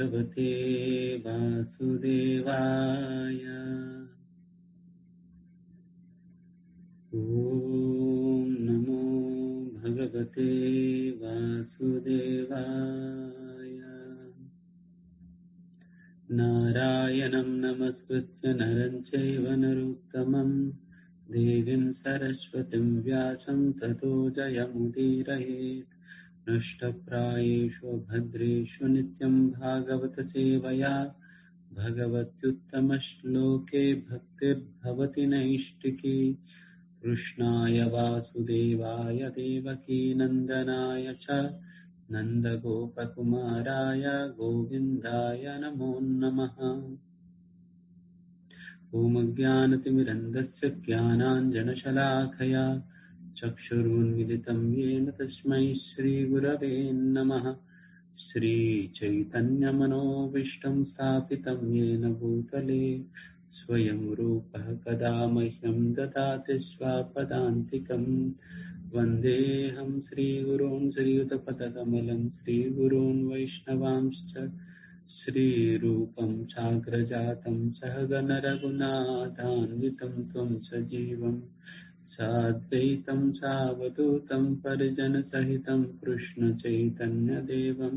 भगवते वासुदेवाय। ॐ नमो भगवते वासुदेवाय। नारायणं नमस्कृत्य नरं चैव नरोत्तमं देवीं सरस्वतीं व्यासं ततो जयमुदीरयेत्। नष्टप्रायेषु भद्रेषु नित्यं भागवत सेवया भगवत्युत्तमश्लोके भक्तिर्भवति नैष्टिकी। कृष्णाय वासुदेवाय देवकी नन्दनाय च नन्दगोपकुमाराय गोविन्दाय नमो नमः। ॐ ज्ञानतिमिरन्धस्य ज्ञानाञ्जनशलाखया चक्षुरुन्मिलितं येन तस्मै श्रीगुरवे नमः। श्रीचैतन्यमनोभीष्टं स्थापितं येन भूतले स्वयं रूपः कदा मह्यं ददाति स्वपदान्तिकं। वन्देऽहं श्रीगुरून् श्रीयुतपदकमलं श्रीगुरून् वैष्णवांश्च श्रीरूपं साग्रजातं सहगण रघुनाथान्वितं त्वं सजीवं साद्वैतं सावधूतं परिजनसहितं कृष्ण चैतन्यदेवं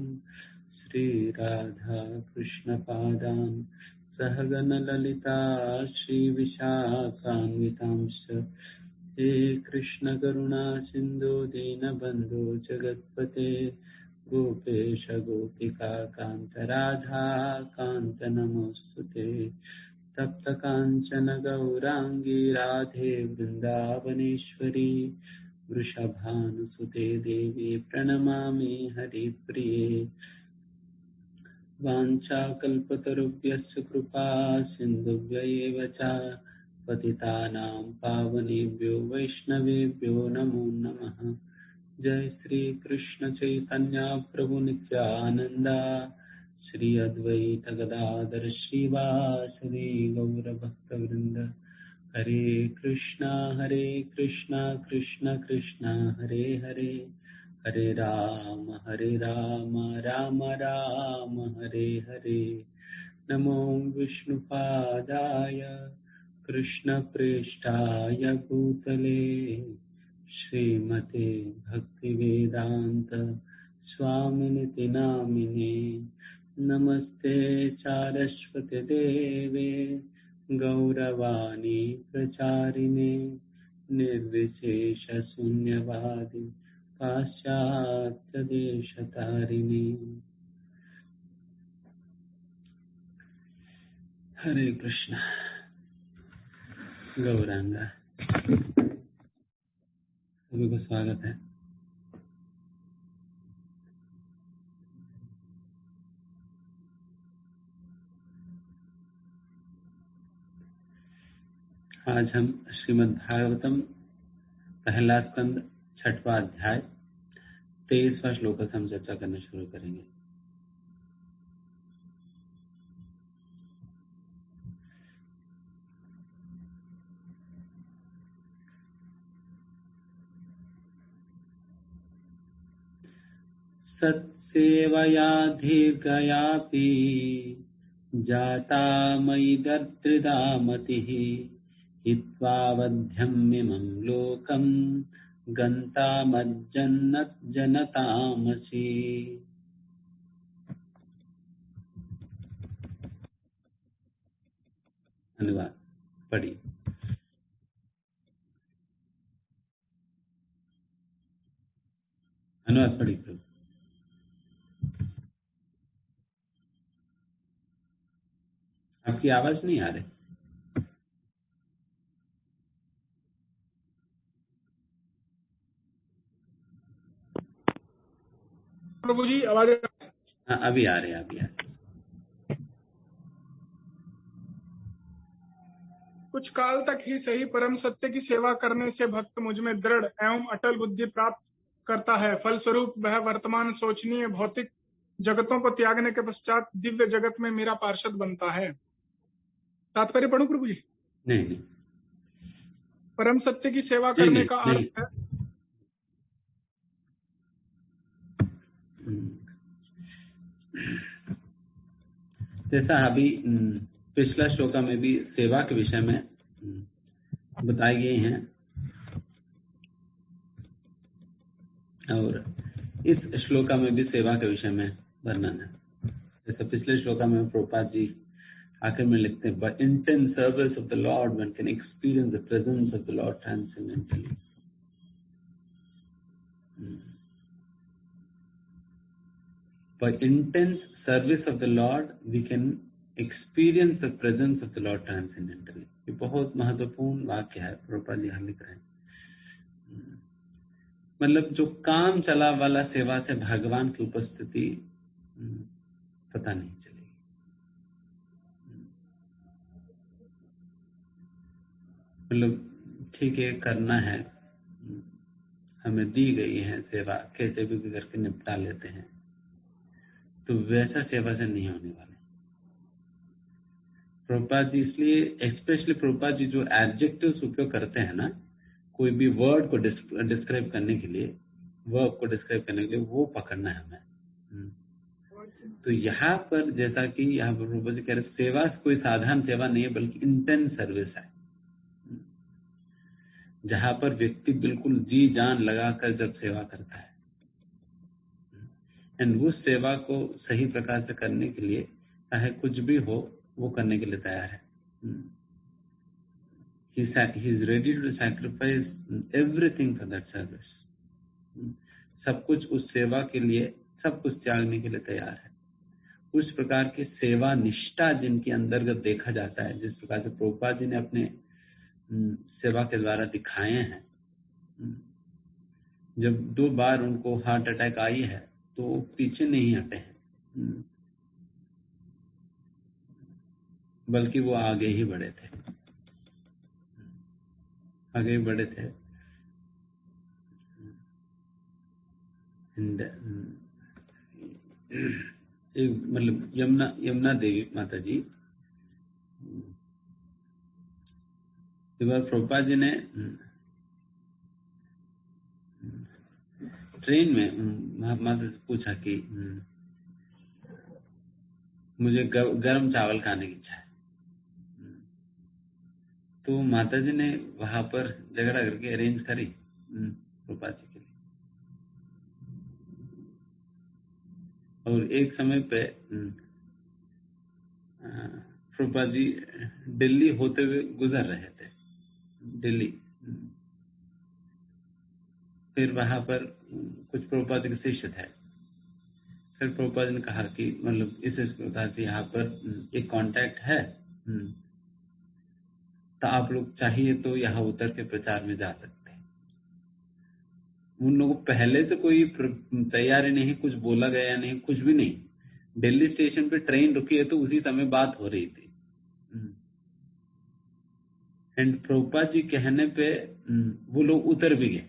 श्रीराधा कृष्णपादान् सहगण ललिता श्रीविशाखान्वितांश्च। हे कृष्ण करुणा सिन्धु दीनबन्धो जगत्पते गोपेश गोपिका कान्त राधा कान्त नमोस्तुते। तप्त काञ्चन गौरांगी राधे वृन्दावनेश्वरी वृषभानुसुते देवी प्रणमामि हरिप्रिये। वाञ्छाकल्पतरुभ्यश्च कृपा सिन्धुभ्यैव च पतितानां पावनेभ्यो वैष्णवेभ्यो नमो नमः। जय श्री कृष्ण चैतन्य प्रभु नित्यानंद श्री अद्वैत गदाधर श्रीवासदि गौर भक्तवृंद। हरे कृष्णा कृष्णा कृष्णा हरे हरे, हरे राम राम राम हरे हरे। नमो विष्णुपादाय कृष्णप्रेष्ठाय भूतले श्रीमते भक्तिवेदांत स्वामिनिति नामिने। नमस्ते सारस्वती देवे गौरवाणी प्रचारिणे निर्विशेष शून्यवादी पाश्चात्य देशतारिणे। हरे कृष्ण। गौरांगा सभी को स्वागत है। आज हम श्रीमद् भागवतम पहला स्कंद 6वां अध्याय 23वां श्लोक से हम चर्चा करना शुरू करेंगे। सत्सेवया दीर्घयापि जाता मयि दर्द्रिदा मतिः हित्वा वध्यमिमं लोकं गन्तामज्जन्नतजनतामसि। अनुवाद पढ़िए। अनुवाद पढ़िए प्रभु। आपकी आवाज नहीं आ रही। प्रभु जी आवाज। हाँ अभी आ रहे हैं, अभी आ रहे। कुछ काल तक ही सही परम सत्य की सेवा करने से भक्त मुझ में दृढ़ एवं अटल बुद्धि प्राप्त करता है। फलस्वरूप वह वर्तमान सोचनीय भौतिक जगतों को त्यागने के पश्चात दिव्य जगत में मेरा पार्षद बनता है। तात्पर्य पढ़ूं प्रभु जी? नहीं। परम सत्य की सेवा करने का अर्थ है जैसा अभी पिछला श्लोका में भी सेवा के विषय में बताए गए हैं, और इस श्लोका में भी सेवा के विषय में वर्णन है। जैसे पिछले श्लोका में प्रभुपाद जी आखिर में लिखते हैं, By intense service of the Lord, one can experience the presence of the Lord transcendentally. By intense service of the Lord, we can experience the presence of the Lord transcendentally. ये बहुत महत्वपूर्ण वाक्य है, प्रभुपाद जी यहाँ लिख रहे हैं। मतलब जो काम चला वाला सेवा से भगवान की उपस्थिति पता नहीं चलेगी। मतलब ठीक है, करना है, हमें दी गई है सेवा, कैसे भी करके निपटा लेते हैं, तो वैसा सेवा से नहीं होने वाले। प्रभुपाद जी इसलिए स्पेशली प्रभुपाद जी जो एडजेक्टिव्स उपयोग करते हैं ना, कोई भी वर्ड को डिस्क्राइब करने के लिए, वर्ब को डिस्क्राइब करने के लिए, वो पकड़ना है हमें। तो यहाँ पर जैसा कि यहाँ पर प्रभुपाद जी कह रहे, सेवा कोई साधारण सेवा नहीं है, बल्कि इंटेंस सर्विस है, जहां पर व्यक्ति बिल्कुल जी जान लगाकर जब सेवा करता है, एंड उस सेवा को सही प्रकार से करने के लिए चाहे कुछ भी हो वो करने के लिए तैयार है। He is ready to sacrifice everything for that service. सब कुछ उस सेवा के लिए, सब कुछ त्यागने के लिए तैयार है। उस प्रकार की सेवा निष्ठा जिनके अंतर्गत देखा जाता है, जिस प्रकार से प्रभुपाद जी ने अपने सेवा के द्वारा दिखाए हैं। जब 2 बार उनको हार्ट अटैक आई है तो पीछे नहीं हटे हैं, बल्कि वो आगे ही बढ़े थे, आगे ही बढ़े थे। मतलब यमुना देवी माता जी, एक बार प्रभुपाद जी ने ट्रेन में माता से पूछा कि मुझे गरम चावल खाने की इच्छा है, तो माता जी ने वहां पर झगड़ा करके अरेंज करी प्रभुपाद जी के लिए। और एक समय पे प्रभुपाद जी दिल्ली होते हुए गुजर रहे थे, दिल्ली। फिर वहां पर कुछ प्रभुपाद के शिष्य थे। फिर प्रभुपाद ने कहा कि मतलब इस प्रकार से यहाँ पर एक कांटेक्ट है, तो आप लोग चाहिए तो यहाँ उतर के प्रचार में जा सकते हैं। उन लोगों को पहले से कोई तैयारी नहीं, कुछ बोला गया नहीं, कुछ भी नहीं। दिल्ली स्टेशन पे ट्रेन रुकी है तो उसी समय बात हो रही थी। एंड प्रभुपाद जी कहने पे वो लोग उतर भी गए,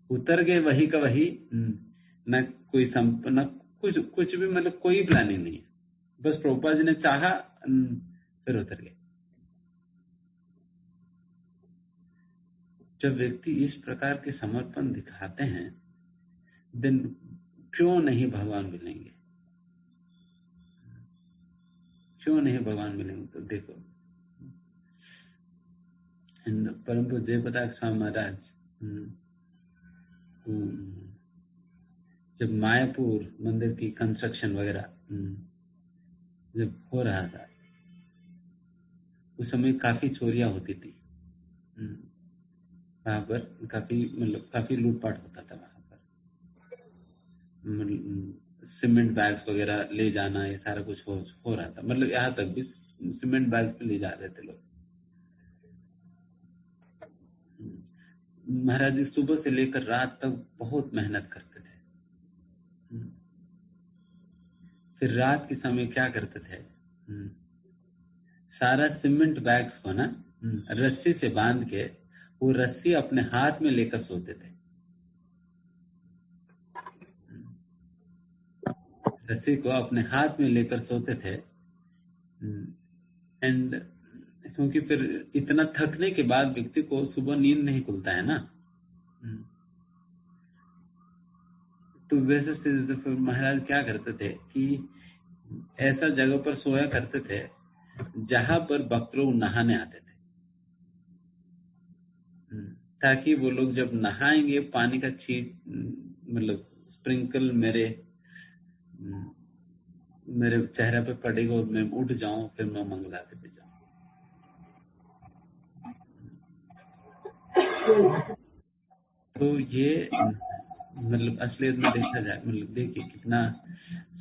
उतर गए वही का वही, न कोई न कुछ भी, मतलब कोई प्लानिंग नहीं है, बस प्रभुपाद जी ने चाहा फिर उतर गए। जब व्यक्ति इस प्रकार के समर्पण दिखाते हैं, दिन क्यों नहीं भगवान मिलेंगे, क्यों नहीं भगवान मिलेंगे। तो देखो परम पूज्य जयप्रकाश स्वामी महाराज जब मायापुर मंदिर की कंस्ट्रक्शन वगैरह जब हो रहा था, उस समय काफी चोरियां होती थी वहां पर, काफी लूटपाट होता था वहां पर। सीमेंट बैग्स वगैरह ले जाना, ये सारा कुछ हो रहा था। मतलब यहाँ तक भी सीमेंट बैग्स पे ले जा रहे थे लोग। महाराज जी सुबह से लेकर रात तक बहुत मेहनत करते थे। फिर रात के समय क्या करते थे, सारा सीमेंट बैग्स को ना रस्सी से बांध के, वो रस्सी अपने हाथ में लेकर सोते थे। रस्सी को अपने हाथ में लेकर सोते थे। एंड क्योंकि फिर इतना थकने के बाद व्यक्ति को सुबह नींद नहीं खुलता है ना, तो वैसे से फिर महाराज क्या करते थे कि ऐसा जगह पर सोया करते थे जहां पर भक्त लोग नहाने आते थे, ताकि वो लोग जब नहाएंगे पानी का छींट मतलब स्प्रिंकल मेरे चेहरे पे पड़ेगा और मैं उठ जाऊं, फिर मैं मंगला देते जाऊं। तो ये मतलब असलियत में देखा जाए, मतलब देखिए कितना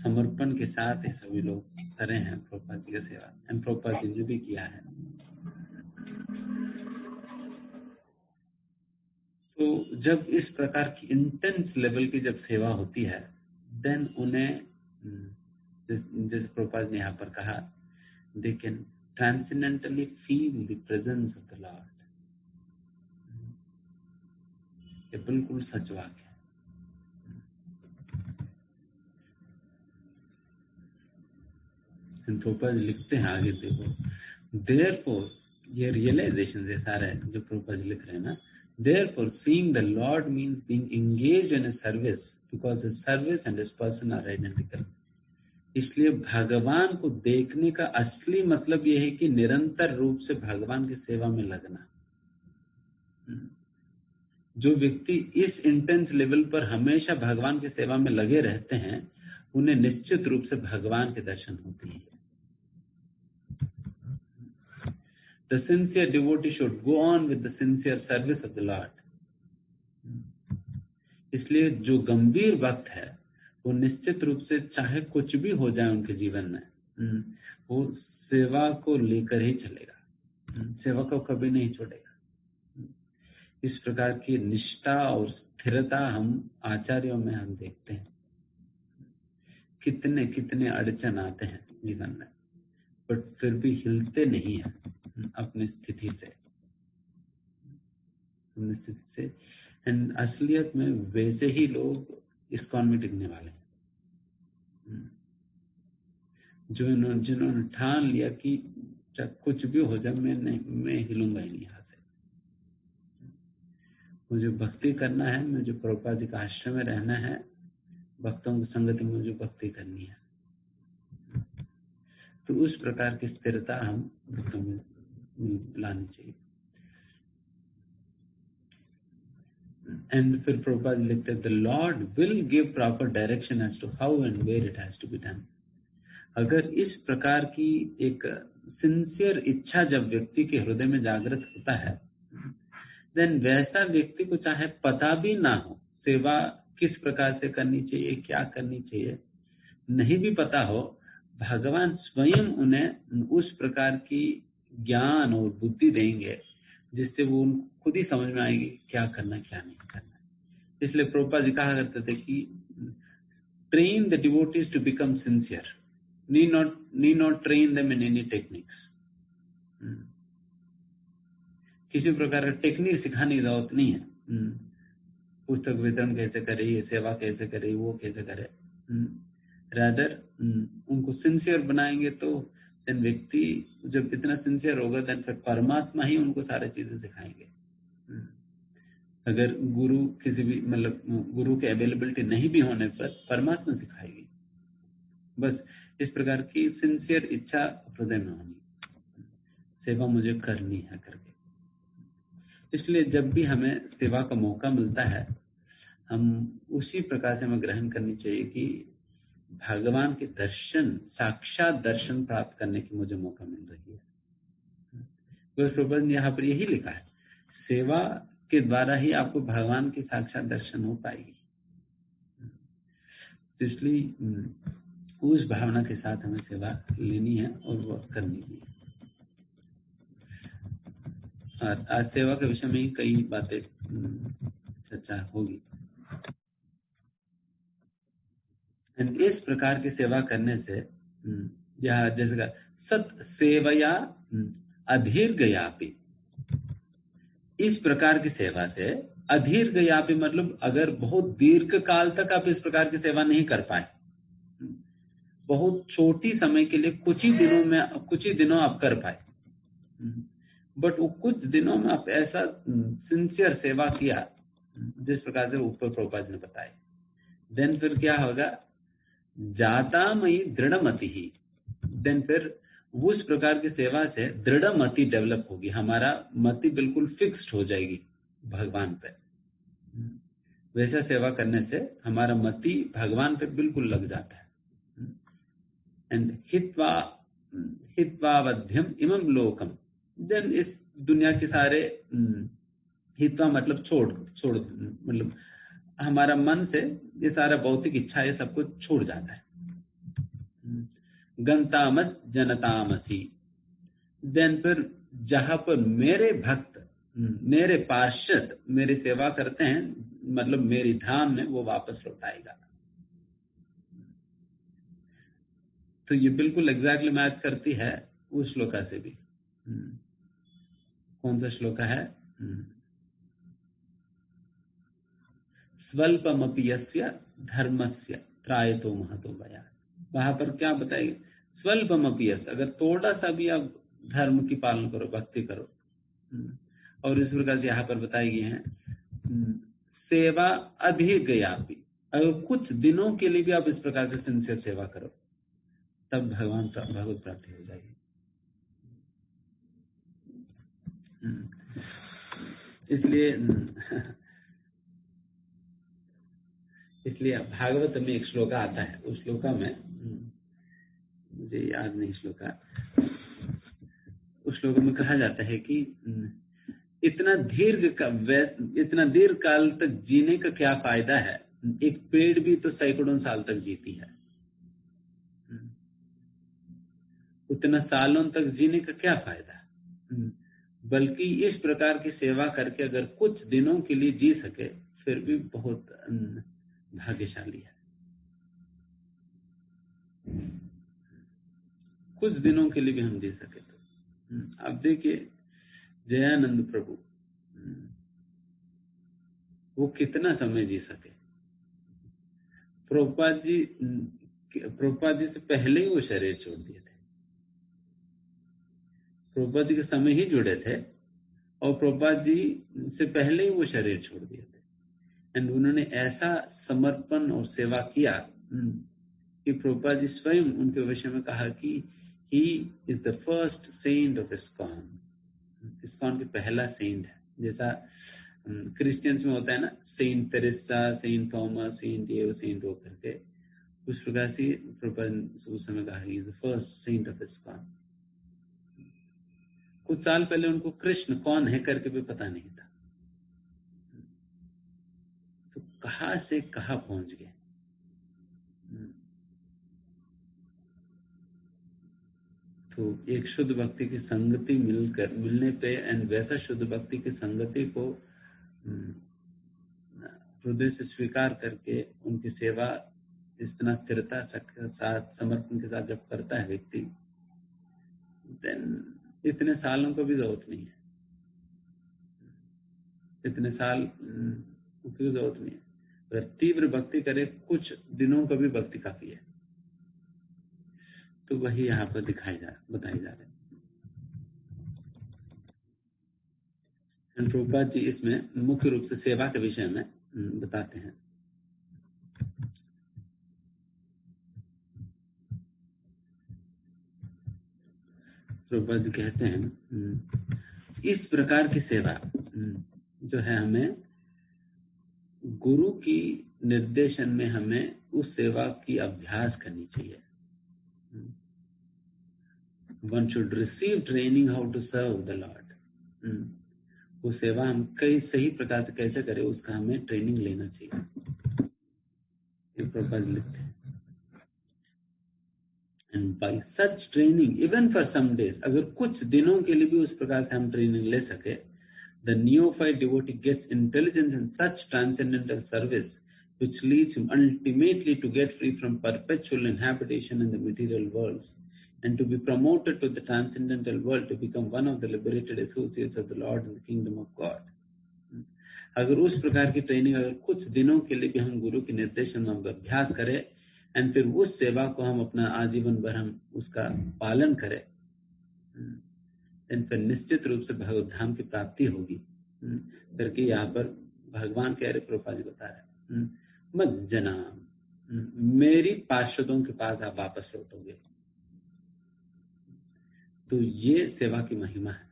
समर्पण के साथ ये सभी लोग करे हैं प्रभुपाद जी की सेवा, एंड प्रभुपाद जी ने भी किया है। तो जब इस प्रकार की इंटेंस लेवल की जब सेवा होती है, देन उन्हें जैसे प्रभुपाद ने यहाँ पर कहा, they can transcendentally feel the presence of the Lord. ये बिल्कुल सच वाक्य है। प्रभुपाद लिखते हैं आगे, देखो, देयरफॉर, ये रियलाइजेशन ये सारा है जो प्रभुपाद लिख रहे हैं ना, therefore seeing the Lord means being engaged in a service because his service and his person are identical. इसलिए भगवान को देखने का असली मतलब यह है कि निरंतर रूप से भगवान की सेवा में लगना। जो व्यक्ति इस इंटेंस लेवल पर हमेशा भगवान की सेवा में लगे रहते हैं, उन्हें निश्चित रूप से भगवान के दर्शन होते हैं। The sincere devotee should go on with the sincere service of the Lord. इसलिए जो गंभीर भक्त है वो निश्चित रूप से चाहे कुछ भी हो जाए उनके जीवन में, वो सेवा को लेकर ही चलेगा, सेवा को कभी नहीं छोड़ेगा। इस प्रकार की निष्ठा और स्थिरता हम आचार्यों में हम देखते हैं। कितने कितने अड़चन आते हैं जीवन में, बट फिर भी हिलते नहीं है अपनी स्थिति से। एंड असलियत में वैसे ही लोग इस्कॉन में टिकने वाले हैं, जिन्होंने ठान लिया कि चाहे कुछ भी हो जाए मैं हिलूंगा ही नहीं यहाँ से। मुझे भक्ति करना है, मुझे प्रभुपाद जी का आश्रम में रहना है, भक्तों की संगति में मुझे भक्ति करनी है। तो उस प्रकार की स्थिरता हम भक्तों में लानी चाहिए। एंड फिर प्रभुपाद लिखते हैं, the Lord will give proper direction as to how and where it has to be done. अगर इस प्रकार की एक सिंसियर इच्छा जब व्यक्ति के हृदय में जागृत होता है, देन वैसा व्यक्ति को चाहे पता भी ना हो सेवा किस प्रकार से करनी चाहिए, क्या करनी चाहिए, नहीं भी पता हो, भगवान स्वयं उन्हें उस प्रकार की ज्ञान और बुद्धि देंगे जिससे वो खुद ही समझ में आएगी क्या करना क्या नहीं करना। इसलिए प्रभुपाद जी कहा करते थे कि train the devotees to become sincere, need not train them in any techniques। किसी प्रकार का टेक्निक सिखाने की जरूरत नहीं है। पुस्तक वितरण कैसे करे, ये सेवा कैसे करे, वो कैसे करे, रादर उनको सिंसियर बनाएंगे तो देन व्यक्ति जब इतना सिंसियर होगा देन फिर परमात्मा ही उनको सारी चीजें सिखाएंगे। अगर गुरु किसी भी मतलब गुरु के अवेलेबिलिटी नहीं भी होने पर परमात्मा सिखाएगी। बस इस प्रकार की सिंसियर इच्छा हृदय में होनी, सेवा मुझे करनी है करके। इसलिए जब भी हमें सेवा का मौका मिलता है, हम उसी प्रकार से हमें ग्रहण करनी चाहिए कि भगवान के दर्शन, साक्षात दर्शन प्राप्त करने की मुझे मौका मिल रही है। तो प्रभुपाद ने यहाँ पर यही लिखा है, सेवा के द्वारा ही आपको भगवान की साक्षात दर्शन हो पाएगी। इसलिए उस भावना के साथ हमें सेवा लेनी है और वो करनी भी है। और आज सेवा के विषय में ही कई बातें चर्चा होगी। इस प्रकार की सेवा करने से यह जैसे सत सेवया अधीर्घयापि, इस प्रकार की सेवा से अधीर्घयापि मतलब अगर बहुत दीर्घ काल तक आप इस प्रकार की सेवा नहीं कर पाए, बहुत छोटी समय के लिए कुछ ही दिनों आप कर पाए, बट वो कुछ दिनों में आप ऐसा सिंसियर सेवा किया जिस प्रकार से ऊपर प्रभुपाद ने बताया, देन फिर क्या होगा, जाता मई दृढ़मति ही, देन फिर उस प्रकार की सेवा से दृढ़ मति डेवलप होगी, हमारा मति बिल्कुल फिक्स्ड हो जाएगी भगवान पे। वैसा सेवा करने से हमारा मति भगवान पे बिल्कुल लग जाता है। एंड हित्वावध्यम इमं लोकम, देन इस दुनिया के सारे हित्वा मतलब छोड़ मतलब हमारा मन से ये सारा भौतिक इच्छा ये सब कुछ छोड़ जाता है। गंतामस जनतामसी, देन फिर जहां पर मेरे भक्त मेरे पार्षद मेरी सेवा करते हैं, मतलब मेरी धाम में वो वापस लौट आएगा। तो ये बिल्कुल एग्जैक्टली मैच करती है उस श्लोका से भी। कौन सा श्लोका है? स्वल्पमपि यस्य धर्मस्य त्रायतो महतो भयात्। वहां पर क्या बताएगी? स्वल्पमपि यस्य, अगर थोड़ा सा भी आप धर्म की पालन करो, भक्ति करो, और इस प्रकार से यहाँ पर बताई गई है सेवा अभिज्ञयापि, अगर कुछ दिनों के लिए भी आप इस प्रकार से सिंसियर सेवा करो, तब भगवत प्राप्ति हो जाएगी। इसलिए भागवत में एक श्लोका आता है, उस श्लोका में मुझे याद नहीं श्लोका, उस श्लोक में कहा जाता है कि इतना दीर्घ काल तक जीने का क्या फायदा है, एक पेड़ भी तो सैकड़ों साल तक जीती है, उतना सालों तक जीने का क्या फायदा, बल्कि इस प्रकार की सेवा करके अगर कुछ दिनों के लिए जी सके फिर भी बहुत भाग्यशाली है। कुछ दिनों के लिए भी हम जी सके तो आप देखिए जयानंद प्रभु, वो कितना समय जी सके। प्रभुपाद जी से पहले ही वो शरीर छोड़ दिए थे। प्रभुपाद जी के समय ही जुड़े थे और प्रभुपाद जी से पहले ही वो शरीर छोड़ दिए थे। एंड उन्होंने ऐसा समर्पण और सेवा किया कि प्रभुपाद जी स्वयं उनके विषय में कहा कि he is the first saint of ISKCON. ISKCON के पहला सेंट है, जैसा क्रिश्चियंस में होता है ना, saint Teresa, saint Thomas, saint ये, सेंट वो करके, उस प्रकार से प्रभुपाद उस समय कहा he is the first saint of ISKCON. कुछ साल पहले उनको कृष्ण कौन है करके भी पता नहीं था, तो कहां से कहां पहुंच गए। तो एक शुद्ध भक्ति की संगति मिलने पे एंड वैसा शुद्ध भक्ति की संगति को हृदय से स्वीकार करके उनकी सेवा इतना स्थिरता के साथ समर्पण के साथ जब करता है व्यक्ति, देन इतने सालों को भी जरूरत नहीं है, इतने साल की जरूरत नहीं है। अगर तीव्र भक्ति करे कुछ दिनों का भी भक्ति काफी है। तो वही यहाँ पर बताई जा रहे हैं। प्रभुपाद जी इसमें मुख्य रूप से सेवा के विषय में बताते हैं। प्रभुपाद जी कहते हैं इस प्रकार की सेवा जो है, हमें गुरु की निर्देशन में हमें उस सेवा की अभ्यास करनी चाहिए। One should receive training how to serve the Lord. वो सेवा हम कई सही प्रकार से कैसे करें, उसका हमें ट्रेनिंग लेना चाहिए। ये प्रभुपाद लिखते हैं। And by such training, even for some days, अगर कुछ दिनों के लिए भी उस प्रकार से हम ट्रेनिंग ले सके, the neophyte devotee gets intelligence in such transcendental service which leads him ultimately to get free from perpetual inhabitation in the material worlds and to be promoted to the transcendental world to become one of the liberated associates of the Lord in the kingdom of God. अगर उस प्रकार की training अगर कुछ दिनों के लिए भी हम गुरु के निर्देशन में अभ्यास करें एंड फिर उस सेवा को हम अपना आजीवन भर हम उसका पालन करें, फिर निश्चित रूप से भगवत धाम की प्राप्ति होगी करके यहाँ पर भगवान कह रहे, प्रभुपाद जी बता रहे मत जना मेरी पार्षदों के पास आप वापस लौटोगे। तो ये सेवा की महिमा है,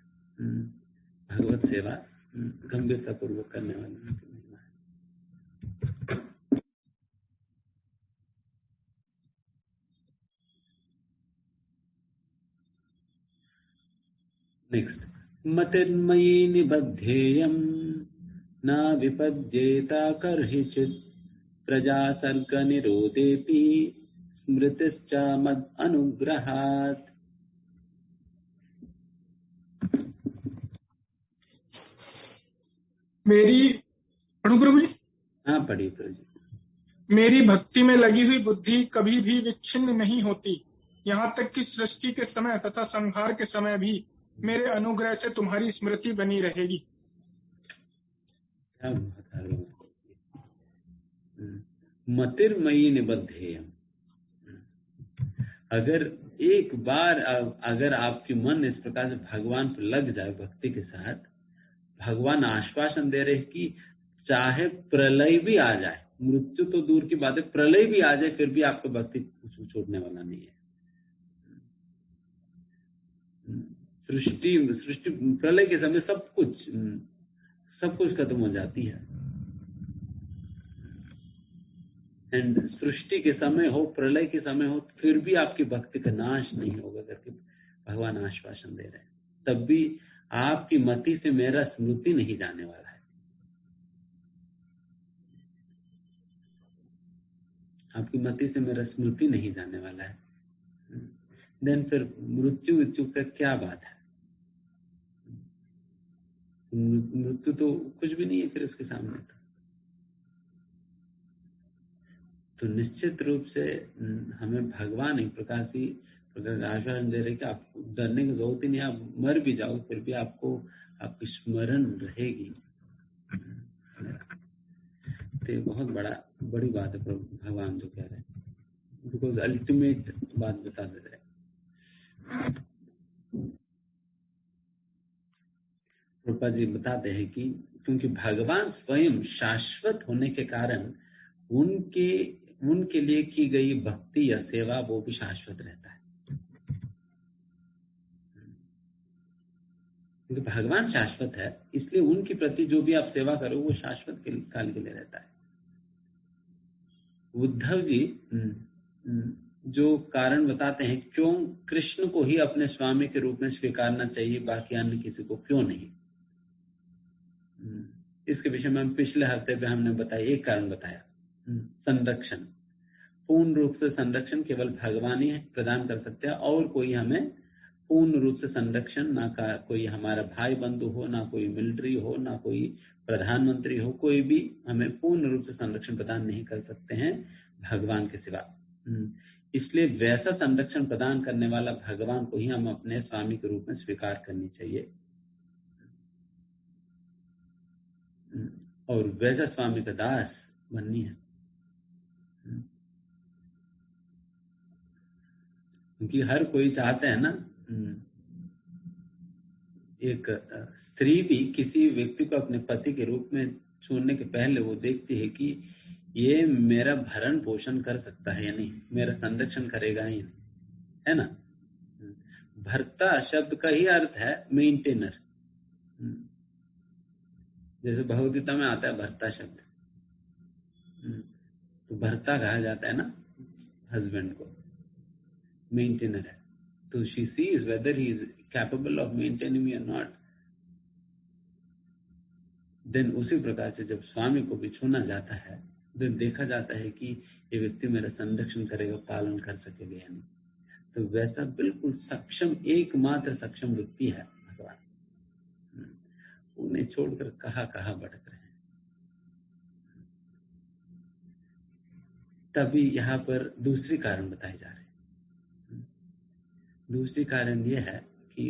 भगवत सेवा गंभीरता पूर्वक करने वाली की महिमा है। नेक्स्ट, मतिर्मयि निबद्धेयं न विपद्येता कर्हिचित् प्रजा सर्ग निरोधेपि स्मृतिश्च मद अनुग्रहात्। मेरी प्रभु जी, हाँ पढ़िए प्रभु जी। मेरी भक्ति में लगी हुई बुद्धि कभी भी विच्छिन्न नहीं होती, यहाँ तक कि सृष्टि के समय तथा संहार के समय भी मेरे अनुग्रह से तुम्हारी स्मृति बनी रहेगी। क्या मतिर्मयि निबद्धेयम्, अगर एक बार अगर आपकी मन इस प्रकार से भगवान पर लग जाए भक्ति के साथ, भगवान आश्वासन दे रहे कि चाहे प्रलय भी आ जाए, मृत्यु तो दूर की बात है, प्रलय भी आ जाए फिर भी आपको भक्ति छोड़ने वाला नहीं है। सृष्टि प्रलय के समय सब कुछ खत्म हो जाती है, एंड सृष्टि के समय हो, प्रलय के समय हो, फिर भी आपकी भक्ति का नाश नहीं होगा करके भगवान आश्वासन दे रहे हैं। तब भी आपकी मति से मेरा स्मृति नहीं जाने वाला है। आपकी मति से मेरा स्मृति नहीं जाने वाला है। देन फिर मृत्यु का क्या बात है? मृत्यु तो कुछ भी नहीं है फिर उसके सामने। तो निश्चित रूप से हमें भगवान एक प्रकार से आश्वासन दे रहे कि आपको डरने की जरूरत ही नहीं, आप मर भी जाओ फिर भी आपको आपकी स्मरण रहेगी। तो बहुत बड़ी बात है भगवान जो कह रहे हैं, बिकॉज अल्टीमेट बात बता दे रहे हैं। प्रभुपाद जी बताते हैं कि क्योंकि भगवान स्वयं शाश्वत होने के कारण उनके लिए की गई भक्ति या सेवा वो भी शाश्वत रहता है। क्योंकि भगवान शाश्वत है, इसलिए उनके प्रति जो भी आप सेवा करो वो शाश्वत के काल के लिए रहता है। उद्धव जी जो कारण बताते हैं क्यों कृष्ण को ही अपने स्वामी के रूप में स्वीकारना चाहिए, बाकी अन्य किसी को क्यों नहीं, इसके विषय में हम पिछले हफ्ते पे हमने बताया, एक कारण बताया, संरक्षण। पूर्ण रूप से संरक्षण केवल भगवान ही प्रदान कर सकते हैं, और कोई हमें पूर्ण रूप से संरक्षण ना कोई हमारा भाई बंधु हो, ना कोई मिलिट्री हो, ना कोई प्रधानमंत्री हो, कोई भी हमें पूर्ण रूप से संरक्षण प्रदान नहीं कर सकते हैं भगवान के सिवा। इसलिए वैसा संरक्षण प्रदान करने वाला भगवान को ही हम अपने स्वामी के रूप में स्वीकार करनी चाहिए, और वैसा स्वामी का दास बननी है। क्योंकि हर कोई चाहता है ना, एक स्त्री भी किसी व्यक्ति को अपने पति के रूप में छोड़ने के पहले वो देखती है कि ये मेरा भरण पोषण कर सकता है या नहीं, मेरा संरक्षण करेगा या नहीं, है ना। भर्ता शब्द का ही अर्थ है मेंटेनर। जैसे भगवद्गीता में आता है भर्ता शब्द, तो भर्ता कहा जाता है ना हस्बैंड को, मेंटेनर है। तो she sees whether he is capable of maintaining me और नॉट। देन उसी प्रकार से जब स्वामी को भी छूना जाता है, देन देखा जाता है कि ये व्यक्ति मेरा संरक्षण करेगा, पालन कर सकेगा या नहीं। तो वैसा बिल्कुल सक्षम, एकमात्र सक्षम व्यक्ति है भगवान। उन्हें छोड़कर कहाँ भटक रहे हैं। तभी यहाँ पर दूसरी कारण बताए जा रहे हैं। दूसरी कारण ये है कि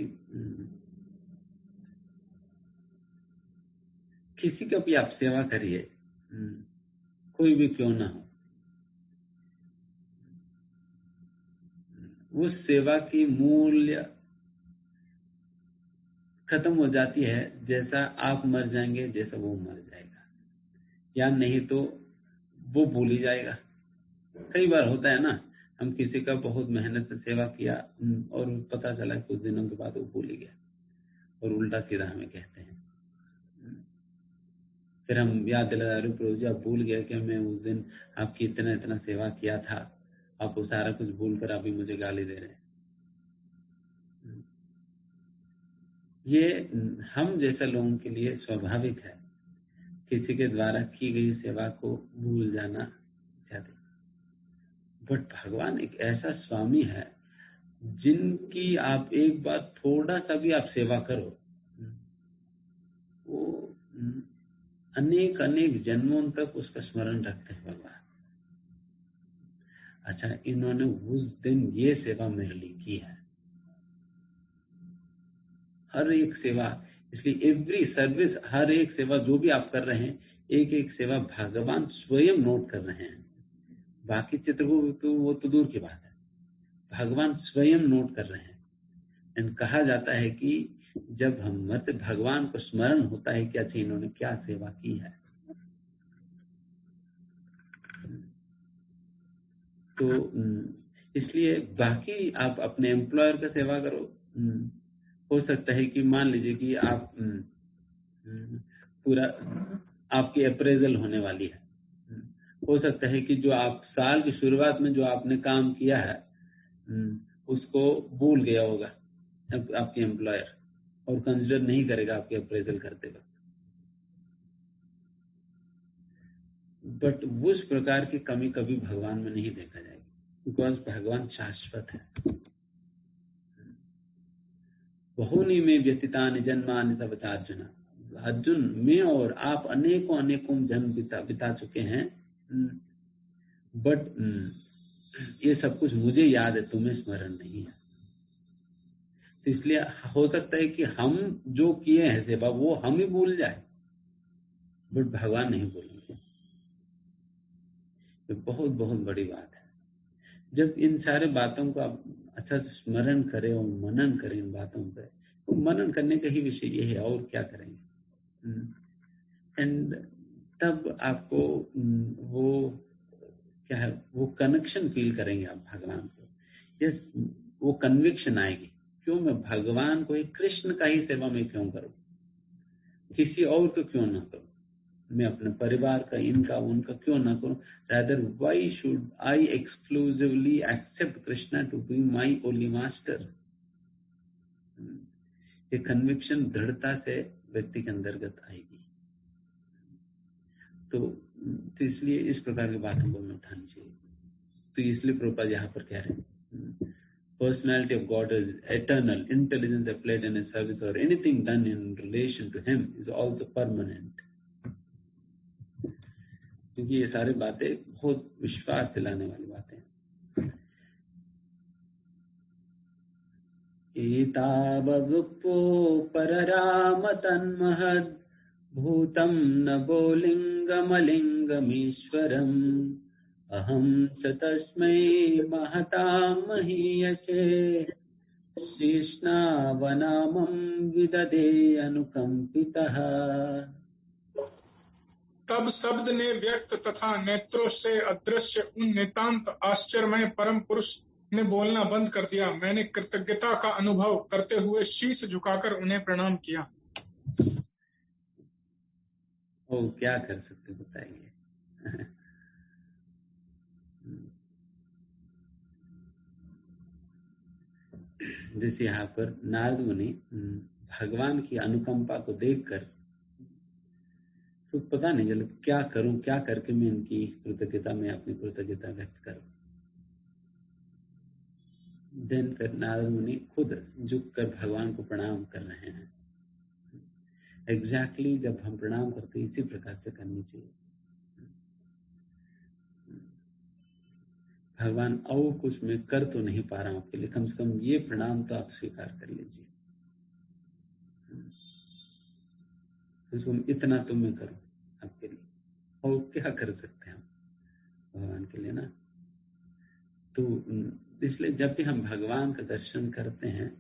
किसी का भी आप सेवा करिए, कोई भी क्यों ना हो, वो सेवा की मूल्य खत्म हो जाती है जैसा आप मर जाएंगे, जैसा वो मर जाएगा, या नहीं तो वो भूल ही जाएगा। कई बार होता है ना, हम किसी का बहुत मेहनत से सेवा किया और पता चला कुछ दिनों के बाद वो भूल ही गया और उल्टा सीधा हमें कहते हैं। फिर हम याद दिला, अरे प्रभु जी आप भूल गए कि मैं उस दिन आपकी इतना इतना सेवा किया था, आप वो सारा कुछ भूल कर अभी मुझे गाली दे रहे हैं। ये हम जैसे लोगों के लिए स्वाभाविक है किसी के द्वारा की गई सेवा को भूल जाना चाहते, बट भगवान एक ऐसा स्वामी है जिनकी आप एक बार थोड़ा सा भी आप सेवा करो, वो अनेक अनेक जन्मों तक उसका स्मरण रखते हैं भगवान। अच्छा, इन्होंने उस दिन ये सेवा मेरे लिए की है, हर एक सेवा, इसलिए एवरी सर्विस, हर एक सेवा जो भी आप कर रहे हैं, एक एक सेवा भगवान स्वयं नोट कर रहे हैं। बाकी चित्रगुप्त तो वो तो दूर की बात है, भगवान स्वयं नोट कर रहे हैं। एंड कहा जाता है कि जब हम मत भगवान को स्मरण होता है कि अच्छा इन्होंने क्या सेवा की है, तो इसलिए बाकी आप अपने एम्प्लॉयर का सेवा करो। हो सकता है कि मान लीजिए कि आप पूरा आपकी अप्रेजल होने वाली है, हो सकता है कि जो आप साल की शुरुआत में जो आपने काम किया है उसको भूल गया होगा आपके एम्प्लॉयर और कंसिडर नहीं करेगा आपके अप्रेजल करते वक्त, बट उस प्रकार की कमी कभी भगवान में नहीं देखा जाएगी, बिकॉज भगवान शाश्वत है। बहुनी में व्यतीतानि जन्मानि तव चार्जुन, अर्जुन में और आप अनेकों अनेकों जन्म बिता चुके हैं, बट ये सब कुछ मुझे याद है, तुम्हें स्मरण नहीं है। तो इसलिए हो सकता है कि हम जो किए हैं सेवा वो हम ही भूल जाए, बट भगवान नहीं भूलेंगे। तो बहुत बहुत बड़ी बात है। जब इन सारे बातों को आप अच्छा स्मरण करें और मनन करें इन बातों पे, तो मनन करने का ही विषय ये है, और क्या करेंगे। एंड तब आपको वो क्या है, वो कनेक्शन फील करेंगे आप भगवान को, यस, वो कन्विक्शन आएगी, क्यों मैं भगवान को, कृष्ण का ही सेवा में क्यों करूं, किसी और को क्यों ना करूं, मैं अपने परिवार का, इनका उनका क्यों ना करूं, rather why should I exclusively accept Krishna to be my only master. ये कन्विक्शन दृढ़ता से व्यक्ति के अंतर्गत आएगी। तो इसलिए इस प्रकार की बातों को हमें उठानी चाहिए। तो इसलिए प्रभुपाद यहाँ पर कह रहे हैं, personality of God is eternal, intelligence applied in His service or anything done in relation to Him is also permanent। क्योंकि ये सारी बातें बहुत विश्वास दिलाने वाली बातें हैं। एतावदुक्तो परराम तन्महद् भूतं नभो लिंगमलिंगमीश्वरम् अहं च तस्मै महतां महीयसे कृष्णावनामं विदधे अनुकंपितः। तब शब्द ने व्यक्त तथा नेत्रों से अदृश्य उन नितांत आश्चर्यमय परम पुरुष ने बोलना बंद कर दिया। मैंने कृतज्ञता का अनुभव करते हुए शीश झुकाकर उन्हें प्रणाम किया। ओ क्या कर सकते बताइए। जैसे यहाँ पर नारद मुनि भगवान की अनुकंपा को देखकर तो पता नहीं चलो क्या करूं, क्या करके मैं इनकी कृतज्ञता में अपनी कृतज्ञता व्यक्त करूं। दिन फिर नारद मुनि खुद झुककर भगवान को प्रणाम कर रहे हैं। एग्जैक्टली जब हम प्रणाम करते हैं इसी प्रकार से करनी चाहिए। भगवान और कुछ मैं कर तो नहीं पा रहा हूं आपके लिए, कम से कम ये प्रणाम तो आप स्वीकार कर लीजिए, तो इतना तो मैं करूं आपके लिए, और क्या कर सकते हैं हम भगवान के लिए ना। तो इसलिए जब भी हम भगवान का दर्शन करते हैं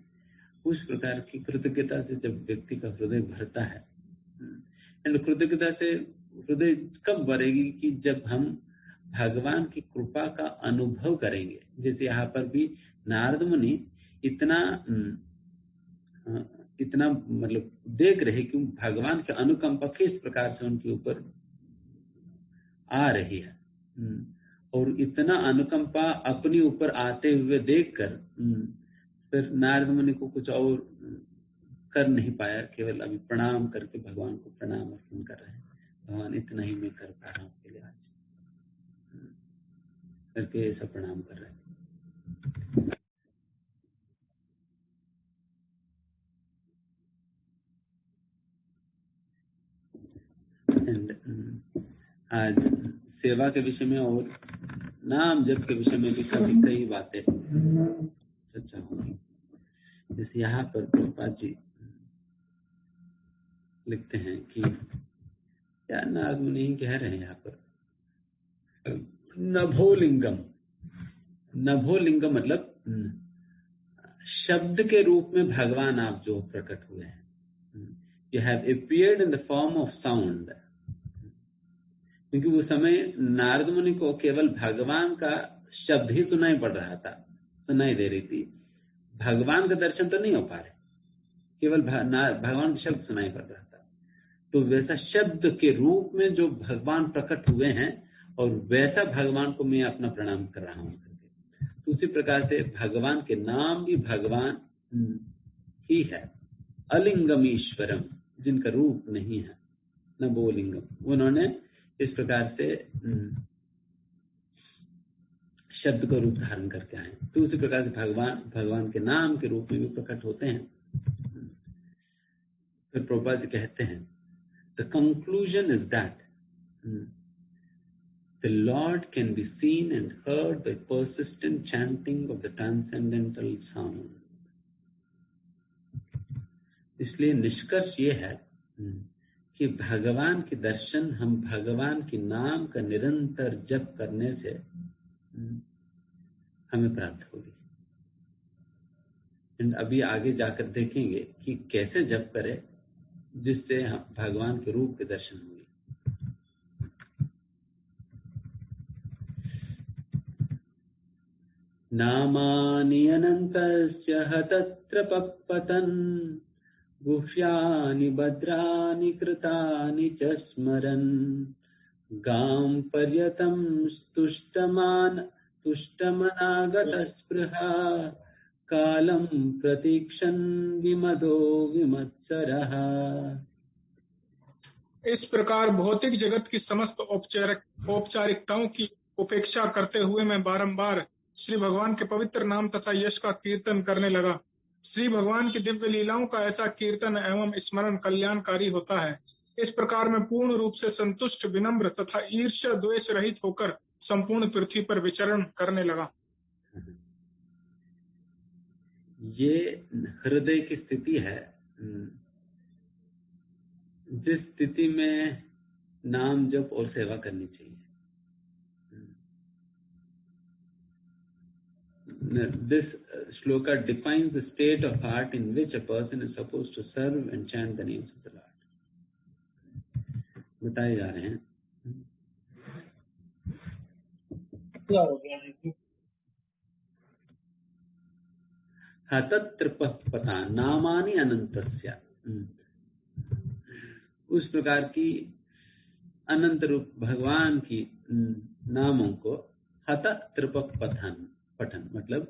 उस प्रकार की कृतज्ञता से जब व्यक्ति का हृदय भरता है, एंड कृतज्ञता से हृदय कब भरेगी कि जब हम भगवान की कृपा का अनुभव करेंगे। जैसे यहाँ पर भी नारद मुनि इतना मतलब देख रहे कि भगवान की अनुकंपा किस प्रकार से उनके ऊपर आ रही है, और इतना अनुकंपा अपने ऊपर आते हुए देखकर फिर नारद मुनि को कुछ और कर नहीं पाया, केवल अभी प्रणाम करके भगवान को प्रणाम अर्पण कर रहे हैं। भगवान इतना ही मैं कर पा रहा हूँ आपके लिए आज, करके ऐसा प्रणाम कर रहे हैं। आज सेवा के विषय में और नाम जप के विषय में भी कई बातें चर्चा होगी। जैसे यहाँ पर प्रभुपाद जी लिखते हैं कि क्या नारद मुनि कह रहे हैं यहाँ पर, नभोलिंगम मतलब शब्द के रूप में भगवान आप जो प्रकट हुए हैं, you have appeared in the form of sound. क्योंकि उस समय नारद मुनि को केवल भगवान का शब्द ही सुनाई पड़ रहा था, सुनाई दे रही थी, भगवान का दर्शन तो नहीं हो पा रहे, केवल भगवान का शब्द सुनाई पड़ रहा था। तो वैसा शब्द के रूप में जो भगवान प्रकट हुए हैं, और वैसा भगवान को मैं अपना प्रणाम कर रहा हूँ। तो उसी प्रकार से भगवान के नाम भी भगवान ही है। अलिंगम ईश्वरम, जिनका रूप नहीं है, न बोलिंगम, उन्होंने इस प्रकार से शब्द का रूप धारण करके आए। तो उसी प्रकार से भगवान के नाम के रूप में भी प्रकट होते हैं। फिर प्रभुपाद जी कहते हैं, the conclusion is that the Lord can be seen and heard by persistent chanting of the transcendental sound. इसलिए निष्कर्ष ये है कि भगवान के दर्शन हम भगवान के नाम का निरंतर जप करने से हमें प्राप्त होगी। एंड अभी आगे जाकर देखेंगे कि कैसे जप करें जिससे भगवान के रूप के दर्शन होंगे। नामानि अनन्तस्य हतत्र पप्पतन् गुह्यानि भद्राणि कृतानि च स्मरन् गां पर्यतं तुष्टमनागतस्पृहा कालं प्रतीक्षन् विमदो विमत्सरः। इस प्रकार भौतिक जगत की समस्त औपचारिकताओं की उपेक्षा करते हुए मैं बारंबार श्री भगवान के पवित्र नाम तथा यश का कीर्तन करने लगा। श्री भगवान की दिव्य लीलाओं का ऐसा कीर्तन एवं स्मरण कल्याणकारी होता है। इस प्रकार मैं पूर्ण रूप से संतुष्ट, विनम्र तथा ईर्ष्या द्वेष रहित होकर संपूर्ण पृथ्वी पर विचरण करने लगा। ये हृदय की स्थिति है, जिस स्थिति में नाम जप और सेवा करनी चाहिए। This shloka defines the state of heart in which a person is supposed to serve and chant the names of the Lord. बताए जा रहे हैं। क्या हो गया है? हतत्र पता नामानि अनंतस्य, उस प्रकार की अनंत रूप भगवान की नामों को हतत्र पठन मतलब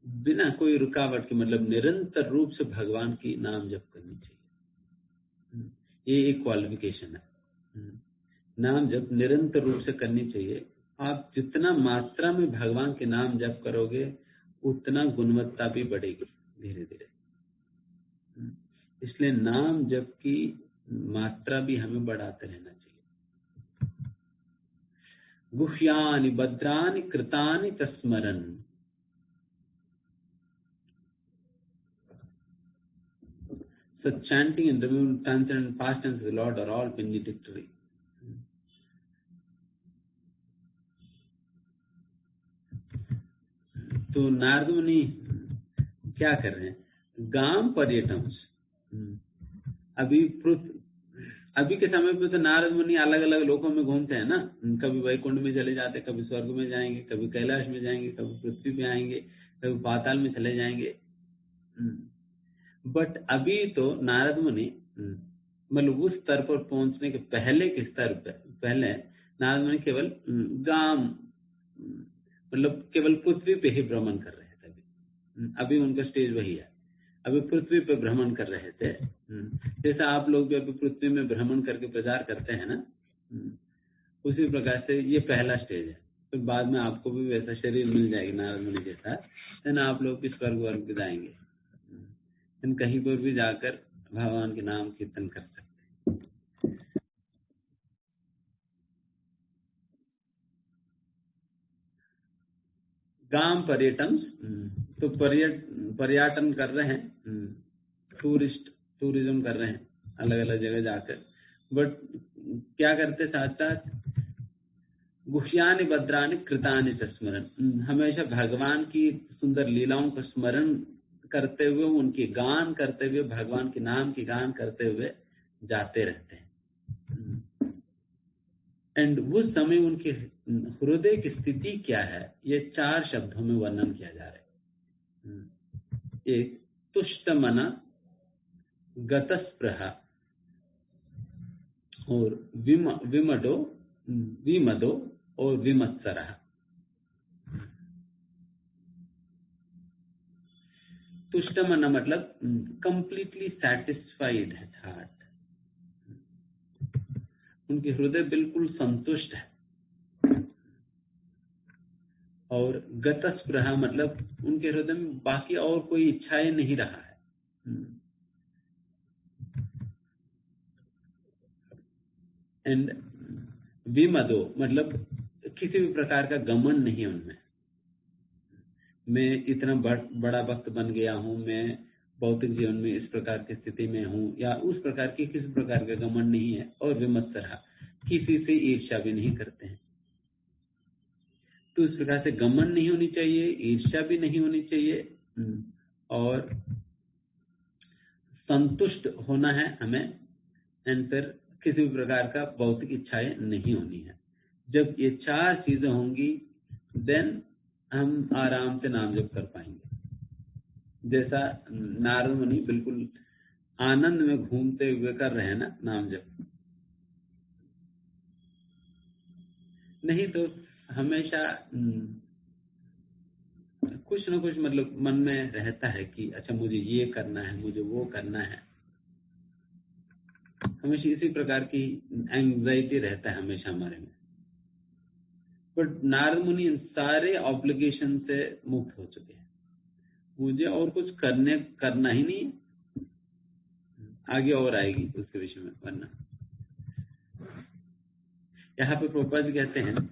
बिना कोई रुकावट के, मतलब निरंतर रूप से भगवान की नाम जप करनी चाहिए। ये एक क्वालिफिकेशन है। नाम जप निरंतर रूप से करनी चाहिए। आप जितना मात्रा में भगवान के नाम जप करोगे उतना गुणवत्ता भी बढ़ेगी धीरे धीरे। इसलिए नाम जप की मात्रा भी हमें बढ़ाते रहना चाहिए। गुह्यानि भद्राणि कृतानि च स्मरन्, so chanting and removing transcendent past tense of the Lord are all benedictory. तो नारद मुनि क्या कर रहे हैं? गाम पर्यटन, अभी के समय पे तो नारद मुनि अलग अलग लोकों में घूमते हैं ना, कभी वैकुंठ में चले जाते, कभी स्वर्ग में जाएंगे, कभी कैलाश में जाएंगे, कभी पृथ्वी पे आएंगे, कभी पाताल में चले जाएंगे। बट अभी तो नारद मुनि मतलब उस स्तर पर पहुंचने के पहले के स्तर पर पहले नारद मुनि केवल गांव मतलब केवल पृथ्वी पे ही भ्रमण कर रहे थे। अभी उनका स्टेज वही है, अभी पृथ्वी पे भ्रमण कर रहे थे। जैसा आप लोग भी अभी पृथ्वी में भ्रमण करके प्रचार करते हैं ना, उसी प्रकार से ये पहला स्टेज है। फिर बाद में आपको भी वैसा शरीर मिल जाएगी नारद मुनि जैसा, देन आप लोग भी स्वर्ग वर्ग पे जाएंगे, कहीं पर भी जाकर भगवान के नाम कीर्तन कर सकते हैं। गांव पर्यटन, तो पर्यटन कर रहे हैं, टूरिज्म कर रहे हैं अलग अलग जगह जाकर। बट क्या करते साथ साथ गुह्यानि भद्रानि कृतानि च स्मरण, हमेशा भगवान की सुंदर लीलाओं का स्मरण करते हुए, उनके गान करते हुए, भगवान के नाम की गान करते हुए जाते रहते हैं। एंड उस समय उनके हृदय की स्थिति क्या है, ये 4 शब्दों में वर्णन किया जा रहा है। एक तुष्ट मना, गतस्पृहा और विमदो और विमत्सरः। तुष्ट मना मतलब कंप्लीटली सैटिस्फाइड है हार्ट, उनके हृदय बिल्कुल संतुष्ट है। और गतस्पृहा मतलब उनके हृदय में बाकी और कोई इच्छाएं नहीं रहा है। एंड विमदो मतलब किसी भी प्रकार का घमंड नहीं है उनमें, मैं इतना बड़ा भक्त बन गया हूं, मैं भौतिक जीवन में इस प्रकार की स्थिति में हूं, या उस प्रकार की किसी प्रकार का घमंड नहीं है। और विमत्सरः, किसी से ईर्ष्या भी नहीं करते हैं। तो इस प्रकार से घमंड नहीं होनी चाहिए, ईर्ष्या भी नहीं होनी चाहिए, और संतुष्ट होना है हमें। एंड फिर किसी भी प्रकार का भौतिक इच्छाएं नहीं होनी है। जब ये 4 चीजें होंगी, देन हम आराम से नाम जप कर पाएंगे। जैसा नारद मुनि बिल्कुल आनंद में घूमते हुए कर रहे हैं ना नाम जप। नहीं तो हमेशा कुछ न कुछ मतलब मन में रहता है कि अच्छा मुझे ये करना है, मुझे वो करना है, हमेशा इसी प्रकार की एंजाइटी रहता है हमेशा हमारे में। बट नारद मुनि इन सारे ऑब्लिगेशन से मुक्त हो चुके हैं, मुझे और कुछ करना ही नहीं है। आगे और आएगी उसके विषय में वरना। यहाँ पे प्रभुपाद जी कहते हैं,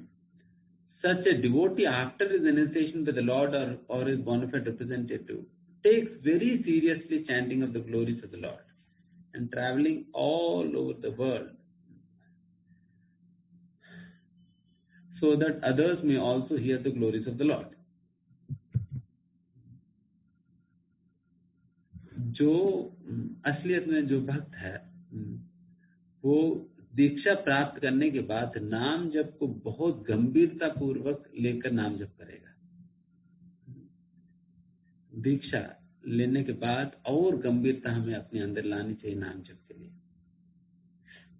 such a devotee after his initiation by the Lord or his bona fide representative takes very seriously chanting of the glories of the Lord and traveling all over the world so that others may also hear the glories of the Lord. जो असलियत में जो भक्त है वो दीक्षा प्राप्त करने के बाद नाम जप को बहुत गंभीरता पूर्वक लेकर नाम जप करेगा। दीक्षा लेने के बाद और गंभीरता हमें अपने अंदर लानी चाहिए नाम जप के लिए।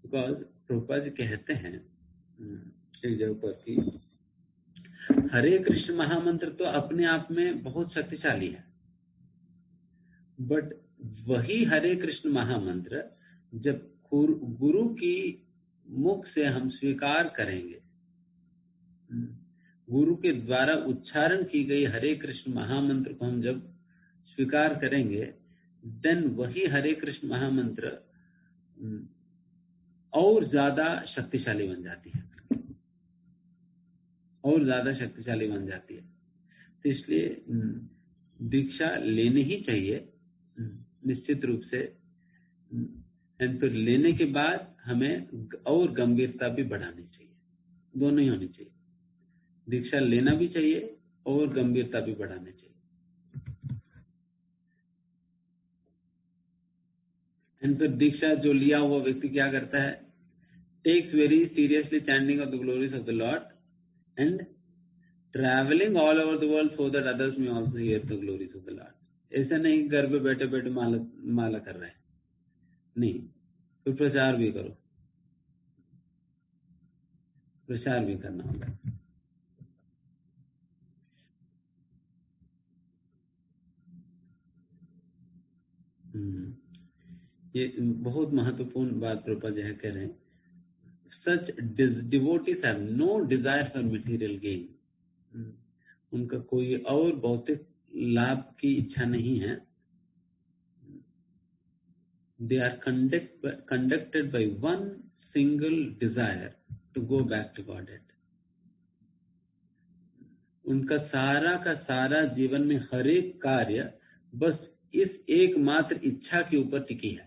बिकॉज प्रभुपाद जी कहते हैं एक जगह पर कि हरे कृष्ण महामंत्र तो अपने आप में बहुत शक्तिशाली है, बट वही हरे कृष्ण महामंत्र जब गुरु की मुख से हम स्वीकार करेंगे, गुरु के द्वारा उच्चारण की गई हरे कृष्ण महामंत्र को हम जब स्वीकार करेंगे, देन वही हरे कृष्ण महामंत्र और ज्यादा शक्तिशाली बन जाती है, और ज्यादा शक्तिशाली बन जाती है। तो इसलिए दीक्षा लेनी ही चाहिए निश्चित रूप से। एंड फिर लेने के बाद हमें और गंभीरता भी बढ़ानी चाहिए, दोनों ही होनी चाहिए। दीक्षा लेना भी चाहिए और गंभीरता भी बढ़ानी चाहिए। एंड फिर दीक्षा जो लिया हुआ व्यक्ति क्या करता है, takes very seriously chanting of the glories of the Lord and travelling all over the world so that others may also hear the glories of the Lord. ऐसा नहीं घर पे बैठे बैठे माला कर रहे हैं, नहीं, तो प्रचार भी करो, प्रचार भी करना होगा। ये बहुत महत्वपूर्ण बात प्रभुपाद जी कह रहे हैं। Such devotees have no desire for material gain, उनका कोई और भौतिक लाभ की इच्छा नहीं है। They are conducted by one single desire to go back to Godhead. उनका सारा का सारा जीवन में हर एक कार्य बस इस एकमात्र इच्छा के ऊपर टिकी है।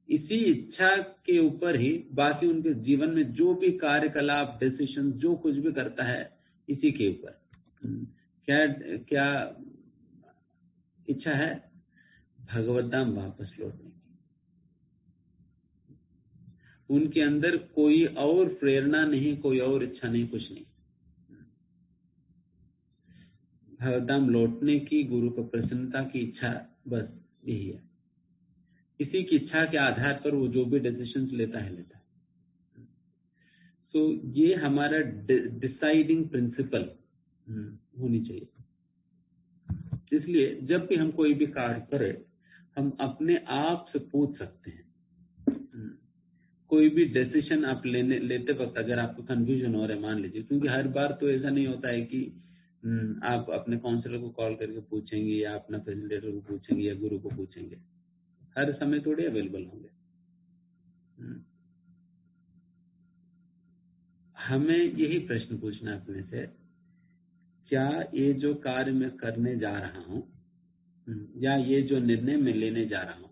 इसी इच्छा के ऊपर ही बाकी उनके जीवन में जो भी कार्यकलाप, डिसीजन, जो कुछ भी करता है, इसी के ऊपर। क्या इच्छा है? भगवत धाम वापस लौटने की। उनके अंदर कोई और प्रेरणा नहीं, कोई और इच्छा नहीं, कुछ नहीं। भगवत धाम लौटने की, गुरु को प्रसन्नता की इच्छा, बस यही है। इसी की इच्छा के आधार पर वो जो भी डिसीजंस लेता है। तो ये हमारा डिसाइडिंग प्रिंसिपल होनी चाहिए। इसलिए जब भी हम कोई भी कार्य करें, हम अपने आप से पूछ सकते हैं। कोई भी डिसीजन आप लेते वक्त अगर आपको कंफ्यूजन हो रहा है, मान लीजिए, क्योंकि हर बार तो ऐसा नहीं होता है कि आप अपने काउंसलर को कॉल करके पूछेंगे या अपना फैसिलिटेटर को पूछेंगे या गुरु को पूछेंगे, हर समय थोड़ी अवेलेबल होंगे। हमें यही प्रश्न पूछना अपने से, क्या ये जो कार्य मैं करने जा रहा हूं या ये जो निर्णय मैं लेने जा रहा हूं,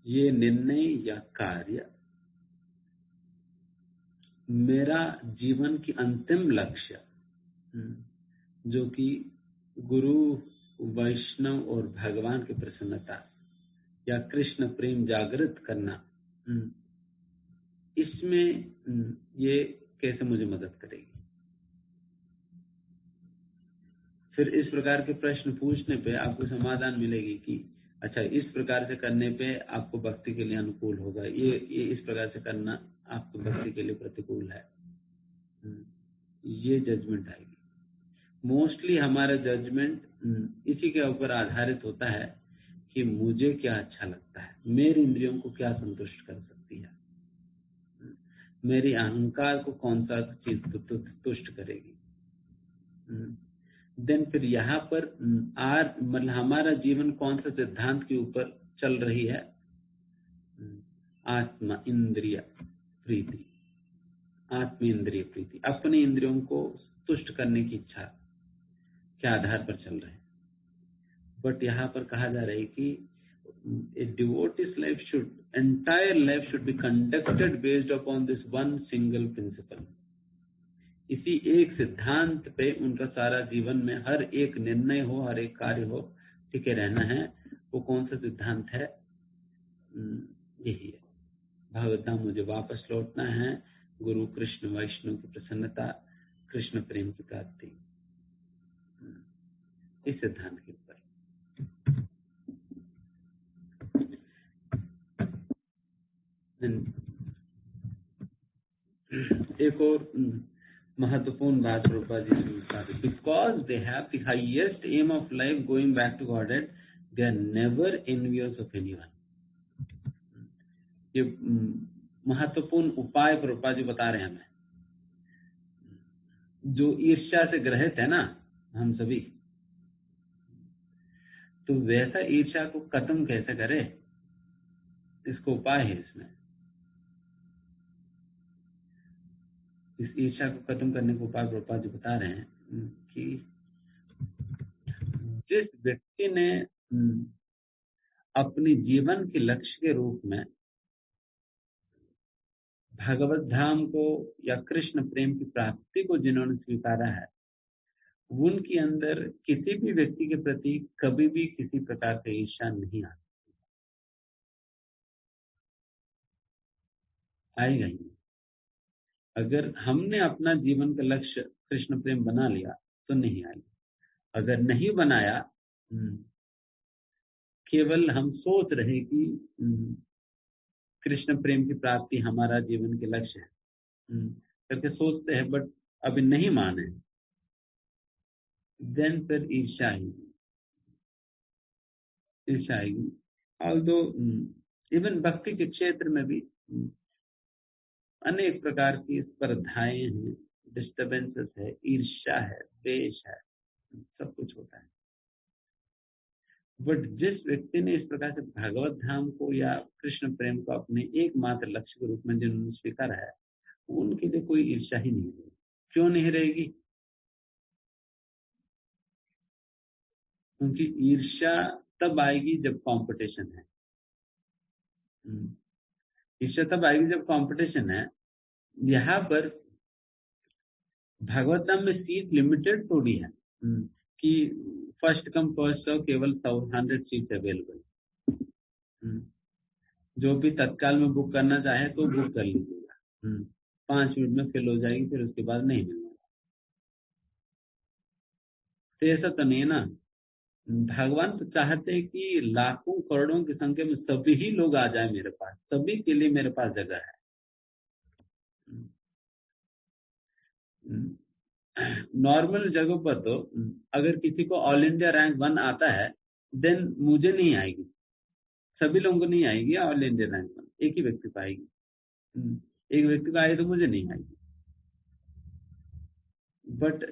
ये निर्णय या कार्य मेरा जीवन की अंतिम लक्ष्य, जो कि गुरु, वैष्णव और भगवान की प्रसन्नता या कृष्ण प्रेम जागृत करना, इसमें ये कैसे मुझे मदद करेगी? फिर इस प्रकार के प्रश्न पूछने पे आपको समाधान मिलेगी कि अच्छा, इस प्रकार से करने पे आपको भक्ति के लिए अनुकूल होगा, ये इस प्रकार से करना आपको भक्ति के लिए प्रतिकूल है। ये जजमेंट आएगी। मोस्टली हमारा जजमेंट इसी के ऊपर आधारित होता है कि मुझे क्या अच्छा लगता है, मेरी इंद्रियों को क्या संतुष्ट कर सकती है, मेरी अहंकार को कौन सा चीज तुष्ट करेगी। देन फिर यहाँ पर मतलब हमारा जीवन कौन सा सिद्धांत के ऊपर चल रही है? आत्मा इंद्रिय प्रीति, आत्म इंद्रिय प्रीति, अपने इंद्रियों को तुष्ट करने की इच्छा के आधार पर चल रहे हैं। बट यहाँ पर कहा जा रहा है कि a devotee's life entire life should be conducted based upon this one single principle. इसी एक सिद्धांत पे उनका सारा जीवन में हर एक निर्णय हो, हर एक कार्य हो, टिके रहना है। वो कौन सा सिद्धांत है? यही है, भगवत धाम मुझे वापस लौटना है, गुरु कृष्ण वैष्णव की प्रसन्नता, कृष्ण प्रेम की प्राप्ति, इस सिद्धांत के ऊपर। एक और महत्वपूर्ण बात प्रभुपाद जी ने बता दी, because they have the highest aim of life going back to Godhead, they are never envious of anyone. ये महत्वपूर्ण उपाय प्रभुपाद जी बता रहे हैं हमें। जो ईर्ष्या से ग्रहित है ना हम सभी, तो वैसा ईर्ष्या को खत्म कैसे करे, इसको उपाय है इसमें। इस ईर्ष्या को खत्म करने को उपाय प्रभुपाद जी बता रहे हैं कि जिस व्यक्ति ने अपने जीवन के लक्ष्य के रूप में भगवत धाम को या कृष्ण प्रेम की प्राप्ति को जिन्होंने स्वीकारा है, उनके अंदर किसी भी व्यक्ति के प्रति कभी भी किसी प्रकार से ईर्ष्या नहीं आती। आएगा ही नहीं। अगर हमने अपना जीवन का लक्ष्य कृष्ण प्रेम बना लिया तो नहीं आएगा। अगर नहीं बनाया, केवल हम सोच रहे कि कृष्ण प्रेम की प्राप्ति हमारा जीवन के लक्ष्य है करके सोचते हैं, बट अभी नहीं माने, देन फिर ईर्ष्या आएगी। ऑल्दो इवन भक्ति के क्षेत्र में भी अनेक प्रकार की स्पर्धाएं हैं, डिस्टर्बेंसेस है, ईर्ष्या है, द्वेष है, सब कुछ होता है। बट जिस व्यक्ति ने इस प्रकार से भगवत धाम को या कृष्ण प्रेम को अपने एकमात्र लक्ष्य के रूप में जिन्होंने स्वीकारा है, उनके लिए कोई ईर्ष्या ही नहीं रहेगी। क्यों नहीं रहेगी? क्योंकि ईर्ष्या तब आएगी जब कंपटीशन है। ईर्ष्या तब आएगी जब कंपटीशन है। यहाँ पर भगवत धाम में सीट लिमिटेड थोड़ी है कि फर्स्ट कम फर्स्ट सर्व, केवल 100 सीट अवेलेबल। जो भी तत्काल में बुक करना चाहे तो बुक कर लीजिएगा, 5 मिनट में फिल हो जाएगी, फिर उसके बाद नहीं मिलना। तो ऐसा तो नहीं है ना। भगवान तो चाहते हैं कि लाखों करोड़ों की संख्या में सभी ही लोग आ जाए मेरे पास, सभी के लिए मेरे पास जगह है। नॉर्मल जगह पर तो अगर किसी को ऑल इंडिया रैंक 1 आता है, देन मुझे नहीं आएगी, सभी लोगों को नहीं आएगी ऑल इंडिया रैंक 1, एक ही व्यक्ति को आएगी। एक व्यक्ति को आए तो मुझे नहीं आएगी। बट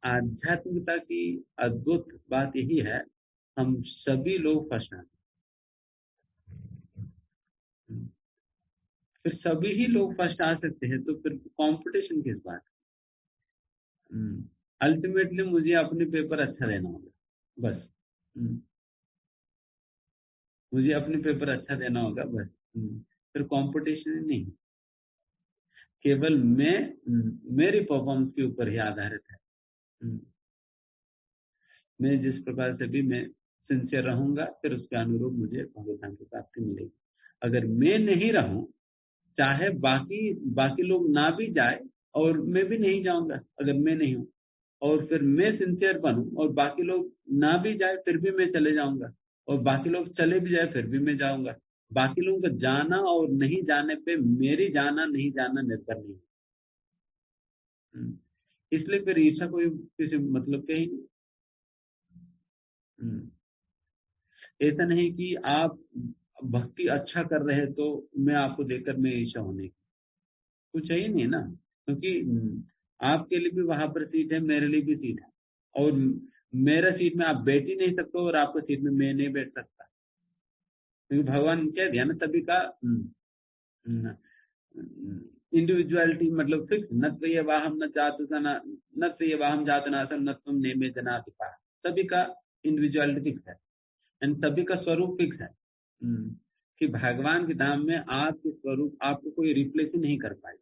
आध्यात्मिकता की अद्भुत बात यही है, हम सभी लोग फर्स्ट आते, फिर सभी ही लोग फर्स्ट आ सकते हैं, तो फिर कंपटीशन किस बात? अल्टीमेटली मुझे अपने पेपर अच्छा देना होगा, बस। मुझे अपने पेपर अच्छा देना होगा, बस। फिर कंपटीशन नहीं, केवल मेरी परफॉर्मेंस के ऊपर ही आधारित है। मैं जिस प्रकार से भी मैं सिंसियर रहूंगा, फिर उसके अनुरूप मुझे भगवान की प्राप्ति मिलेगी। अगर मैं नहीं रहूं, चाहे बाकी लोग ना भी जाए और मैं भी नहीं जाऊंगा, अगर मैं नहीं हूं, और फिर मैं सिंसियर बनूं और बाकी लोग ना भी जाए फिर भी मैं चले जाऊंगा, और बाकी लोग चले भी जाए फिर भी मैं जाऊंगा। बाकी लोगों का जाना और नहीं जाने पे मेरी जाना नहीं जाना निर्भर नहीं। इसलिए फिर ईर्ष्या कोई किसी मतलब के ही नहीं। ऐसा नहीं कि आप भक्ति अच्छा कर रहे तो मैं आपको देखकर मैं ईर्ष्या होने की, कुछ है ही नहीं ना। क्योंकि आपके लिए भी वहां पर सीट है, मेरे लिए भी सीट है, और मेरा सीट में आप बैठ ही नहीं सकते और आपका सीट में मैं नहीं बैठ सकता, क्योंकि भगवान क्या दिया ना, सभी का इंडिविजुअलिटी मतलब फिक्स। न त्वय वाहम न त्वय वाहम जातनासम न त्वम नेमे जनाधिपा। सभी का इंडिविजुअलिटी फिक्स है एंड सभी का स्वरूप फिक्स है। कि भगवान के धाम में आपके स्वरूप आपको कोई रिप्लेस ही नहीं कर पाएगा।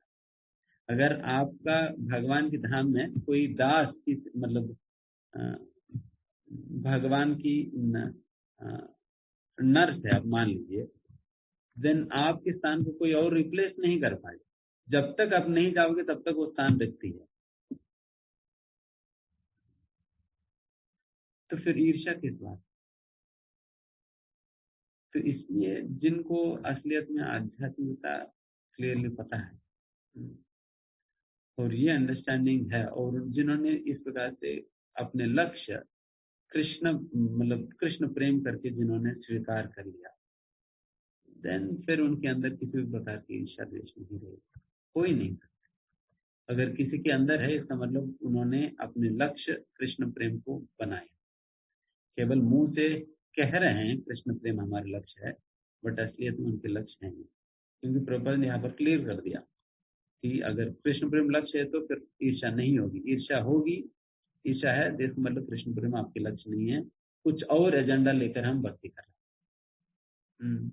अगर आपका भगवान के धाम में कोई दास मतलब भगवान की नर्स है, आप मान लीजिए, देन आपके स्थान को कोई और रिप्लेस नहीं कर पाएगा। जब तक आप नहीं जाओगे तब तक वो स्थान रखती है। तो फिर ईर्ष्या किस बात? तो इसलिए जिनको असलियत में आध्यात्मिकता क्लियरली पता है और ये अंडरस्टैंडिंग है, और जिन्होंने इस प्रकार से अपने लक्ष्य कृष्ण प्रेम करके जिन्होंने स्वीकार कर लिया, देन फिर उनके अंदर किसी भी प्रकार की ईर्ष्या द्वेष नहीं रहेगी, कोई नहीं। अगर किसी के अंदर है, इसका मतलब उन्होंने अपने लक्ष्य कृष्ण प्रेम को बनाया। केवल मुंह से कह रहे हैं कृष्ण प्रेम हमारा लक्ष्य है, बट असलियत में उनके लक्ष्य है नहीं। क्योंकि प्रभुपाद ने यहाँ पर क्लियर कर दिया कि अगर कृष्ण प्रेम लक्ष्य है तो फिर ईर्ष्या नहीं होगी। ईर्ष्या होगी, ईर्ष्या है देश मतलब कृष्ण प्रेम आपके लक्ष्य नहीं है, कुछ और एजेंडा लेकर हम भक्ति कर रहे हैं।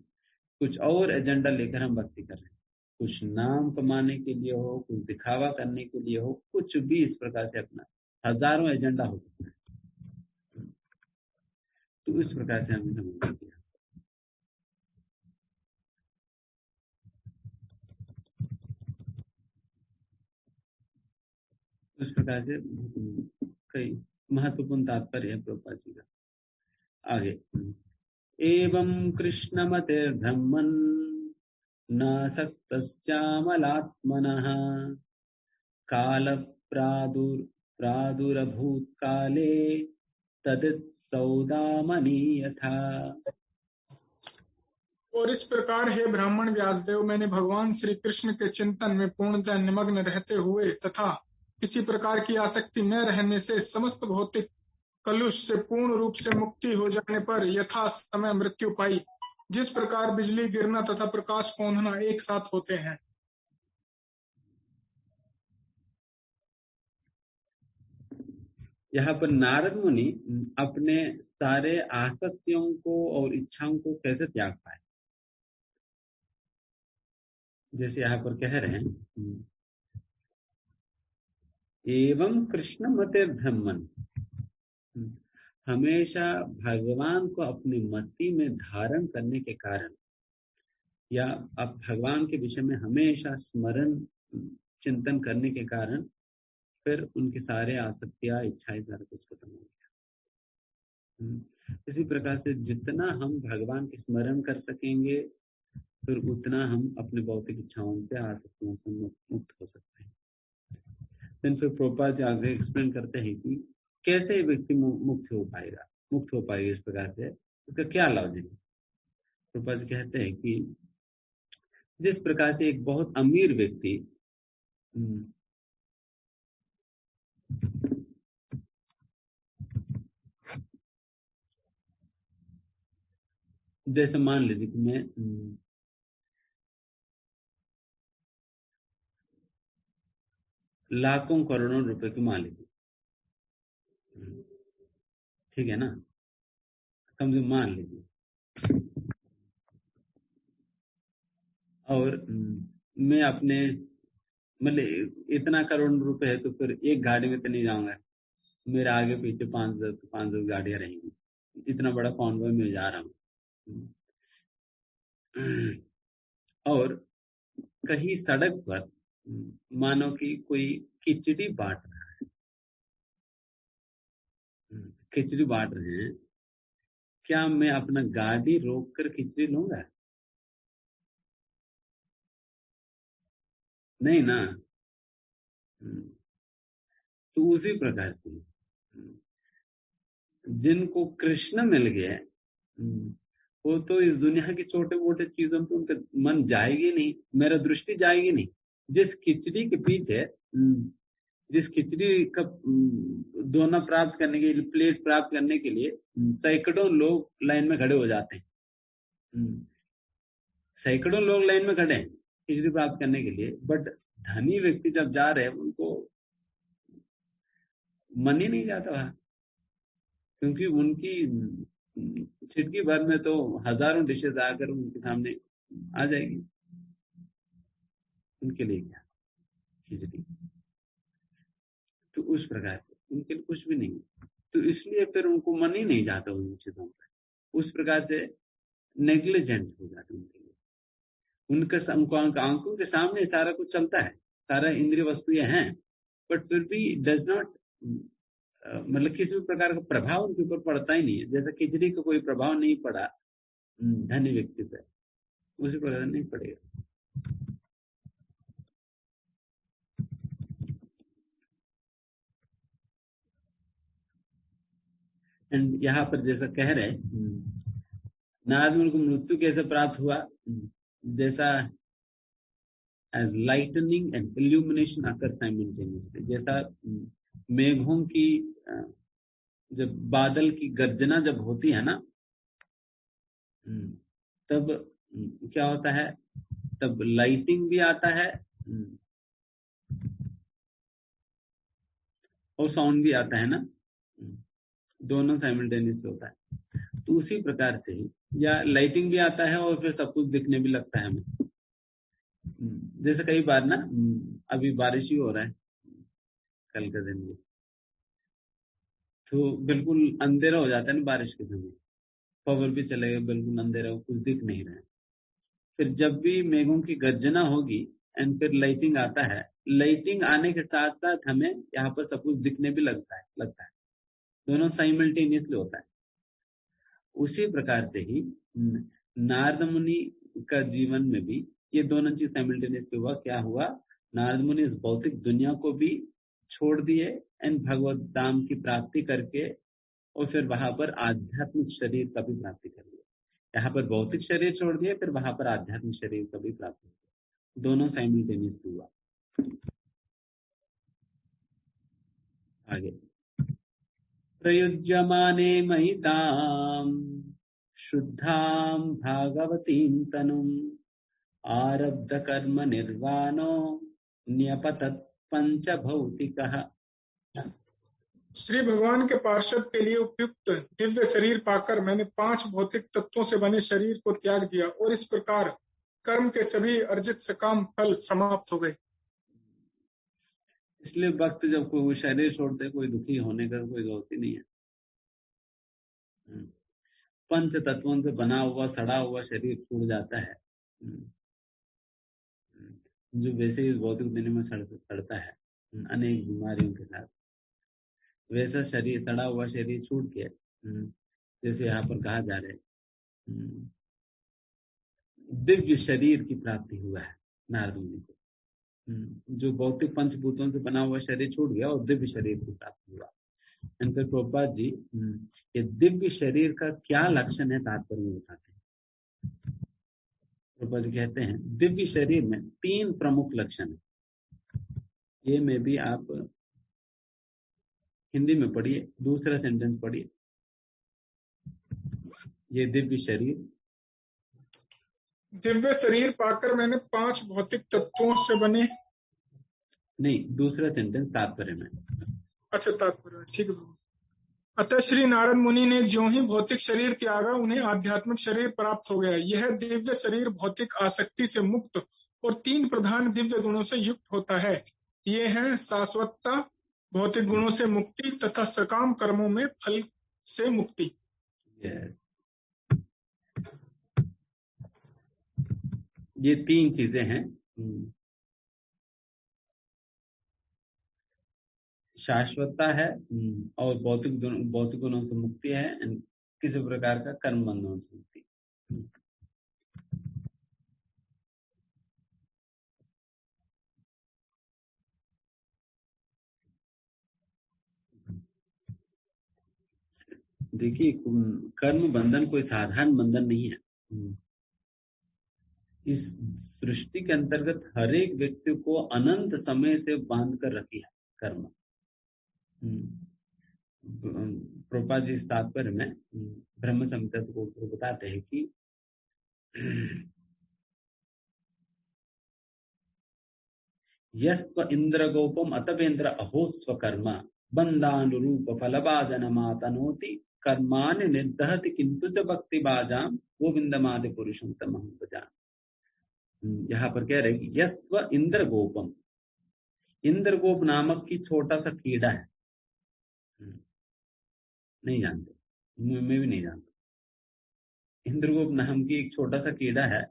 कुछ और एजेंडा लेकर हम भक्ति कर रहे हैं, कुछ नाम कमाने के लिए हो, कुछ दिखावा करने के लिए हो, कुछ भी इस प्रकार से अपना हजारों एजेंडा हो सकता है। तो इस प्रकार से हमने समझ किया। उस प्रकार से कई महत्वपूर्ण तात्पर्य है प्रभुपाद जी का। आगे, एवं कृष्णमतिर्ब्रह्मन् न सक्तश्चामलात्मनः काल प्रादुरभूत काले तदित्सौदामनी यथा। और इस प्रकार हे ब्राह्मण व्यासदेव, मैंने भगवान श्री कृष्ण के चिंतन में पूर्णतः निमग्न रहते हुए तथा किसी प्रकार की आसक्ति न रहने से समस्त भौतिक कलुष से पूर्ण रूप से मुक्ति हो जाने पर यथा समय मृत्यु पाई, जिस प्रकार बिजली गिरना तथा प्रकाश पौंधना एक साथ होते हैं। यहाँ पर नारद मुनि अपने सारे आसक्तियों को और इच्छाओं को कैसे त्याग पाए, जैसे यहाँ पर कह रहे हैं, एवं कृष्ण मते ब्रह्मन, हमेशा भगवान को अपनी मति में धारण करने के कारण, या अब भगवान के विषय में हमेशा स्मरण चिंतन करने के कारण फिर उनके सारे आसक्तियां इच्छाएं सारा कुछ खत्म हो गया। इसी प्रकार से जितना हम भगवान के स्मरण कर सकेंगे फिर उतना हम अपने भौतिक इच्छाओं से आसक्तियों से मुक्त हो सकते हैं। फिर प्रभुपाद जी आगे एक्सप्लेन करते हैं कि कैसे व्यक्ति मुक्त हो पाएगा इस प्रकार से, उसका क्या लॉजिक है। प्रभुपाद जी कहते हैं कि जिस प्रकार से एक बहुत अमीर व्यक्ति जैसे मान लीजिए कि मैं लाखों करोड़ों रुपए की मालिक हूं, ठीक है ना, कम से मान लीजिए, और मैं अपने मतलब इतना करोड़ रुपए है तो फिर एक गाड़ी में तो नहीं जाऊंगा, मेरे आगे पीछे 5-10 गाड़ियां रहेंगी, इतना बड़ा कॉन्वॉय में जा रहा हूँ, और कहीं सड़क पर मानो कि कोई खिचड़ी बांट रहा है, खिचड़ी बांट रहे हैं, क्या मैं अपना गाड़ी रोक कर खिचड़ी लूंगा? नहीं ना। तो उसी प्रकार से जिनको कृष्ण मिल गए वो तो इस दुनिया की छोटे मोटे चीजों पे उनका मन जाएगी नहीं, मेरा दृष्टि जाएगी नहीं। जिस खिचड़ी के पीछे, जिस खिचड़ी का दोना प्राप्त करने के लिए, प्लेट प्राप्त करने के लिए सैकड़ों लोग लाइन में खड़े हो जाते हैं, सैकड़ों लोग लाइन में खड़े हैं खिचड़ी प्राप्त करने के लिए, बट धनी व्यक्ति जब जा रहे हैं उनको मन ही नहीं जाता वहां, क्योंकि उनकी छिटकी भर में तो हजारों डिशेज आकर उनके सामने आ जाएगी, उनके लिए क्या खिचड़ी। तो उस प्रकार से उनके लिए कुछ भी नहीं, तो इसलिए फिर उनको मन ही नहीं जाता उन चीजों पर, उस प्रकार से नेग्लिजेंट हो जाते उनके लिए। उनको आंखों के सामने सारा कुछ चलता है, सारा इंद्रिय वस्तुएं हैं, बट फिर भी डज नॉट मतलब किसी भी प्रकार का प्रभाव उनके ऊपर पड़ता ही नहीं है। जैसा खिचड़ी का कोई प्रभाव नहीं पड़ा धनी व्यक्ति पर, उसी प्रकार नहीं पड़ेगा। एंड यहाँ पर जैसा कह रहे नारद मुनि को मृत्यु कैसे प्राप्त हुआ, जैसा as lightning and illumination occur simultaneously, जैसा मेघों की जब बादल की गर्जना जब होती है ना, तब क्या होता है, तब लाइटिंग भी आता है और साउंड भी आता है ना, दोनों साइमल्टेनियस होता है। तो उसी प्रकार से ही, या लाइटिंग भी आता है और फिर सब कुछ दिखने भी लगता है हमें। जैसे कई बार ना, अभी बारिश ही हो रहा है कल के दिन में, तो बिल्कुल अंधेरा हो जाता है ना बारिश के समय, पावर भी चलेगा, बिल्कुल अंधेरा हो, कुछ दिख नहीं रहा है। फिर जब भी मेघों की गर्जना होगी एंड फिर लाइटिंग आता है, लाइटिंग आने के साथ साथ हमें यहाँ पर सब कुछ दिखने भी लगता है। दोनों साइमल्टेनियसली होता है। उसी प्रकार से ही नारद मुनि का जीवन में भी ये दोनों चीज साइमल्टेनियसली हुआ। क्या हुआ? नारद मुनि इस भौतिक दुनिया को भी छोड़ दिए एंड भगवत धाम की प्राप्ति करके और फिर वहां पर आध्यात्मिक शरीर का भी प्राप्ति कर लिया। यहाँ पर भौतिक शरीर छोड़ दिए, फिर वहां पर आध्यात्मिक शरीर का भी प्राप्ति किया। दोनों साइमल्टेनियसली हुआ। आगे प्रयुज्यमाने महिताम शुद्धां भागवतीं तनुम् आरब्ध कर्म निर्वाणो न्यपतत् पंच भौतिकः। श्री भगवान के पार्षद के लिए उपयुक्त दिव्य शरीर पाकर मैंने 5 भौतिक तत्वों से बने शरीर को त्याग दिया और इस प्रकार कर्म के सभी अर्जित सकाम फल समाप्त हो गए। इसलिए भक्त जब कोई शरीर छोड़ते, कोई दुखी होने का कोई जरूरत ही नहीं है। पंच तत्वों से बना हुआ सड़ा हुआ शरीर छूट जाता है, जो वैसे ही भौतिक दुनिया में सड़ता है अनेक बीमारियों के साथ, वैसा शरीर सड़ा हुआ शरीर छूट के जैसे यहाँ पर कहा जा रहा है दिव्य शरीर की प्राप्ति हुआ है नारद मुनि को। जो भौतिक पंचभूतों से बना हुआ शरीर छूट गया और दिव्य शरीर की प्राप्ति हुआ। इनके प्रभुपाद जी ये दिव्य शरीर का क्या लक्षण है तात्पर्य में बताते हैं। प्रभुपाद जी कहते हैं दिव्य शरीर में 3 प्रमुख लक्षण है। ये में भी आप हिंदी में पढ़िए, दूसरा सेंटेंस पढ़िए। ये दिव्य शरीर पाकर मैंने 5 भौतिक तत्वों से बने, नहीं दूसरा सेंटेंस तात्पर्य में। अच्छा तात्पर्य, ठीक है। अतः श्री नारद मुनि ने जो ही भौतिक शरीर त्यागा उन्हें आध्यात्मिक शरीर प्राप्त हो गया। यह दिव्य शरीर भौतिक आसक्ति से मुक्त और 3 प्रधान दिव्य गुणों से युक्त होता है। ये हैं शाश्वतता, भौतिक गुणों से मुक्ति तथा सकाम कर्मों में फल से मुक्ति। ये 3 चीजें हैं। शाश्वतता है और भौतिक गुणों से मुक्ति है, किसी प्रकार का कर्म बंधनों से मुक्ति। देखिए कर्म बंधन कोई साधारण बंधन नहीं है। इस सृष्टि के अंतर्गत हर एक व्यक्ति को अनंत समय से बांध कर रखी है कर्म। प्रभुपाद जी इस तात्पर्य में ब्रह्म संहिता को बताते हैं कि यस्व इंद्रगोपम अतवेन्द्र अहोस्व कर्म बंधानुरूप फलभाजनमातनोति कर्मानि निर्दहति किंतु च भक्ति बाजाम गोविंदमादि पुरुषं तमहं भजामि। यहाँ पर कह रहे हैं कि यस्व इंद्रगोपम, इंद्रगोप नामक की छोटा सा कीड़ा है। नहीं जानते, मैं भी नहीं जानता। इंद्रगोप नाम की एक छोटा सा कीड़ा है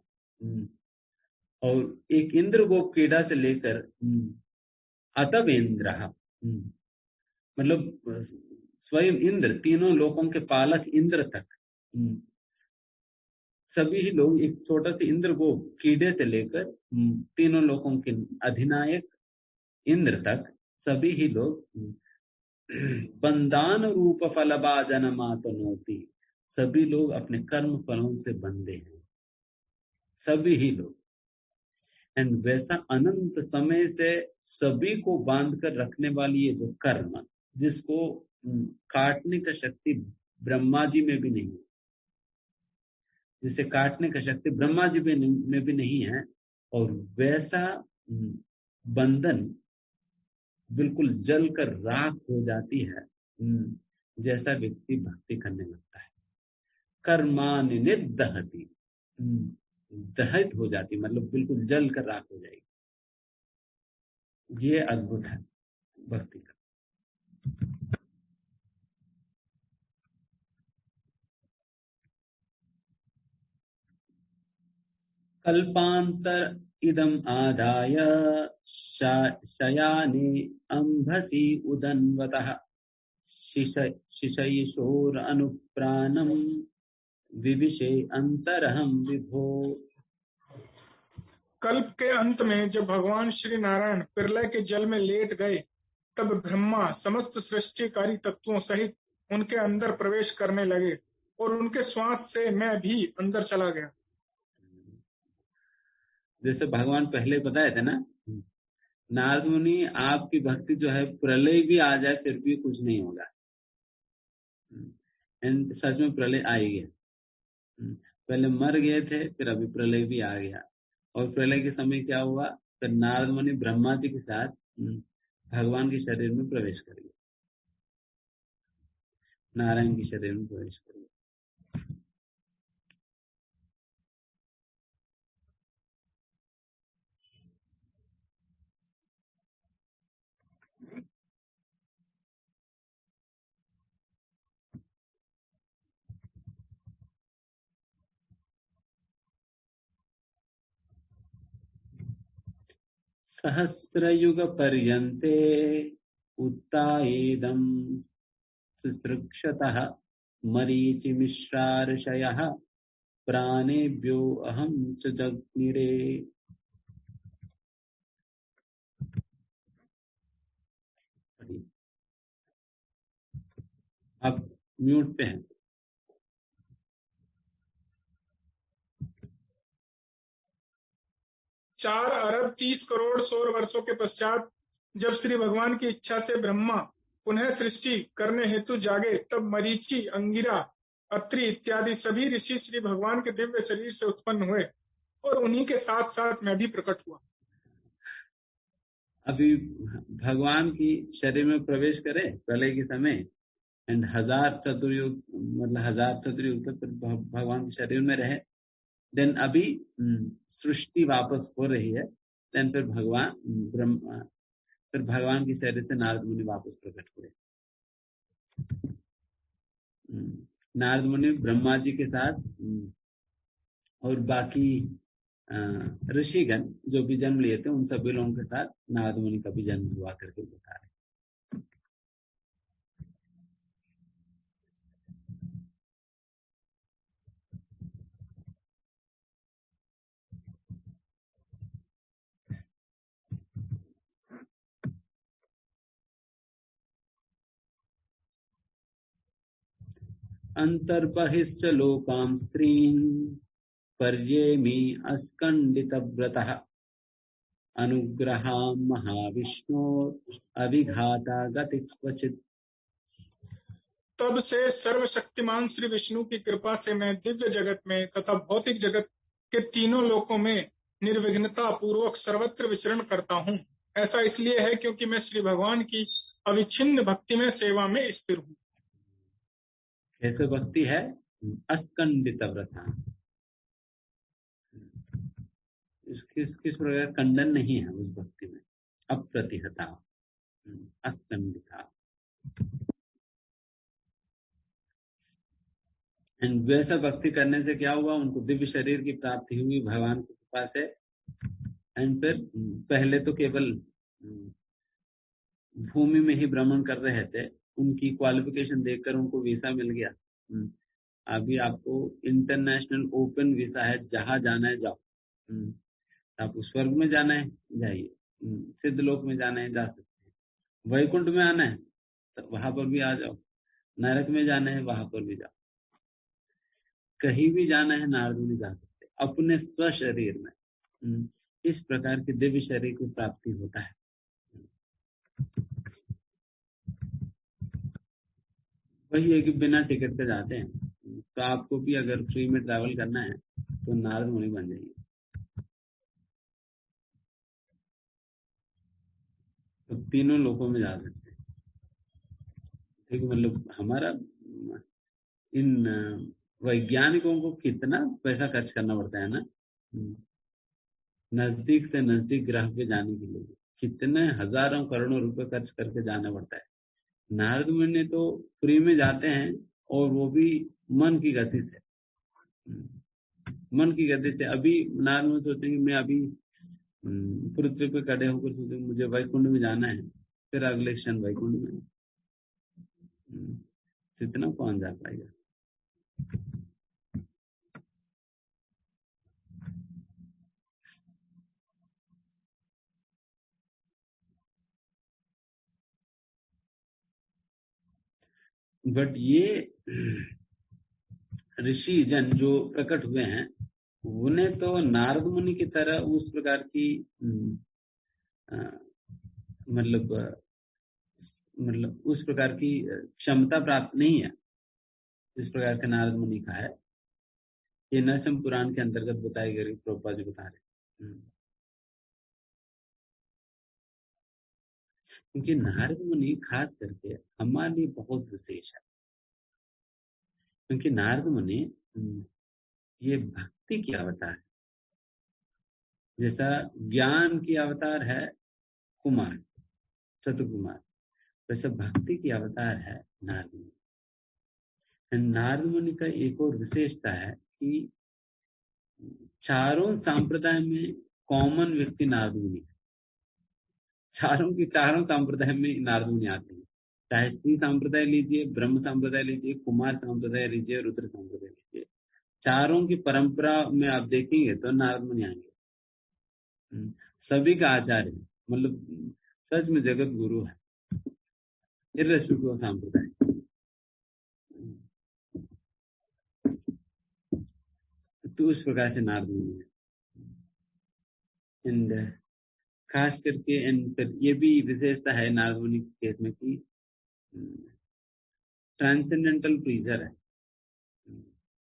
और एक इंद्रगोप कीड़ा से लेकर अतवेन्द्र मतलब स्वयं इंद्र, तीनों लोकों के पालक इंद्र तक, सभी ही लोग एक छोटा से इंद्रगोप कीड़े से लेकर तीनों लोकों के अधिनायक इंद्र तक सभी ही लोग बंधान रूप फलभाजनमातनोति, सभी लोग अपने कर्म फलों से बंधे हैं, सभी ही लोग। एंड वैसा अनंत समय से सभी को बांध कर रखने वाली ये जो कर्म, जिसको काटने का शक्ति ब्रह्मा जी में भी नहीं है, जिसे काटने का शक्ति ब्रह्मा जी में भी नहीं है, और वैसा बंधन बिल्कुल जल कर राख हो जाती है जैसा व्यक्ति भक्ति करने लगता है। कर्मानि निर्दहति, दहित हो जाती, मतलब बिल्कुल जल कर राख हो जाएगी। ये अद्भुत है भक्ति का। कल्पांतर इदम आदाय शयाने अंभसी उदन्वतः शिशयिशोर अनुप्राणम विविशे अंतरहम विभो। कल्प के अंत में जब भगवान श्री नारायण प्रलय के जल में लेट गए, तब ब्रह्मा समस्त सृष्टिकारी तत्वों सहित उनके अंदर प्रवेश करने लगे और उनके श्वास से मैं भी अंदर चला गया। जैसे भगवान पहले बताए थे ना, नारद मुनि आपकी भक्ति जो है प्रलय भी आ जाए फिर भी कुछ नहीं होगा। एंड सच में प्रलय आ ही गया। पहले मर गए थे, फिर अभी प्रलय भी आ गया। और प्रलय के समय क्या हुआ, फिर नारद मुनि ब्रह्मा जी के साथ भगवान के शरीर में प्रवेश कर गए, नारायण के शरीर में प्रवेश कर गए। सहस्रयुग पर्यन्ते उत्तायेदं सुसृक्षतः मरीचिमिश्रा ऋषयः प्राणेभ्यो अहं च जग्निरे। अब म्यूट पे हैं। 4 अरब 30 करोड़ सौर वर्षों के पश्चात जब श्री भगवान की इच्छा से ब्रह्मा पुनः सृष्टि करने हेतु जागे, तब मरीचि, अंगिरा, अत्रि इत्यादि सभी ऋषि श्री भगवान के दिव्य शरीर से उत्पन्न हुए और उन्हीं के साथ साथ मैं भी प्रकट हुआ। अभी भगवान की शरीर में प्रवेश करे प्रलय के समय, एंड 1000 चतुर्युग मतलब 1000 चतुर्युग तक भगवान के शरीर में रहे। देन अभी सृष्टि वापस हो रही है। देन फिर भगवान के शरीर से नारद मुनि वापस प्रकट हुए। नारद मुनि ब्रह्मा जी के साथ और बाकी ऋषिगण जो भी जन्म लिए थे उन सभी लोगों के साथ नारद मुनि का भी जन्म हुआ करके बता रहे। अंतर्बहिश्च लोकां स्त्रीन् पर्येमि अस्कंडितव्रतः अनुग्रहां महाविष्णो अभिघाता गति क्वचित्। तब से सर्वशक्तिमान श्री विष्णु की कृपा से मैं दिव्य जगत में तथा भौतिक जगत के तीनों लोकों में निर्विघ्नता पूर्वक सर्वत्र विचरण करता हूँ। ऐसा इसलिए है क्योंकि मैं श्री भगवान की अविच्छिन्न भक्ति में सेवा में स्थिर हूँ। कैसे भक्ति है? अस्कंडित व्रता। किस प्रकार खंडन नहीं है उस भक्ति में। अप्रतिहता, अस्कंडिता। एंड वैसा भक्ति करने से क्या हुआ, उनको दिव्य शरीर की प्राप्ति हुई भगवान की कृपा से। एंड फिर पहले तो केवल भूमि में ही भ्रमण कर रहे थे, उनकी क्वालिफिकेशन देखकर उनको वीसा मिल गया। अभी आपको इंटरनेशनल ओपन वीसा है, जहां जाना है जाओ। आपको स्वर्ग में जाना है जाइए, सिद्ध लोक में जाना है जा सकते हैं, वैकुंठ में आना है तो वहां पर भी आ जाओ, नरक में जाना है वहां पर भी जाओ, कहीं भी जाना है नारद मुनि जा सकते अपने स्व शरीर में। इस प्रकार की दिव्य शरीर की प्राप्ति होता है। वही है कि बिना टिकट के जाते हैं, तो आपको भी अगर फ्री में ट्रैवल करना है तो नारद मुनि बन जाइए, तो तीनों लोकों में जा सकते हैं। ठीक, मतलब हमारा इन वैज्ञानिकों को कितना पैसा खर्च करना पड़ता है ना, नजदीक से नजदीक ग्रह पे जाने के लिए कितने हजारों करोड़ों रुपए खर्च करके जाना पड़ता है। नारद मुनि तो फ्री में जाते हैं, और वो भी मन की गति से। मन की गति से। अभी नारद मुनि सोचेंगे मैं अभी पृथ्वी पे खड़े होकर सोचे मुझे वैकुंठ में जाना है, फिर अगले क्षण वैकुंठ में। इतना कौन जा पाएगा? बट ये ऋषि जन जो प्रकट हुए हैं, उन्हें तो नारद मुनि की तरह उस प्रकार की मतलब उस प्रकार की क्षमता प्राप्त नहीं है जिस प्रकार के नारद मुनि का है। ये नरसिंह पुराण के अंतर्गत बताई गई, प्रभुपाद जी बता रहे। क्योंकि नारद मुनि खास करके हमारे लिए बहुत विशेष है, क्योंकि नारद मुनि ये भक्ति की अवतार है। जैसा ज्ञान की अवतार है कुमार, चतुर्कुमार, वैसे भक्ति की अवतार है नारद मुनि। नारद मुनि का एक और विशेषता है कि चारों संप्रदाय में कॉमन व्यक्ति नारद मुनि है। चारों संप्रदाय में नारद मुनि आते हैं, चाहे श्री संप्रदाय लीजिए, ब्रह्म संप्रदाय लीजिए, कुमार संप्रदाय लीजिए, रुद्र संप्रदाय लीजिए, चारों की परंपरा में आप देखेंगे तो नारद मुनि आएंगे। सभी का आचार्य है, मतलब सच में जगत गुरु है, इर्रेस्पेक्टिव संप्रदाय। तो उस प्रकार से नारद मुनि है। एंड खास करके फिर ये भी विशेषता है नारद मुनि के केस में कि ट्रांसेंडेंटल प्रीचर है,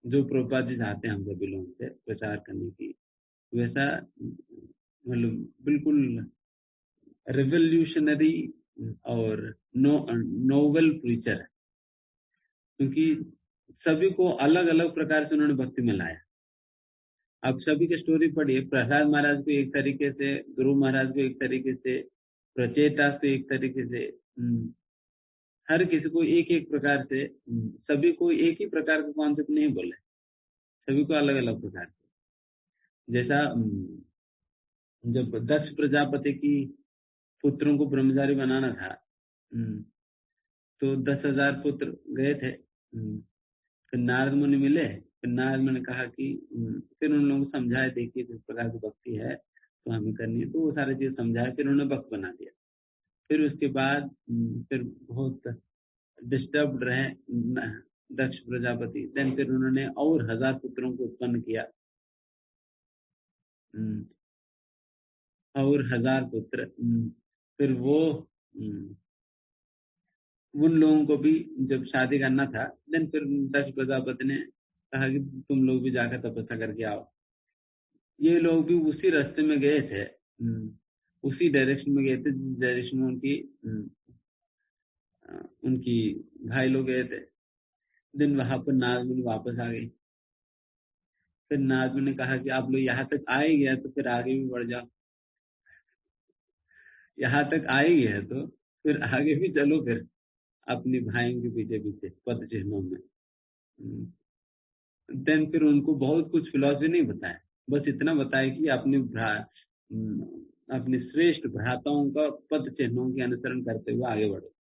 जो प्रभुपाद जी चाहते हैं हम सभी लोगों से प्रचार करने की, वैसा मतलब बिल्कुल रिवोल्यूशनरी और नोवेल प्रीचर है। क्योंकि सभी को अलग अलग प्रकार से उन्होंने भक्ति में लाया। अब सभी की स्टोरी पढ़िए, प्रहलाद महाराज को एक तरीके से, गुरु महाराज को एक तरीके से, प्रचेतास को एक तरीके से, हर किसी को एक एक प्रकार से, सभी को एक ही प्रकार का कॉन्सेप्ट नहीं बोले, सभी को अलग अलग प्रकार से। जैसा जब दक्ष प्रजापति की पुत्रों को ब्रह्मचारी बनाना था, तो 10,000 पुत्र गए थे। फिर नारद मुनि मिले, फिर नारद मुनि ने कहा कि फिर उन लोगों को समझाए, देखिए किस प्रकार की भक्ति है तो हमें करनी है, तो वो सारी चीज समझाए, फिर उन्होंने भक्त बना दिया। फिर उसके बाद फिर बहुत डिस्टर्ब रहे दक्ष प्रजापति, देन फिर उन्होंने और 1000 पुत्रों को उत्पन्न किया, और 1000 पुत्र। फिर वो उन लोगों को भी जब शादी करना था, देन फिर दक्ष प्रजापति ने कहा कि तुम लोग भी जाकर तपस्या करके आओ। ये लोग भी उसी रास्ते में गए थे, उसी डायरेक्शन में गए थे जिस डायरेक्शन में उनकी भाई लोग गए थे। दिन वहां पर नारद मुनि वापस आ गए। फिर नारद मुनि ने कहा कि आप लोग यहाँ तक आए गया तो फिर आगे भी बढ़ जाओ, यहाँ तक आए गया तो फिर आगे भी चलो, फिर अपनी भाइयों के पीछे पीछे पद चिन्हों में। देन फिर उनको बहुत कुछ फिलॉसफी नहीं बताया, बस इतना बताया कि अपने श्रेष्ठ भ्राताओं का पद चिन्हों के अनुसरण करते हुए आगे बढ़ो।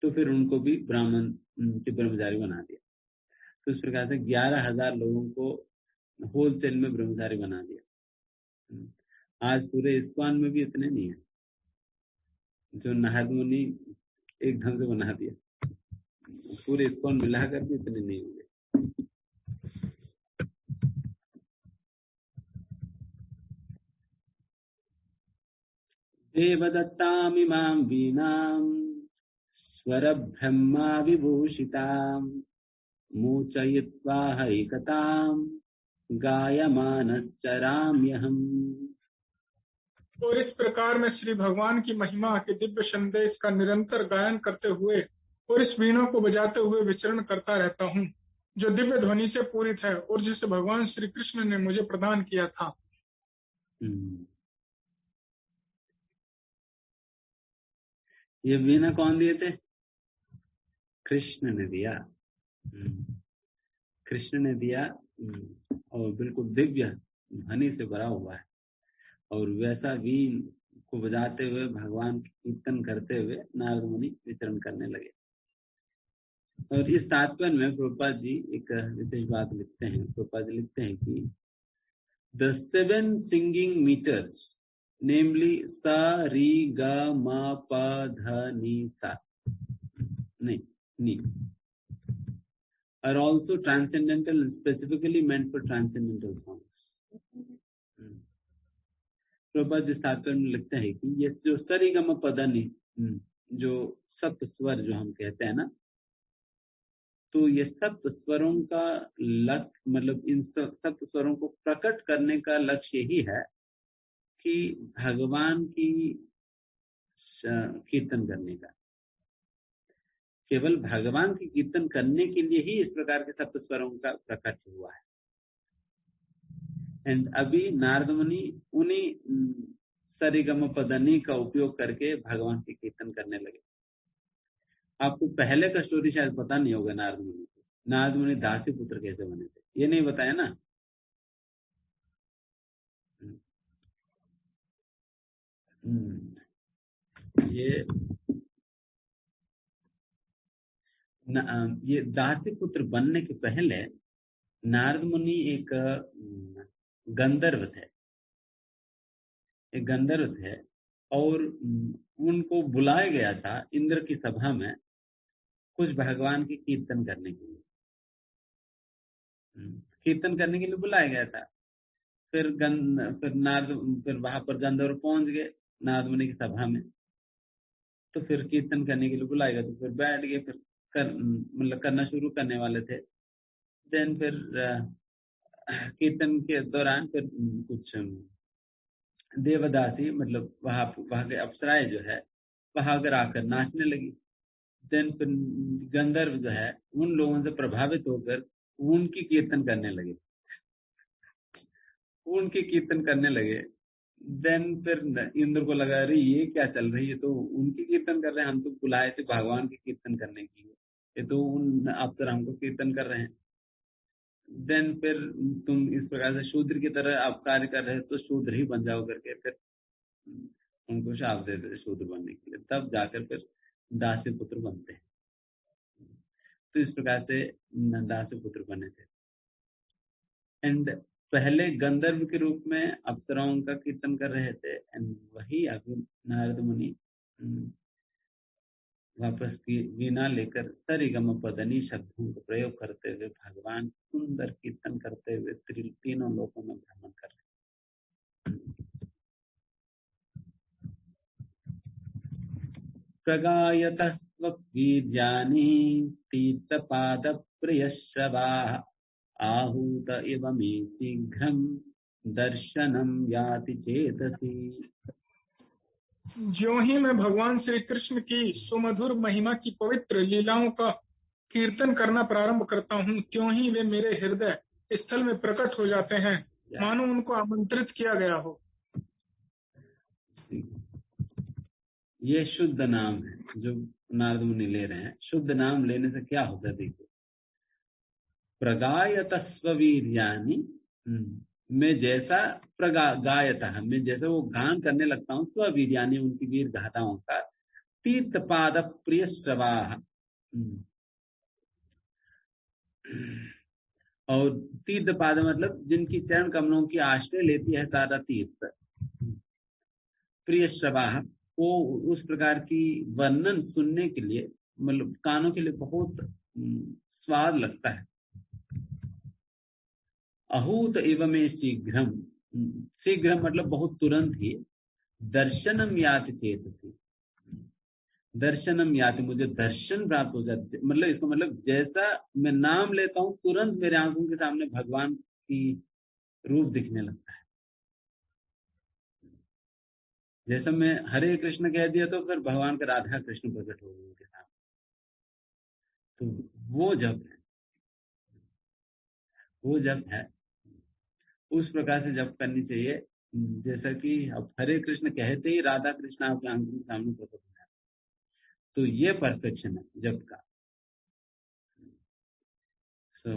तो फिर उनको भी ब्राह्मण के ब्रह्मचारी बना दिया। तो इस प्रकार से 11,000 लोगों को होलसेल में ब्रह्मचारी बना दिया। आज पूरे इस्कॉन में भी इतने नहीं है जो नारद मुनि एक ढंग से बना दिया, पूरे इस्कॉन मिलाकर भी इतने नहीं होंगे। देवदत्तामिमां वीणां स्वर ब्रह्मा विभूषितां मूर्छयित्वा हैकतां गायमानश्चराम्यहम्। और इस प्रकार मैं श्री भगवान की महिमा के दिव्य संदेश का निरंतर गायन करते हुए और इस वीणा को बजाते हुए विचरण करता रहता हूँ, जो दिव्य ध्वनि से पूरित है और जिसे भगवान श्री कृष्ण ने मुझे प्रदान किया था। ये वीणा कौन दिए थे? कृष्ण ने दिया। कृष्ण ने दिया, और बिल्कुल दिव्य ध्वनि से भरा हुआ है। और वैसा वीण को बजाते हुए भगवान की कीर्तन करते हुए नारद मुनि विचरण करने लगे। और इस तात्पर्य में प्रभुपाद जी एक विशेष बात लिखते हैं। प्रभुपाद जी लिखते हैं कि the 7 singing meters, namely sa, ri, ga, ma, pa, dha, ni, sa, ni, are also transcendental and specifically meant for transcendental songs. Prabhupada ji तात्पर्य में लिखते हैं कि ये जो सरिगम पदा नि, जो सप्त स्वर जो हम कहते हैं ना, तो ये सप्त स्वरों का लक्ष्य, मतलब इन सप्त स्वरों को प्रकट करने का लक्ष्य यही है कि भगवान की कीर्तन करने का, केवल भगवान की कीर्तन करने के लिए ही इस प्रकार के सप्त स्वरों का प्रकट हुआ है। एंड अभी नारद मुनि उन्हीं सरिगम पदनी का उपयोग करके भगवान की कीर्तन करने लगे। आपको पहले का स्टोरी शायद पता नहीं होगा नारद मुनि को। नारद मुनि दासी पुत्र कैसे बने थे ये नहीं बताया ना। ये दासी पुत्र बनने के पहले नारद मुनि एक गंधर्व थे और उनको बुलाया गया था इंद्र की सभा में कुछ भगवान की कीर्तन करने के लिए। बुलाया गया था। फिर वहां पर गंधर्व पहुंच गए नारद मुनि की सभा में, तो फिर कीर्तन करने के लिए बुलाया गया, तो फिर बैठ गए, फिर करना शुरू करने वाले थे। देन फिर कीर्तन के दौरान फिर कुछ देवदासी, मतलब वहां के अप्सराएं जो है वहां अगर आकर नाचने लगी। देन फिर गंधर्व जो है उन लोगों से प्रभावित होकर उनकी कीर्तन करने लगे। देन फिर इंद्र को लगा, अरे ये क्या चल रही है, तो उनकी कीर्तन कर रहे हैं, हम तो बुलाए थे भगवान की कीर्तन करने के लिए, ये तो उन अप्सरा हमको कीर्तन कर रहे हैं। देन फिर तुम इस प्रकार से शूद्र की तरह आप कार्य कर रहे हो, तो शूद्र ही बन जाओ करके फिर उनको शाप देते थे शूद्र बनने के लिए। तब जाकर फिर दासी पुत्र बनते हैं। तो इस प्रकार से दासी पुत्र बने थे। एंड पहले गंधर्व के रूप में अप्सराओं का कीर्तन कर रहे थे, एंड वही अभी नारद मुनि वापस की वीणा लेकर सरिगम पदनी शब्दों का प्रयोग करते हुए भगवान सुंदर कीर्तन करते हुए तीनों लोकों में भ्रमण कर रहे। प्रगायतः स्ववीर्याणि तीर्थपाद प्रियश्रवाः आहूत इव मे शीघ्रं दर्शनम याति चेतसी। ज्यों ही मैं भगवान श्री कृष्ण की सुमधुर महिमा की पवित्र लीलाओं का कीर्तन करना प्रारंभ करता हूँ, त्यों ही वे मेरे हृदय स्थल में प्रकट हो जाते हैं, मानो उनको आमंत्रित किया गया हो। ये शुद्ध नाम है जो नारद मुनि ले रहे हैं। शुद्ध नाम लेने से क्या होता है, देखो, प्रगायतः स्ववीर्याणि, मैं जैसा गायतः, मैं जैसे वो गान करने लगता हूँ, स्ववीर्याणि उनकी वीर गाथाओं का, तीर्थपाद प्रिय श्रवाः, और तीर्थपाद मतलब जिनकी चरण कमलों की आश्रय लेती है सारा तीर्थ, प्रिय श्रवाः को उस प्रकार की वर्णन सुनने के लिए, मतलब कानों के लिए बहुत स्वाद लगता है। अहूत एवं में शीघ्रम, शीघ्रम मतलब बहुत तुरंत ही, दर्शनम याति चेतसी, दर्शनम याति मुझे दर्शन प्राप्त हो जाते, मतलब इसका मतलब जैसा मैं नाम लेता हूँ तुरंत मेरे आंखों के सामने भगवान की रूप दिखने लगता है। जैसा मैं हरे कृष्ण कह दिया तो फिर भगवान का राधा कृष्ण प्रकट हो गए उनके सामने। तो वो जब है उस प्रकार से जब करनी चाहिए, जैसा कि अब हरे कृष्ण कहते ही राधा कृष्ण आपके आंखों के सामने प्रकट हो जाए, तो ये परफेक्शन है जब का। तो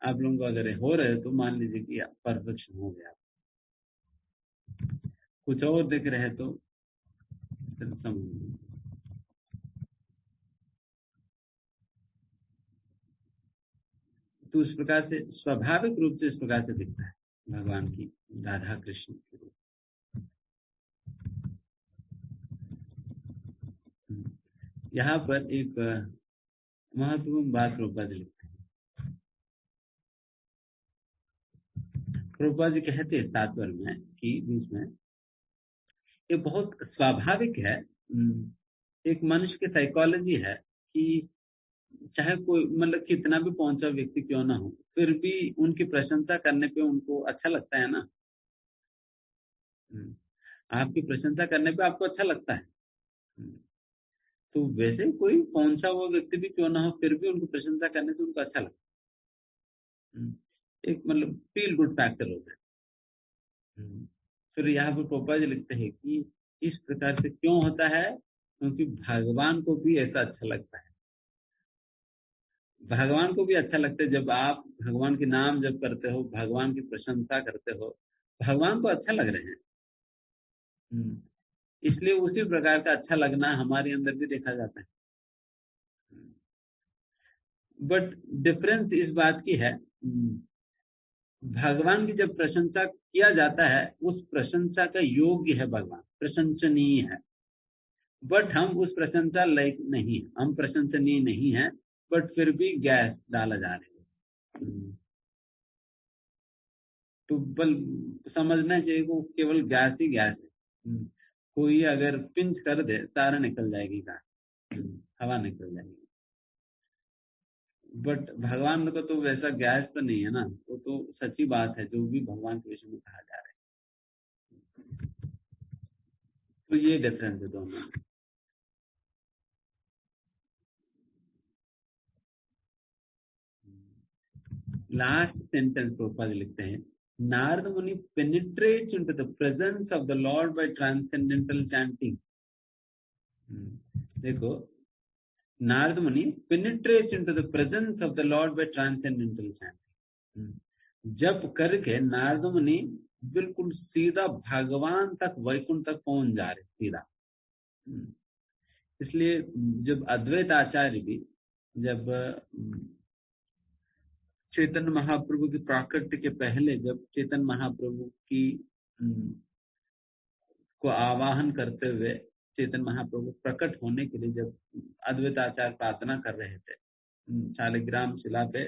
आप लोगों को अगर हो रहे तो मान लीजिए कि परफेक्शन हो गया। कुछ और दिख रहे तो समझ। तो इस प्रकार से स्वाभाविक रूप से इस प्रकार से दिखता है भगवान की, राधा कृष्ण के रूप। यहाँ पर एक महत्वपूर्ण बात प्रभुपाद जी लिखते हैं। प्रभुपाद जी कहते हैं तात्पर्य में कि बीच में ये बहुत स्वाभाविक है, एक मनुष्य की साइकोलॉजी है कि चाहे कोई मतलब कितना भी पहुंचा व्यक्ति क्यों ना हो, फिर भी उनकी प्रशंसा करने पे उनको अच्छा लगता है ना। आपकी प्रशंसा करने पे आपको अच्छा लगता है। तो वैसे कोई पहुंचा हुआ व्यक्ति भी क्यों ना हो, फिर भी उनको प्रशंसा करने से उनको अच्छा लगता है। एक मतलब फील गुड फैक्टर होता है। फिर यहाँ पर पोपा जी लिखते हैं कि इस प्रकार से क्यों होता है, क्योंकि भगवान को भी ऐसा अच्छा लगता है। भगवान को भी अच्छा लगता है जब आप भगवान के नाम जप करते हो, भगवान की प्रशंसा करते हो, भगवान को अच्छा लग रहे हैं। इसलिए उसी प्रकार का अच्छा लगना हमारे अंदर भी देखा जाता है। बट डिफरेंस इस बात की है, भगवान की जब प्रशंसा किया जाता है, उस प्रशंसा का योग्य है भगवान, प्रशंसनीय है। बट हम उस प्रशंसा लायक नहीं, हम प्रशंसनीय नहीं है, बट फिर भी गैस डाला जा रहा है। तो बल समझना चाहिए वो केवल गैस ही गैस है। कोई अगर पिंच कर दे सारा निकल जाएगी गैस, हवा निकल जाएगी। बट भगवान का तो वैसा गैस तो नहीं है ना, वो तो सच्ची बात है जो भी भगवान के विषय में कहा जा रहा है। तो ये डिफरेंस है दोनों। लास्ट सेंटेंस प्रोपाल लिखते हैं, Narada Muni penetrates into the presence of the Lord by transcendental chanting. देखो, Narada Muni penetrates into the presence of the Lord by transcendental chanting. जब करके नारद मुनि बिल्कुल सीधा भगवान तक, वैकुंठ तक पहुंच जा रहे सीधा। इसलिए जब अद्वैत आचार्य भी जब चैतन्य महाप्रभु की प्राकट्य के पहले, जब चैतन्य महाप्रभु की को आवाहन करते हुए चैतन्य महाप्रभु प्रकट होने के लिए जब अद्वैत आचार्य प्रार्थना कर रहे थे, शालिग्राम शिला पे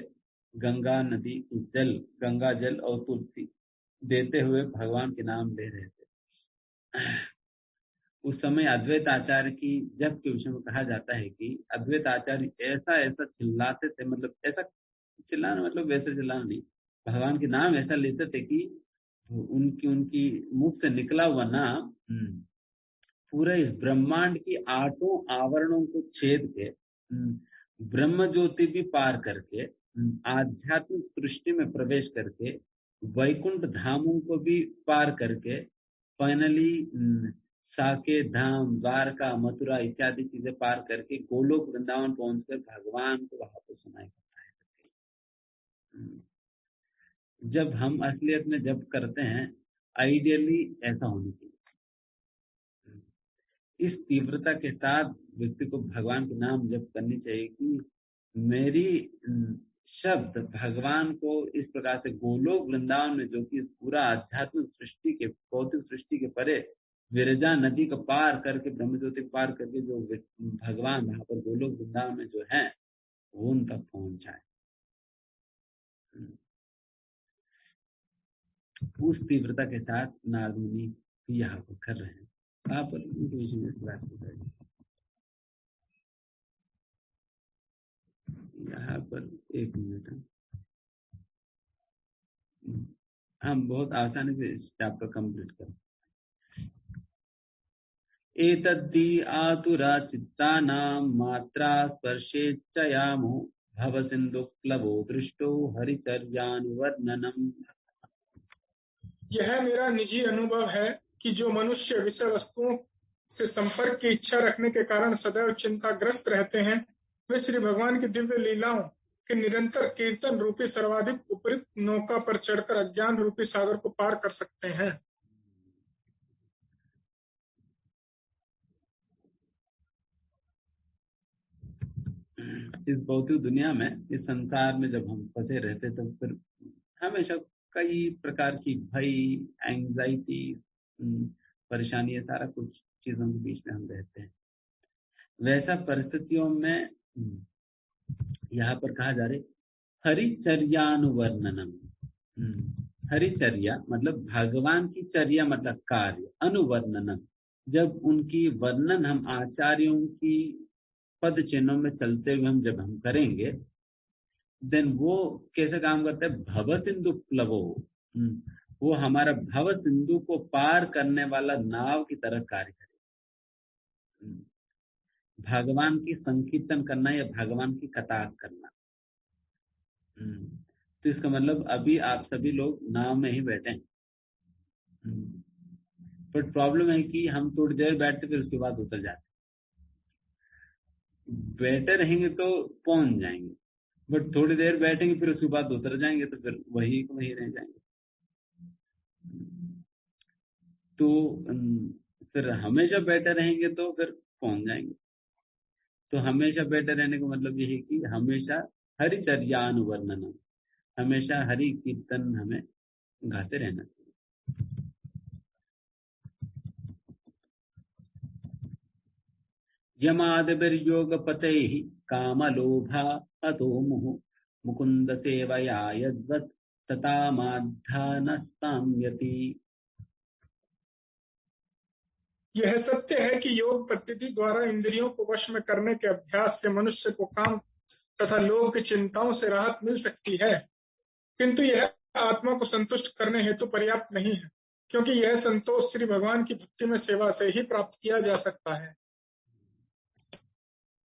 गंगा नदी जल, गंगा जल और तुलसी देते हुए भगवान के नाम ले रहे थे। उस समय अद्वैत आचार्य की जप के विषय में कहा जाता है कि अद्वैत आचार्य ऐसा ऐसा चिल्लाते थे, मतलब ऐसा चिल्लाना मतलब वैसे चिल्लाना नहीं, भगवान के नाम ऐसा लेते थे कि उनकी मुख से निकला हुआ नाम पूरे इस ब्रह्मांड की 8 आवरणों को छेद के, ब्रह्म ज्योति भी पार करके, आध्यात्मिक सृष्टि में प्रवेश करके, वैकुंठ धामों को भी पार करके, फाइनली साकेत धाम, द्वारका, मथुरा इत्यादि चीजें पार करके गोलोक वृंदावन पहुंचकर भगवान को वहां पर सुनाई करता है। जब हम असलियत में जब करते हैं, आइडियली ऐसा होना चाहिए, इस तीव्रता के साथ व्यक्ति को भगवान के नाम जप करनी चाहिए कि मेरी शब्द भगवान को इस प्रकार से गोलोक वृंदावन में, जो कि पूरा आध्यात्मिक सृष्टि के, भौतिक सृष्टि के परे विरजा नदी का पार करके, ब्रह्म ज्योति पार करके जो भगवान वहां पर गोलोक वृंदावन में जो है वो उन तक पहुंच जाए। उस तीव्रता के साथ नारद मुनि यहाँ पर कर रहे हैं। वहां पर उनके विषय में बात बताइए। यहाँ पर 1 मिनट, हम बहुत आसानी से इस चैप्टर कंप्लीट करें। एतद्धि आतुरा चित्तानां मात्रा स्पर्शेच्छयामो भव सिन्धुक्लवो दृष्टो हरिचर्यानुवर्णनम्। यह मेरा निजी अनुभव है कि जो मनुष्य विषय वस्तुओं से संपर्क की इच्छा रखने के कारण सदैव चिंताग्रस्त रहते हैं, वे श्री भगवान की दिव्य लीलाओं के निरंतर कीर्तन रूपी सर्वाधिक उपयुक्त नौका पर चढ़कर अज्ञान रूपी सागर को पार कर सकते हैं। इस भौतिक दुनिया में, इस संसार में जब हम फंसे रहते तो फिर हमेशा कई प्रकार की भय, एंजाइटी, परेशानी, सारा कुछ चीजों के बीच में हम रहते हैं। वैसा परिस्थितियों में यहाँ पर कहा जा रहा है हरिचर्यानुवर्णनम। हरिचर्या मतलब भगवान की चर्या मतलब कार्य, अनुवर्णनम जब उनकी वर्णन हम आचार्यों की पद चिन्हों में चलते हुए जब हम करेंगे, देन वो कैसे काम करता है? भव सिंधु प्लवो, वो हमारा भव सिंधु को पार करने वाला नाव की तरह कार्य करे। भगवान की संकीर्तन करना या भगवान की कथा करना। तो इसका मतलब अभी आप सभी लोग नाव में ही बैठे हैं, बट प्रॉब्लम है कि हम थोड़ी देर बैठते फिर उसके बाद उतर जाते। बैठे रहेंगे तो पहुंच जाएंगे, बट थोड़ी देर बैठेंगे फिर उसके बाद उतर जाएंगे तो फिर वही रह जाएंगे। तो फिर हमेशा बैठे रहेंगे तो फिर पहुंच जाएंगे। तो हमेशा बैठे रहने का मतलब ये है कि हमेशा हरिचर्यानुवर्णनम, हमेशा हरि कीर्तन हमें गाते रहना चाहिए। यमादिर्योगपतैः कामलोभा अतो मुहुः मुकुंद सेवया यद्वत् तथा माध्यानस्ताम्यति। यह सत्य है कि योग पद्धति द्वारा इंद्रियों को वश में करने के अभ्यास से मनुष्य को काम तथा लोभ की चिंताओं से राहत मिल सकती है, किंतु यह आत्मा को संतुष्ट करने हेतु पर्याप्त नहीं है, क्योंकि यह संतोष श्री भगवान की भक्ति में सेवा से ही प्राप्त किया जा सकता है।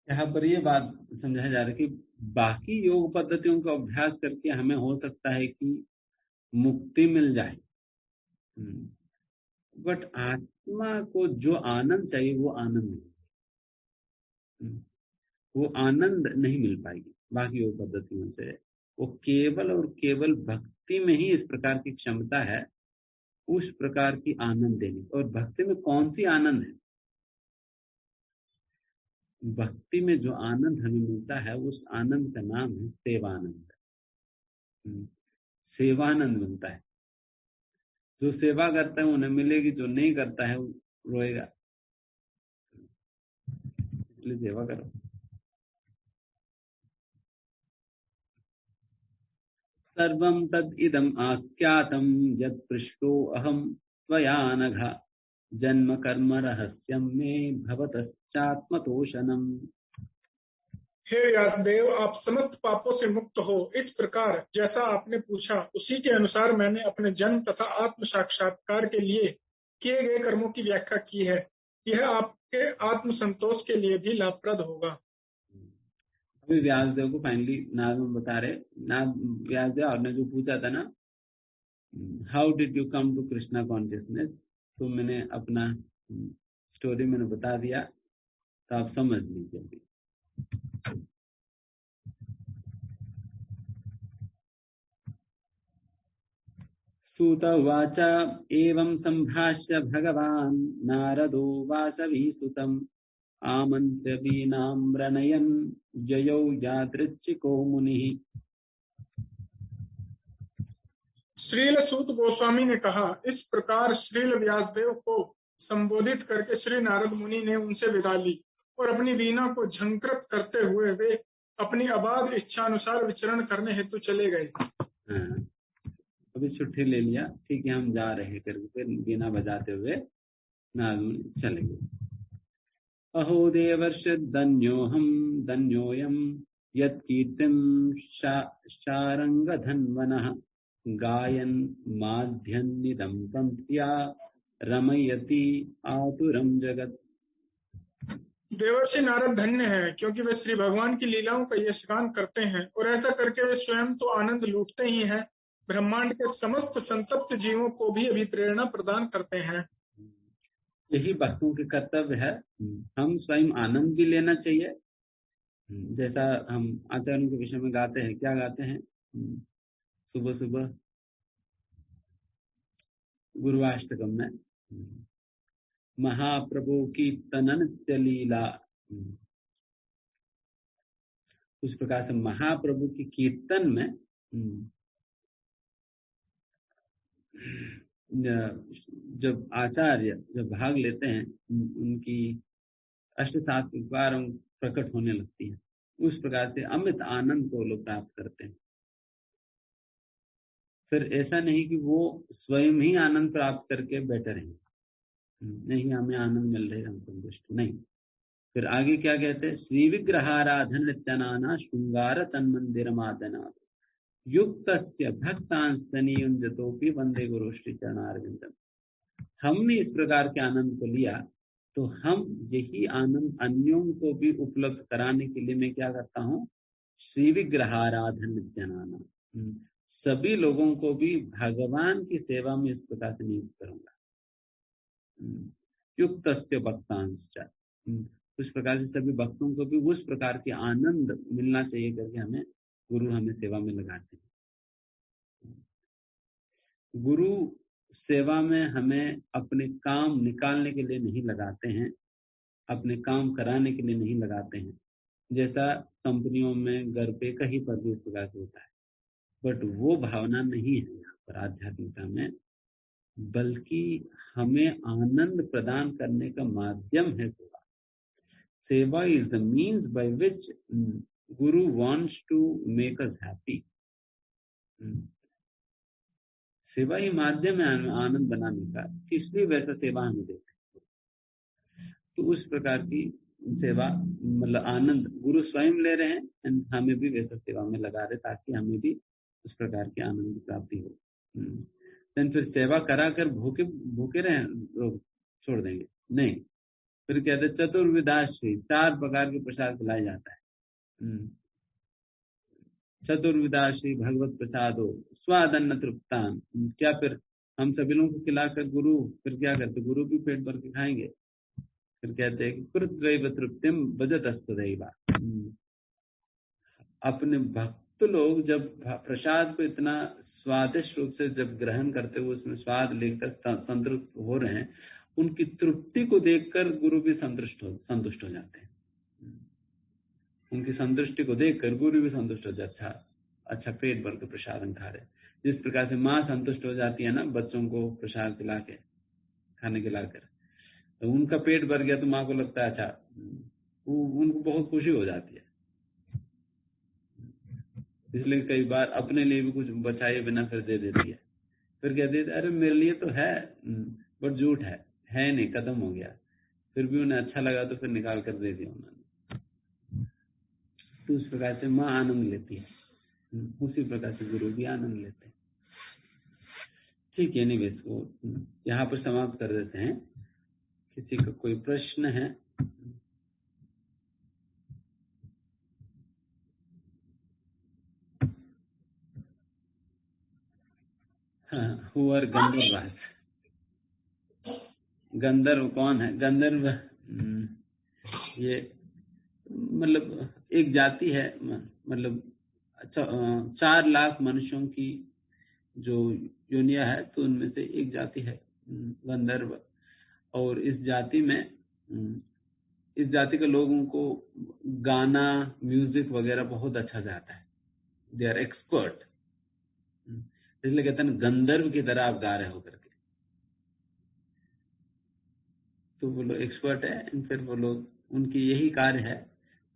यहाँ पर ये बात समझाया जा रहा है कि बाकी योग पद्धतियों का अभ्यास करके हमें हो सकता है कि मुक्ति मिल जाए, बट आत्मा को जो आनंद चाहिए वो आनंद नहीं, वो आनंद नहीं मिल पाएगी बाकी योग पद्धतियों से। वो केवल और केवल भक्ति में ही इस प्रकार की क्षमता है उस प्रकार की आनंद देने। और भक्ति में कौन सी आनंद है? भक्ति में जो आनंद हमें मिलता है उस आनंद का नाम है सेवानंद। सेवानंद मिलता है। जो सेवा करता है उन्हें मिलेगी, जो नहीं करता है वो रोएगा। इसलिए सेवा करो। सर्वं तद इदम आख्यातम यत् पृष्टो अहम त्वया नघ जन्म कर्म रहस्यम में भवतश्चात्मतोषणम। हे व्यासदेव, आप समस्त पापों से मुक्त हो। इस प्रकार जैसा आपने पूछा उसी के अनुसार मैंने अपने जन्म तथा आत्म साक्षात्कार के लिए किए गए कर्मों की व्याख्या की है। यह आपके आत्म संतोष के लिए भी लाभप्रद होगा। अभी व्यासदेव को फाइनली नारद मुनि बता रहे, व्यासदेव आपने जो पूछा था ना, how did you come to Krishna consciousness, तो मैंने अपना स्टोरी मैंने बता दिया, तो आप समझ लीजिए। अभी सूत उवाच एवं संभाष्य भगवान नारदो वासवीसुतम् आमन्त्र्य वीणाम्रणयन् जयौ यादृच्छिको मुनिः। श्रील सूत गोस्वामी ने कहा, इस प्रकार श्रील व्यासदेव को संबोधित करके श्री नारद मुनि ने उनसे विदा ली और अपनी वीणा को झंकृत करते हुए वे अपनी अबाध इच्छानुसार विचरण करने हेतु चले गए। अभी छुट्टी ले लिया, ठीक है हम जा रहे हैं करके फिर वीणा बजाते हुए नारद मुनि चले गए। अहो देवर्ष धन्योहम धन्योयम यत्कीर्तिं शारंगधन्वनः गायन माध्यन्निदं पंक्त्या रमयति आतुरम जगत। देवर्षि नारद धन्य है, क्योंकि वे श्री भगवान की लीलाओं का यशगान करते हैं और ऐसा करके वे स्वयं तो आनंद लूटते ही हैं, ब्रह्मांड के समस्त संतप्त जीवों को भी अभिप्रेरणा प्रदान करते हैं। यही भक्तों के कर्तव्य है। हम स्वयं आनंद भी लेना चाहिए, जैसा हम आचार्यों के विषय में गाते हैं। क्या गाते हैं? सुबह सुबह गुरुवाष्टकम में महाप्रभु की तनन लीला, उस प्रकार से महाप्रभु की कीर्तन में जब आचार्य जब भाग लेते हैं, उनकी अष्टसात्विक बार प्रकट होने लगती है। उस प्रकार से अमित आनंद को लोग प्राप्त करते हैं। फिर ऐसा नहीं कि वो स्वयं ही आनंद प्राप्त करके बैठे रहेंगे, नहीं हमें आनंद मिल रहा है हम संतुष्ट नहीं। फिर आगे क्या कहते हैं, श्री विग्रहाराधन नित्यानाना श्रृंगार तन्मंदिर मादना युक्तस्य भक्तांस्तनियुंजतोपि वंदे गुरु श्री चरणारविंदम। हमने इस प्रकार के आनंद को लिया तो हम यही आनंद अन्यों को भी उपलब्ध कराने के लिए मैं क्या करता हूँ, श्री विग्रहाराधन नित्यानाना, सभी लोगों को भी भगवान की सेवा में इस प्रकार से नियुक्त करूंगा। युक्तस्य भक्तांश्च, उस प्रकार से सभी भक्तों को भी उस प्रकार के आनंद मिलना चाहिए करके हमें गुरु हमें सेवा में लगाते हैं। गुरु सेवा में हमें अपने काम निकालने के लिए नहीं लगाते हैं, अपने काम कराने के लिए नहीं लगाते हैं, जैसा कंपनियों में घर पे कहीं पर भी इस प्रकार से होता है। बट वो भावना नहीं है यहाँ पर आध्यात्मिकता में, बल्कि हमें आनंद प्रदान करने का माध्यम है सेवा। Seva is the means by which guru wants to make us happy. सेवा ही माध्यम है आनंद बनाने का, इसलिए वैसा सेवा हमें देते हैं। तो उस प्रकार की सेवा मतलब आनंद गुरु स्वयं ले रहे हैं, हमें भी वैसा सेवा में लगा रहे ताकि हमें भी उस प्रकार की आनंद की प्राप्ति हो। फिर सेवा करा कर भूखे भूखे रहे लोग छोड़ देंगे नहीं। फिर कहते चतुर्विधाश्री, 4 प्रकार के प्रसाद खिलाया जाता है। चतुर्विधाश्री भगवत प्रसादो स्वादन्न तृप्तान। क्या फिर हम सभी लोगों को खिलाकर गुरु फिर क्या करते, गुरु भी पेट भर के खाएंगे। फिर कहते हैं कि कृतदैव तृप्तिम भजतस्तदैव। अपने भक्त लोग जब प्रसाद को इतना स्वादिष्ट रूप से जब ग्रहण करते हुए उसमें स्वाद लेकर संतुष्ट हो रहे हैं, उनकी तृप्ति को देखकर गुरु भी संतुष्ट हो जाते हैं। उनकी संतुष्टि को देखकर गुरु भी संतुष्ट हो जाता है। अच्छा पेट भर के प्रसाद खा रहे। जिस प्रकार से माँ संतुष्ट हो जाती है ना बच्चों को प्रसाद खिला के, खाने खिलाकर, तो उनका पेट भर गया तो माँ को लगता है अच्छा, उनको बहुत खुशी हो जाती है। इसलिए कई बार अपने लिए भी कुछ बचाए बिना फिर दे देती है। फिर कहती है अरे मेरे लिए तो है बट झूठ है नहीं, खत्म हो गया। फिर भी उन्हें अच्छा लगा तो फिर निकाल कर दे दिया उन्होंने। तो उस प्रकार से माँ आनंद लेती है, उसी प्रकार से गुरु भी आनंद लेते हैं। ठीक है, नहीं इसको यहाँ पर समाप्त कर देते हैं। किसी का कोई प्रश्न है? हाँ, हुआ गंधर्व। गंधर्व कौन है? गंधर्व ये मतलब एक जाति है, मतलब 4 लाख मनुष्यों की जो योनिया है तो उनमें से एक जाति है गंधर्व। और इस जाति के लोगों को गाना म्यूजिक वगैरह बहुत अच्छा जाता है। दे आर एक्सपर्ट, इसलिए कहते हैं गंधर्व की तरह आप गा रहे हो करके। तो वो लोग एक्सपर्ट है। फिर वो लोग, उनकी यही कार्य है।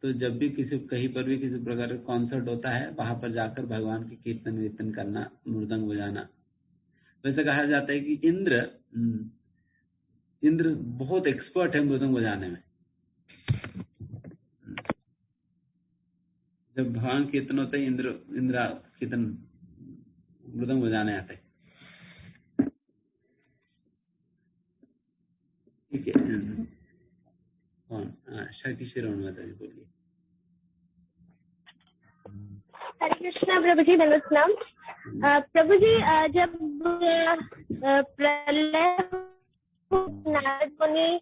तो जब भी कहीं पर भी किसी प्रकार का कॉन्सर्ट होता है, वहां पर जाकर भगवान की कीर्तन वीर्तन करना, मृदंग बजाना। वैसे कहा जाता है कि इंद्र बहुत एक्सपर्ट है मृदंग बजाने में। जब भगवान कीर्तन होते हैं, इंद्र कीर्तन मृदंग बजाने आते हैं। ठीक है, कौन? शक्ति श्रीराम माता जी बोलिए। हरे कृष्णा प्रभु जी, नमस्कार। प्रभु जी, जब प्रलय नारद मुनि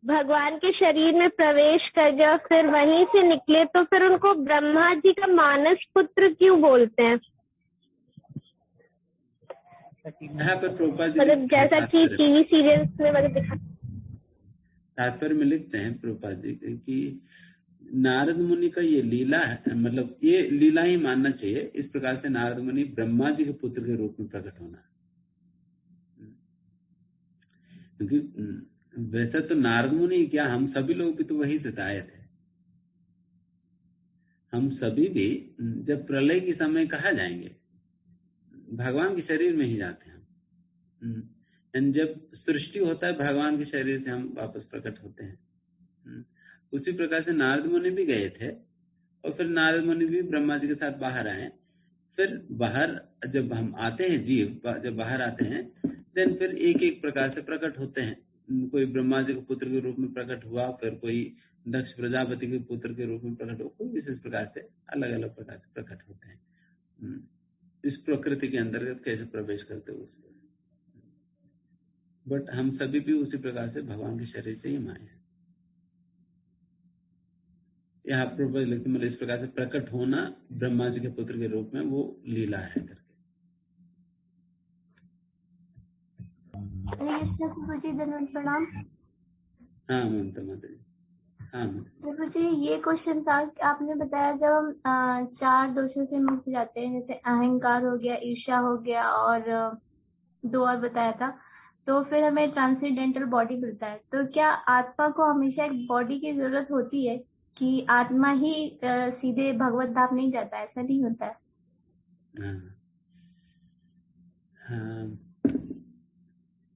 भगवान के शरीर में प्रवेश कर गया, फिर वहीं से निकले, तो फिर उनको ब्रह्मा जी का मानस पुत्र क्यों बोलते हैं? यहाँ पर प्रभुपाद जी मतलब जैसा कि टीवी सीरियल्स में मतलब दिखा। तात्पर्य में लिखते हैं प्रभुपाद जी कि नारद मुनि का ये लीला है, मतलब ये लीला ही मानना चाहिए। इस प्रकार से नारद मुनि ब्रह्मा जी के पुत्र के रूप में प्रकट होना, क्योंकि वैसे तो नारद मुनि क्या, हम सभी लोग भी तो वही से आए थे। हम सभी भी जब प्रलय के समय कहाँ जाएंगे, भगवान के शरीर में ही जाते हैं। एंड जब सृष्टि होता है भगवान के शरीर से हम वापस प्रकट होते हैं। उसी प्रकार से नारद मुनि भी गए थे, और फिर नारद मुनि भी ब्रह्मा जी के साथ बाहर आए। फिर बाहर जब हम आते हैं, जीव जब बाहर आते हैं, देन फिर एक एक प्रकार से प्रकट होते हैं। कोई ब्रह्मा जी के पुत्र के रूप में प्रकट हुआ, फिर कोई दक्ष प्रजापति के पुत्र के रूप में प्रकट हुआ, कोई विशेष प्रकार से अलग अलग प्रकार से प्रकट होते हैं। इस प्रकृति के अंतर्गत कैसे प्रवेश करते हो, बट हम सभी भी उसी प्रकार से भगवान के शरीर से ही आए हैं। यहाँ पर लिखते मतलब इस प्रकार से प्रकट होना ब्रह्मा जी के पुत्र के रूप में, वो लीला है करके। प्रणाम। हाँ ममता माता जी, हाँ मुझे ये क्वेश्चन था कि आपने बताया जब हम 4 दोषों से मुक्त जाते हैं, जैसे अहंकार हो गया, ईर्ष्या हो गया, और 2 और बताया था, तो फिर हमें ट्रांसेंडेंटल बॉडी मिलता है। तो क्या आत्मा को हमेशा एक बॉडी की जरूरत होती है कि आत्मा ही सीधे भगवत धाम नहीं जाता, ऐसा नहीं होता है? हाँ,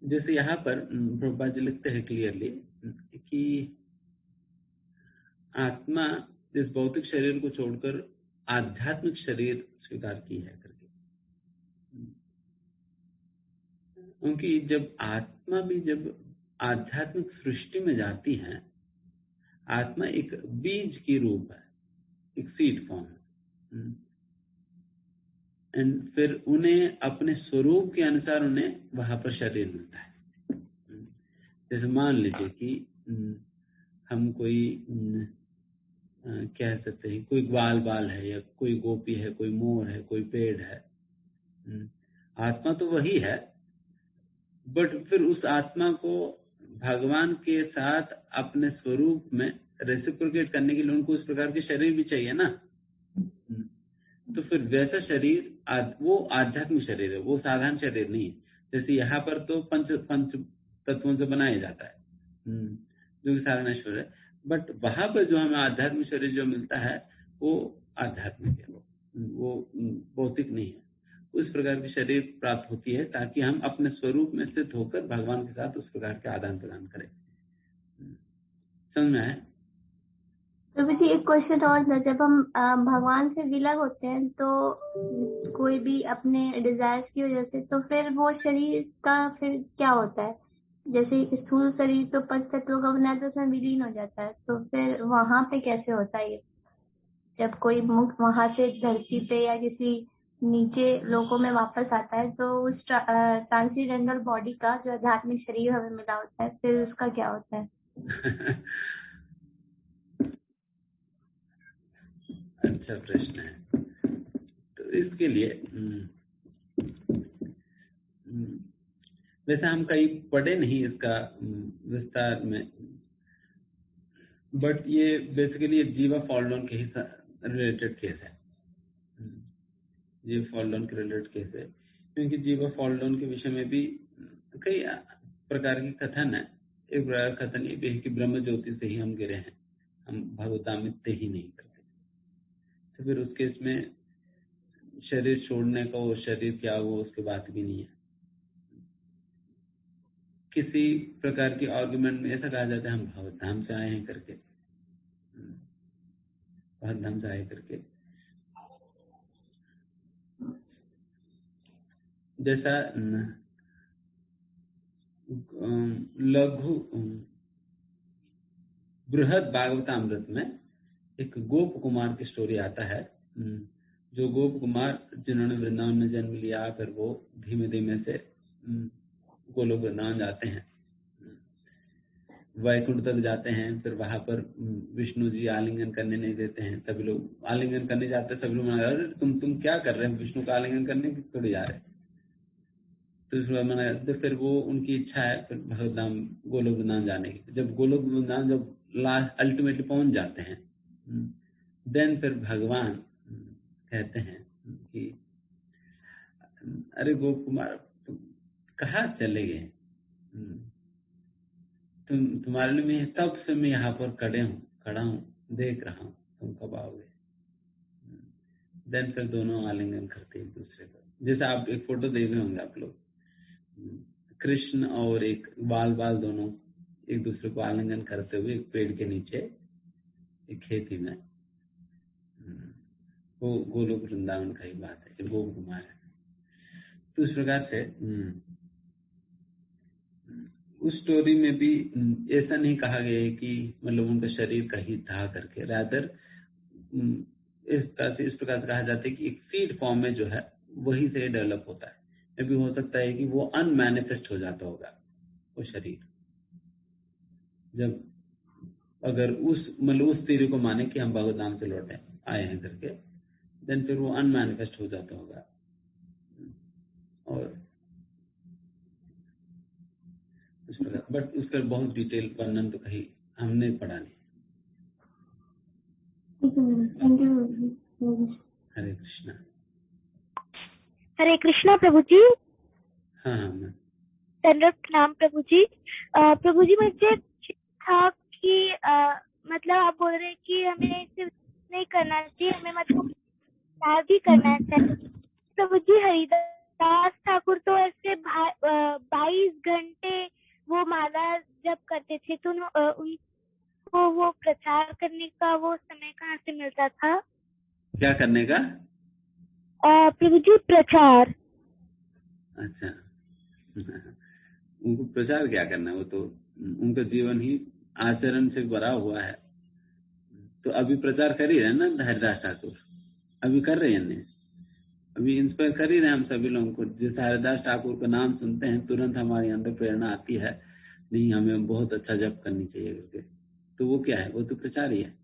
जैसे यहाँ पर प्रभुपाद जी लिखते हैं क्लियरली कि आत्मा इस भौतिक शरीर को छोड़कर आध्यात्मिक शरीर स्वीकार की है करके। क्योंकि जब आत्मा भी जब आध्यात्मिक सृष्टि में जाती है, आत्मा एक बीज की रूप है, एक सीड फॉर्म, एंड फिर उन्हें अपने स्वरूप के अनुसार उन्हें वहां पर शरीर मिलता है। जैसे मान लीजिए कि हम कोई कह सकते हैं कोई ग्वाल बाल है, या कोई गोपी है, कोई मोर है, कोई पेड़ है। आत्मा तो वही है, बट फिर उस आत्मा को भगवान के साथ अपने स्वरूप में रेसिप्रोकेट करने के लिए उनको उस प्रकार के शरीर भी चाहिए ना। तो फिर वैसा शरीर वो आध्यात्मिक शरीर है, वो साधारण शरीर नहीं है। जैसे यहाँ पर तो पंच तत्वों से बनाया जाता है, जो कि साधारण ईश्वर है, बट वहां पर जो हमें आध्यात्मिक शरीर जो मिलता है वो आध्यात्मिक है, वो भौतिक नहीं है। उस प्रकार की शरीर प्राप्त होती है ताकि हम अपने स्वरूप में स्थित होकर भगवान के साथ उस प्रकार के आदान प्रदान करें। समझ में आया? तो मुझे एक क्वेश्चन और था, जब हम भगवान से विलग होते हैं तो कोई भी अपने डिजायर्स की वजह से, तो फिर वो शरीर का फिर क्या होता है? जैसे स्थूल शरीर तो पंच तत्वों का बना है, तो उसमें विलीन हो जाता है, तो फिर वहां पे कैसे होता है ये? जब कोई मुक्त वहां से धरती पे या किसी नीचे लोगों में वापस आता है, तो उस ट्रांसेंडेंटल बॉडी का जो आध्यात्मिक शरीर हमें मिला होता है, फिर उसका क्या होता है? अच्छा प्रश्न है। तो इसके लिए वैसे हम कहीं पढ़े नहीं इसका विस्तार में, बट ये बेसिकली जीवा फॉल डाउन के ही रिलेटेड केस है। जीवा फॉल डाउन के रिलेटेड केस है, क्योंकि जीवा फॉल डाउन के विषय में भी कई प्रकार की कथन है। एक प्रकार कथन ये भी है कि ब्रह्म ज्योति से ही हम गिरे हैं, हम भगवतामित्य ही नहीं करते। तो फिर उस केस में शरीर छोड़ने का वो शरीर क्या हो उसकी बात भी नहीं है। किसी प्रकार की आर्गुमेंट में ऐसा कहा जाता है हम भगवत धाम से आए हैं करके, भगवत धाम से आए करके। जैसा लघु बृहद भागवतामृत में एक गोप कुमार की स्टोरी आता है, जो गोप कुमार जिन्होंने वृंदावन में जन्म लिया, फिर वो धीमे धीमे से गोलोक वृंदावन जाते हैं, वैकुंठ तक जाते हैं। फिर वहां पर विष्णु जी आलिंगन करने नहीं देते हैं, सभी लोग आलिंगन करने जाते हैं, सभी लोग मना, अरे तुम क्या कर रहे हैं, विष्णु का आलिंगन करने की थोड़ी जा रहे। तो इस बार मना, तो फिर वो उनकी इच्छा है फिर भगवत धाम गोलोक वृंदावन जाने की। जब गोलोक वृंदावन जब लास्ट अल्टीमेटली पहुंच जाते हैं, देन फिर भगवान कहते हैं कि अरे गोप कुमार तुम कहाँ चले गए, तुम्हारे लिए मैं तब से मैं यहाँ पर खड़ा हूँ देख रहा हूँ, तुम कब आओगे। देन फिर दोनों आलिंगन करते एक दूसरे को, जैसे आप एक फोटो देख रहे होंगे आप लोग, कृष्ण और एक बाल दोनों एक दूसरे को आलिंगन करते हुए एक पेड़ के नीचे एक खेती में, वो गोलोक वृंदावन का ही बात है, गोप कुमार है। तो इस प्रकार से उस स्टोरी में भी ऐसा नहीं कहा गया है कि मतलब उनका शरीर कहीं था करके, रादर इस प्रकार से कहा जाता है कि एक सीड फॉर्म में जो है वही से डेवलप होता है। ये भी हो सकता है कि वो अनमैनिफेस्ट हो जाता होगा वो शरीर, जब अगर उस थ्योरी को माने कि हम भगवत धाम से लौटे आए हैं करके, देन फिर वो अनमैनिफेस्ट हो जाता होगा। और बट उसका बहुत डिटेल वर्णन तो कहीं हमने पढ़ा नहीं। हरे कृष्णा। हरे कृष्णा प्रभु जी। हाँ दंडवत प्रणाम प्रभु जी। प्रभु जी मुझे था कि मतलब आप बोल रहे हैं कि हमें सिर्फ नहीं करना चाहिए, हमें मतलब भी करना चाहिए। प्रभु जी हरिदास ठाकुर तो ऐसे 22 घंटे वो माला जप करते थे, तो उनको वो प्रचार करने का वो समय कहाँ से मिलता था? क्या करने का? प्रभु जी प्रचार। अच्छा उनको प्रचार क्या करना है, वो तो उनका जीवन ही आचरण से भरा हुआ है। तो अभी प्रचार कर ही रहे हैं ना हरिदास ठाकुर, अभी कर रहे हैं, अभी इंस्पायर कर ही रहे हैं हम सभी लोगों को। जैसे हरिदास ठाकुर का नाम सुनते हैं तुरंत हमारे अंदर प्रेरणा आती है, नहीं हमें बहुत अच्छा जप करनी चाहिए करके। तो वो क्या है, वो तो प्रचार ही है।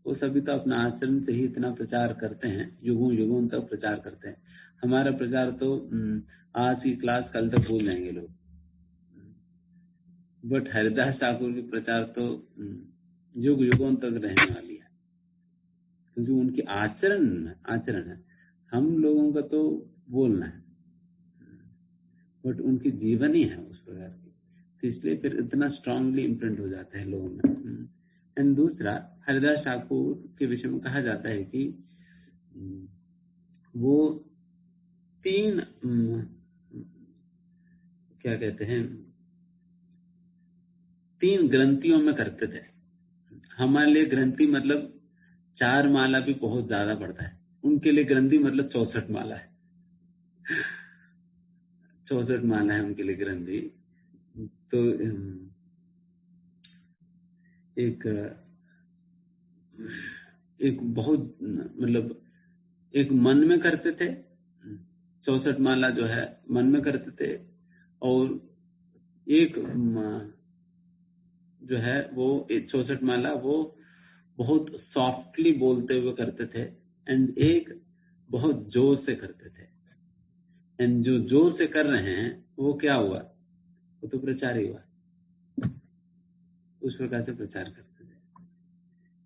वो सभी तो अपना आचरण से ही इतना प्रचार करते हैं, युगों तक प्रचार करते हैं। हमारा प्रचार तो आज की क्लास कल तक भूल जाएंगे लोग, बट हरिदास ठाकुर की प्रचार तो युगों तक रहने वाली है, क्योंकि उनकी आचरण है। हम लोगों का तो बोलना है, बट उनकी जीवन ही है उस प्रकार की, तो इसलिए फिर इतना स्ट्रांगली इम्प्रिंट हो जाते हैं लोगों में। एंड दूसरा, हरिदास ठाकुर के विषय में कहा जाता है कि वो 3 क्या कहते हैं 3 ग्रंथियों में करते थे। हमारे लिए ग्रंथि मतलब 4 माला भी बहुत ज्यादा पड़ता है, उनके लिए ग्रंथि मतलब 64 माला है। 64 माला है उनके लिए ग्रंथि। तो एक बहुत मतलब एक मन में करते थे, 64 माला जो है मन में करते थे, और एक जो है वो 64 माला वो बहुत सॉफ्टली बोलते हुए करते थे, एंड एक बहुत जोर से करते थे। एंड जो जोर से कर रहे हैं वो क्या हुआ, वो तो प्रचार ही हुआ। उस प्रकार से प्रचार करते थे।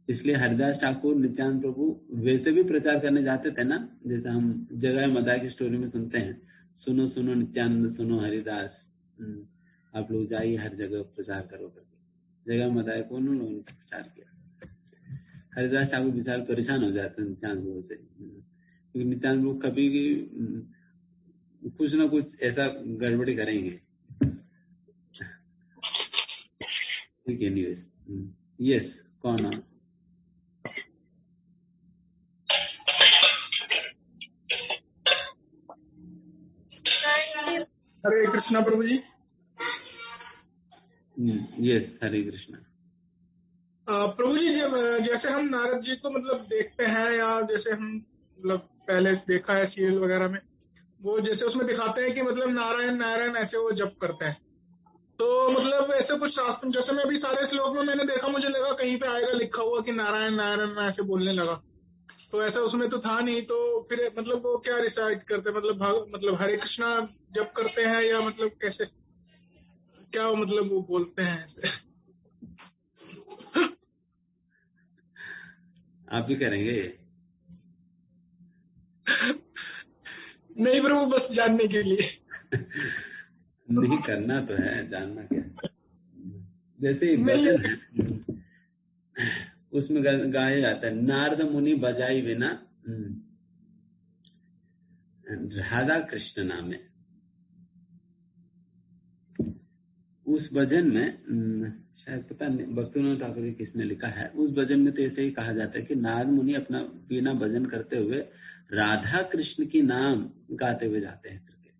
इसलिए हरिदास ठाकुर नित्यानंद प्रभु वैसे भी प्रचार करने जाते थे ना, जैसे हम जगह मदाय की स्टोरी में सुनते हैं, सुनो सुनो नित्यानंद सुनो हरिदास, आप लोग जाइए हर जगह प्रचार करो करके। जगह मदाय को उन्होंने प्रचार किया। हरिदास ठाकुर विचार परेशान हो जाते हैं नित्यानंद प्रभु से, क्योंकि नित्यानंद प्रभु कभी भी कुछ ना कुछ ऐसा गड़बड़ी करेंगे। ठीक है, न्यूज यस कौन है? हरे कृष्णा प्रभु जी। यस हरे कृष्णा। प्रभु जी, जैसे हम नारद जी को मतलब देखते हैं, या जैसे हम मतलब पहले देखा है सीरियल वगैरह में, वो जैसे उसमें दिखाते हैं कि मतलब नारायण नारायण ऐसे वो जप करते हैं। तो मतलब ऐसे कुछ शास्त्र, जैसे मैं अभी सारे श्लोक में मैंने देखा, मुझे लगा कहीं पे आएगा लिखा हुआ कि नारायण नारायण मैं ऐसे बोलने लगा, तो ऐसा उसमें तो था नहीं। तो फिर मतलब वो क्या रिसाइट करते हैं, मतलब हरे कृष्णा जप करते हैं, या मतलब कैसे क्या मतलब वो बोलते हैं? आप भी करेंगे? नहीं प्रभु, बस जानने के लिए। नहीं, करना तो है, जानना क्या है। जैसे एक नहीं, भजन है, उसमें गाया जाता है, नारद मुनि बजाई बिना राधा कृष्ण नामे। उस भजन में शायद पता नहीं भक्तिविनोद ठाकुर जी किसने लिखा है, उस भजन में तो ऐसे ही कहा जाता है कि नारद मुनि अपना बिना भजन करते हुए राधा कृष्ण की नाम गाते हुए जाते हैं करके।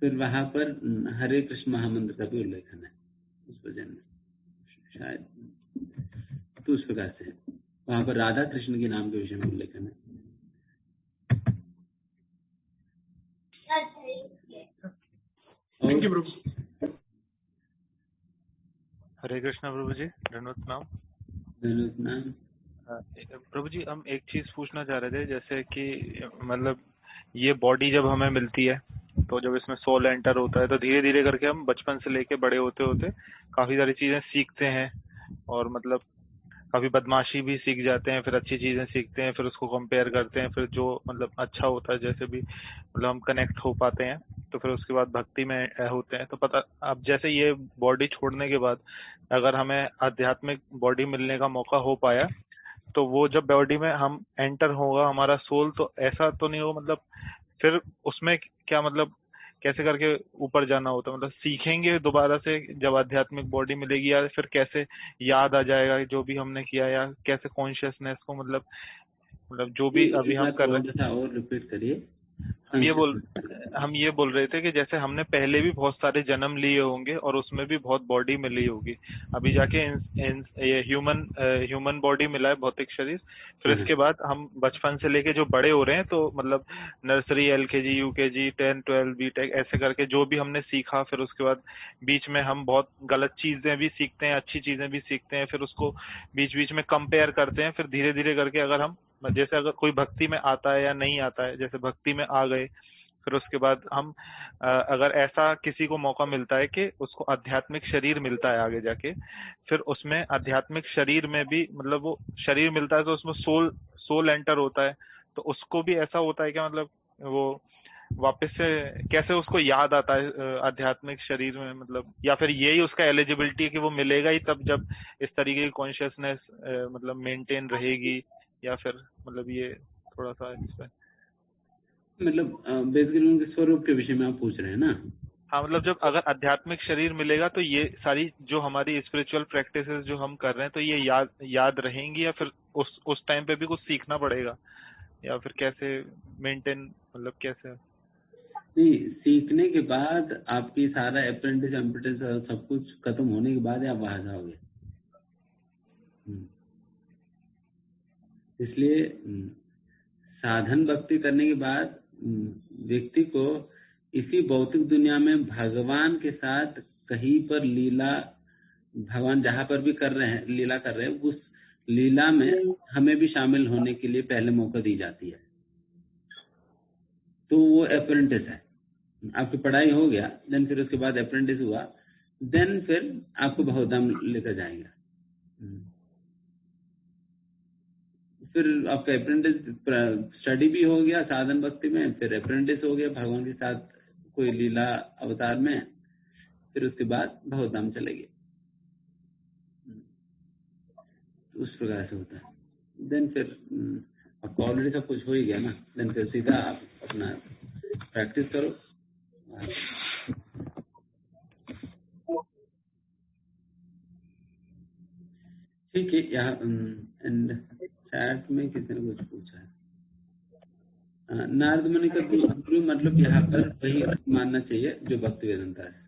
फिर वहां पर हरे कृष्ण महामंत्र का भी उल्लेखन है उस भजन में, शायद तो उस प्रकार से वहां पर राधा कृष्ण के नाम के विषय में उल्लेखन है। थैंक यू प्रभु। हरे कृष्णा प्रभु जी, धन्यवाद नाम। प्रभु जी, हम एक चीज पूछना चाह रहे थे, जैसे कि मतलब ये बॉडी जब हमें मिलती है तो जब इसमें सोल एंटर होता है तो धीरे धीरे करके हम बचपन से लेके बड़े होते होते काफी सारी चीजें सीखते हैं, और मतलब काफी बदमाशी भी सीख जाते हैं, फिर अच्छी चीजें सीखते हैं, फिर उसको कंपेयर करते हैं, फिर जो मतलब अच्छा होता है जैसे भी मतलब हम कनेक्ट हो पाते हैं, तो फिर उसके बाद भक्ति में होते हैं। तो पता, अब जैसे ये बॉडी छोड़ने के बाद अगर हमें आध्यात्मिक बॉडी मिलने का मौका हो पाया, तो वो जब बॉडी में हम एंटर होगा हमारा सोल, तो ऐसा तो नहीं होगा मतलब फिर उसमें क्या मतलब कैसे करके ऊपर जाना होता है, मतलब सीखेंगे दोबारा से जब आध्यात्मिक बॉडी मिलेगी, या फिर कैसे याद आ जाएगा जो भी हमने किया, या कैसे कॉन्शियसनेस को मतलब जो भी अभी हम कर रहे हैं। और रिपीट करिए। हम ये बोल रहे थे कि जैसे हमने पहले भी बहुत सारे जन्म लिए होंगे और उसमें भी बहुत बॉडी मिली होगी, अभी जाके ये ह्यूमन बॉडी मिला है, भौतिक शरीर, फिर इसके बाद हम बचपन से लेके जो बड़े हो रहे हैं, तो मतलब नर्सरी, LKG, UKG, 10, 12, BTech ऐसे करके जो भी हमने सीखा, फिर उसके बाद बीच में हम बहुत गलत चीजें भी सीखते हैं, अच्छी चीजें भी सीखते हैं, फिर उसको बीच बीच में कंपेयर करते हैं, फिर धीरे धीरे करके अगर हम जैसे अगर कोई भक्ति में आता है या नहीं आता है, जैसे भक्ति में आ गए, फिर उसके बाद हम अगर ऐसा किसी को मौका मिलता है कि उसको आध्यात्मिक शरीर मिलता है आगे जाके, फिर उसमें आध्यात्मिक शरीर में भी मतलब वो शरीर मिलता है तो उसमें सोल एंटर होता है, तो उसको भी ऐसा होता है क्या, मतलब वो वापस से कैसे उसको याद आता है आध्यात्मिक शरीर में, मतलब या फिर यही उसका एलिजिबिलिटी है कि वो मिलेगा ही तब जब इस तरीके की कॉन्शियसनेस मतलब मेंटेन रहेगी, या फिर मतलब ये थोड़ा सा इसमें मतलब बेसिकली उनके स्वरूप के विषय में आप पूछ रहे हैं ना? हाँ, मतलब जब अगर आध्यात्मिक शरीर मिलेगा तो ये सारी जो हमारी स्पिरिचुअल प्रैक्टिसेस जो हम कर रहे हैं तो ये याद रहेंगी, या फिर उस टाइम पे भी कुछ सीखना पड़ेगा, या फिर कैसे मेंटेन मतलब कैसे? नहीं, सीखने के बाद आपकी सारा अप्रेंटिस सब कुछ खत्म होने के बाद आप वहां जाओगे। इसलिए साधन भक्ति करने के बाद व्यक्ति को इसी भौतिक दुनिया में भगवान के साथ कहीं पर लीला, भगवान जहां पर भी कर रहे हैं लीला कर रहे हैं, उस लीला में हमें भी शामिल होने के लिए पहले मौका दी जाती है। तो वो अप्रेंटिस है, आपकी पढ़ाई हो गया, देन फिर उसके बाद अप्रेंटिस हुआ, देन फिर आपको बहुधाम लेकर जाएगा। फिर आपका अप्रेंटिस स्टडी भी हो गया साधन भक्ति में, फिर अप्रेंटिस हो गया भगवान के साथ कोई लीला अवतार में, फिर उसके बाद बहुधाम चलेंगे। उस प्रकार से होता है। देन फिर आपको ऑलरेडी सब कुछ हो ही गया ना, देन फिर सीधा आप अपना प्रैक्टिस करो। ठीक है। यहाँ चैट में किसी ने कुछ पूछा है, नारद मुनि का गुरु मतलब यहाँ पर वही मानना चाहिए जो भक्ति वेदांता है।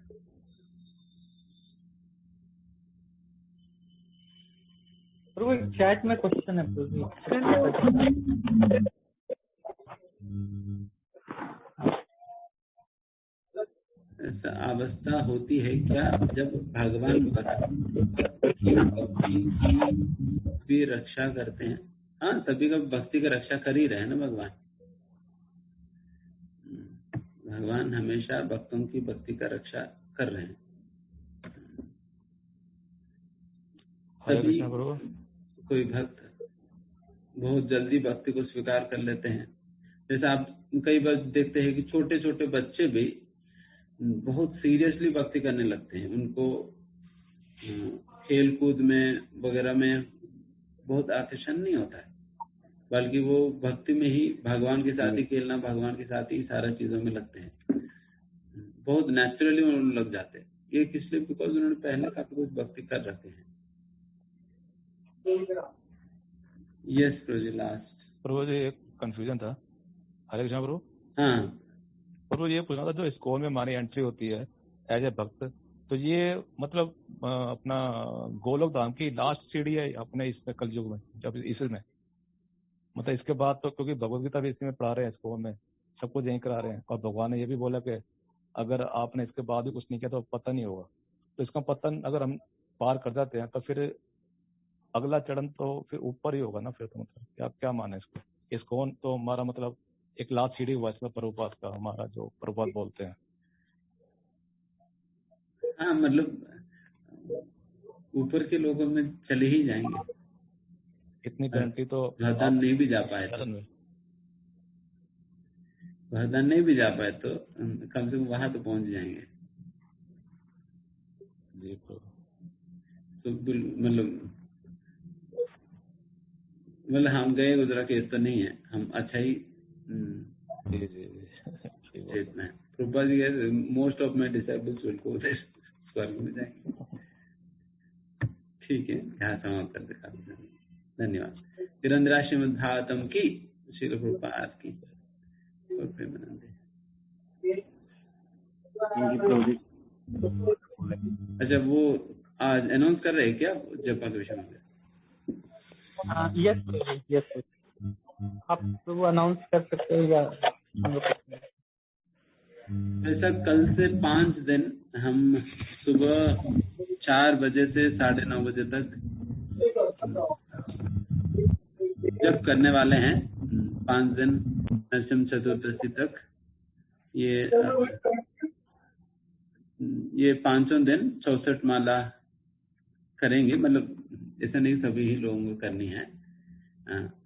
चैट में क्वेश्चन है ऐसा अवस्था होती है क्या जब भगवान भी रक्षा करते हैं? हाँ, सभी का भक्ति का रक्षा कर ही रहे हैं ना भगवान। भगवान हमेशा भक्तों की भक्ति का रक्षा कर रहे हैं। तभी कोई भक्त बहुत जल्दी भक्ति को स्वीकार कर लेते हैं। जैसे आप कई बार देखते हैं कि छोटे छोटे बच्चे भी बहुत सीरियसली भक्ति करने लगते हैं। उनको खेल कूद में वगैरह में बहुत आकर्षण नहीं होता है, बल्कि वो भक्ति में ही भगवान के साथ ही खेलना, भगवान के साथ ही सारा चीजों में लगते हैं, बहुत नेचुरली उन्होंने लग जाते हैं। ये इसलिए बिकॉज उन्होंने पहले काफी कुछ भक्ति कर रखे हैं। यस प्रभु जी, लास्ट प्रभु जी एक कंफ्यूजन था। हरे कृष्ण प्रभु। हाँ प्रभु ये पूछना था, जो स्कूल में हमारी एंट्री होती है एज ए भक्त, तो ये मतलब अपना गोलोक धाम की लास्ट सीढ़ी है अपने इसमें कलयुग में, जब इसमें मतलब इसके बाद तो, क्योंकि भगवत गीता भी इसी में पढ़ा रहे हैं, स्कूल में सब कुछ यही करा रहे हैं, और भगवान ने ये भी बोला कि अगर आपने इसके बाद भी कुछ नहीं किया तो पतन नहीं होगा। तो इसका पतन अगर हम पार कर जाते हैं तो फिर अगला चरण तो फिर ऊपर ही होगा ना। फिर तो मतलब क्या माने इसको तो हमारा मतलब एक लास्ट सीढ़ी हुआ इसमें प्रभुपाद का, हमारा जो प्रभुपाद बोलते हैं। हाँ, मतलब ऊपर के लोगों में चले ही जाएंगे, इतनी गारंटी तो। भगवान नहीं भी जा पाए तो, भगवान नहीं भी जा पाए तो कम से कम वहां तो पहुंच जाएंगे। जी तो मतलब हम गए गुजरा केस तो नहीं है, हम अच्छा ही प्रभुपाद जी कहते most of my disciples will go there, स्वर्ग में जाएंगे। ठीक है, यहाँ समाप्त कर दे। धन्यवाद। तिरंद्रा श्रीमद् भागवतम की, श्रील प्रभुपाद की और प्रेमानंद। अच्छा, वो आज अनाउंस कर रहे हैं क्या जपा के विषय में? यस आप तो अनाउंस कर सकते हो या हम लोग? ऐसा कल से 5 दिन हम सुबह 4 बजे से 9:30 बजे तक जप करने वाले हैं। 5 दिन नरसिंह चतुर्दशी तक। ये 5 दिन 64 माला करेंगे। मतलब ऐसा नहीं सभी ही लोगों को करनी है।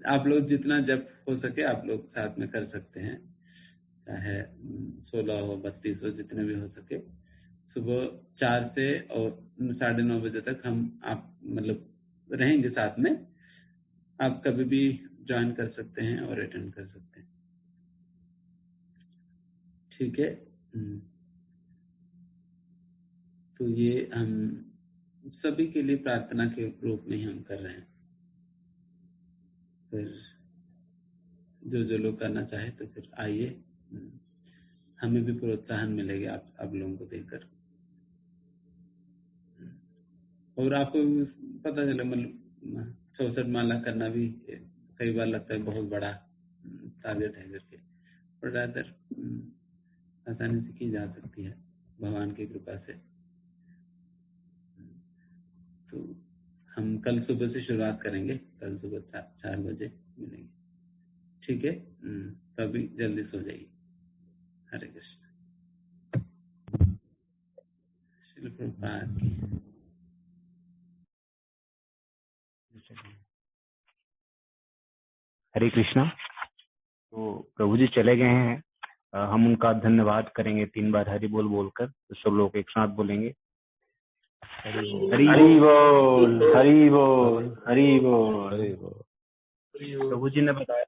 आप लोग जितना जप हो सके आप लोग साथ में कर सकते हैं, चाहे 16 हो 32 हो, जितने भी हो सके। सुबह 4 से और 9:30 बजे तक हम आप मतलब रहेंगे साथ में। आप कभी भी ज्वाइन कर सकते हैं और अटेंड कर सकते हैं। ठीक है। तो ये हम सभी के लिए प्रार्थना के रूप में हम कर रहे हैं। फिर जो लोग करना चाहे तो फिर आइए, हमें भी प्रोत्साहन मिलेगा आप लोगों को देखकर। और आपको पता चले मतलब 64 माला करना भी कई बार लगता है बहुत बड़ा टारगेट है करके, पर रादर आसानी से की जा सकती है भगवान की कृपा से। तो हम कल सुबह से शुरुआत करेंगे, कल सुबह 4 बजे मिलेंगे। ठीक है, तो अभी जल्दी सो जाइए। हरे कृष्ण। श्री प्रभुपाद की। हरे कृष्णा। तो प्रभु जी चले गए हैं, हम उनका धन्यवाद करेंगे 3 बार हरि बोल बोलकर। तो सब लोग एक साथ बोलेंगे हरि बोल, हरि बोल, हरि बोल, हरि बोल। प्रभु जी ने बताया,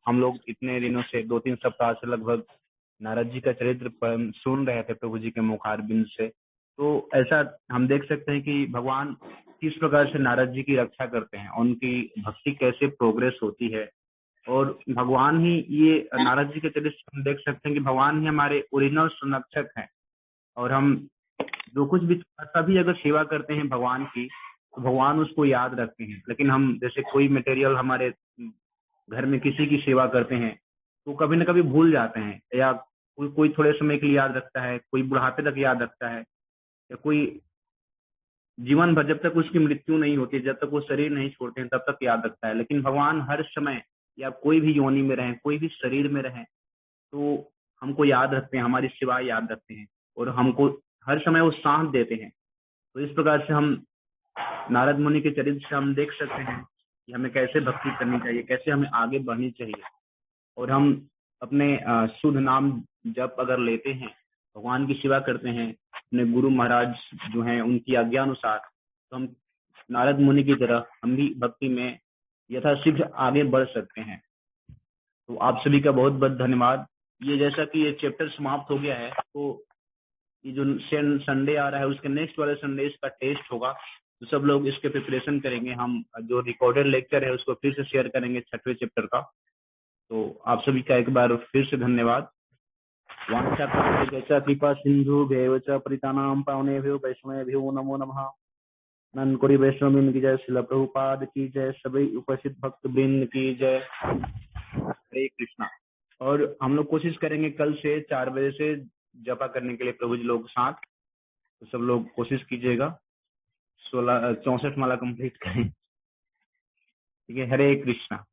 हम लोग इतने दिनों से 2-3 सप्ताह से लगभग नारद जी का चरित्र सुन रहे थे प्रभु जी के मुखारबिंद से। तो ऐसा हम देख सकते हैं कि भगवान किस प्रकार से नारद जी की रक्षा करते हैं, उनकी भक्ति कैसे प्रोग्रेस होती है। और भगवान ही ये नारद जी के चरित्र हम देख सकते हैं कि भगवान ही हमारे ओरिजिनल संरक्षक हैं। और हम जो कुछ भी सभी अगर सेवा करते हैं भगवान की, तो भगवान उसको याद रखते हैं। लेकिन हम जैसे कोई मटेरियल हमारे घर में किसी की सेवा करते हैं तो कभी न कभी भूल जाते हैं, या कोई थोड़े समय के लिए याद रखता है, कोई बुढ़ापे तक याद रखता है, या कोई जीवन भर जब तक उसकी मृत्यु नहीं होती, जब तक वो शरीर नहीं छोड़ते हैं तब तक याद रखता है। लेकिन भगवान हर समय या कोई भी योनि में रहें, कोई भी शरीर में रहें, तो हमको याद रखते हैं, हमारी सेवा याद रखते हैं और हमको हर समय वो साथ देते हैं। तो इस प्रकार से हम नारद मुनि के चरित्र से हम देख सकते हैं कि हमें कैसे भक्ति करनी चाहिए, कैसे हमें आगे बढ़नी चाहिए। और हम अपने शुद्ध नाम जप अगर लेते हैं, भगवान की सेवा करते हैं, अपने गुरु महाराज जो हैं उनकी आज्ञा अनुसार, तो हम नारद मुनि की तरह हम भी भक्ति में यथाशीघ्र आगे बढ़ सकते हैं। तो आप सभी का बहुत बहुत धन्यवाद। ये जैसा कि ये चैप्टर समाप्त हो गया है, तो ये जो संडे आ रहा है उसके नेक्स्ट वाले संडे इसका टेस्ट होगा, तो सब लोग इसके प्रिपरेशन करेंगे। हम जो रिकॉर्डेड लेक्चर है उसको फिर से शेयर करेंगे 6वें चैप्टर का। तो आप सभी का एक बार फिर से धन्यवाद। वाञ्छाकल्पतरुभ्यश्च कृपा सिन्धुभ्येव च पतितानां पावनेभ्यो वैष्णवेभ्यो नमो नमः। अनंत कोटि वैष्णव की जय, श्रील प्रभुपाद की जय, सभी उपस्थित भक्त वृंद की जय। हरे कृष्णा। और हम लोग कोशिश करेंगे कल से 4 बजे से जपा करने के लिए प्रभु जी लोग साथ, तो सब लोग कोशिश कीजिएगा 64 माला कंप्लीट करें। ठीक है, हरे कृष्णा।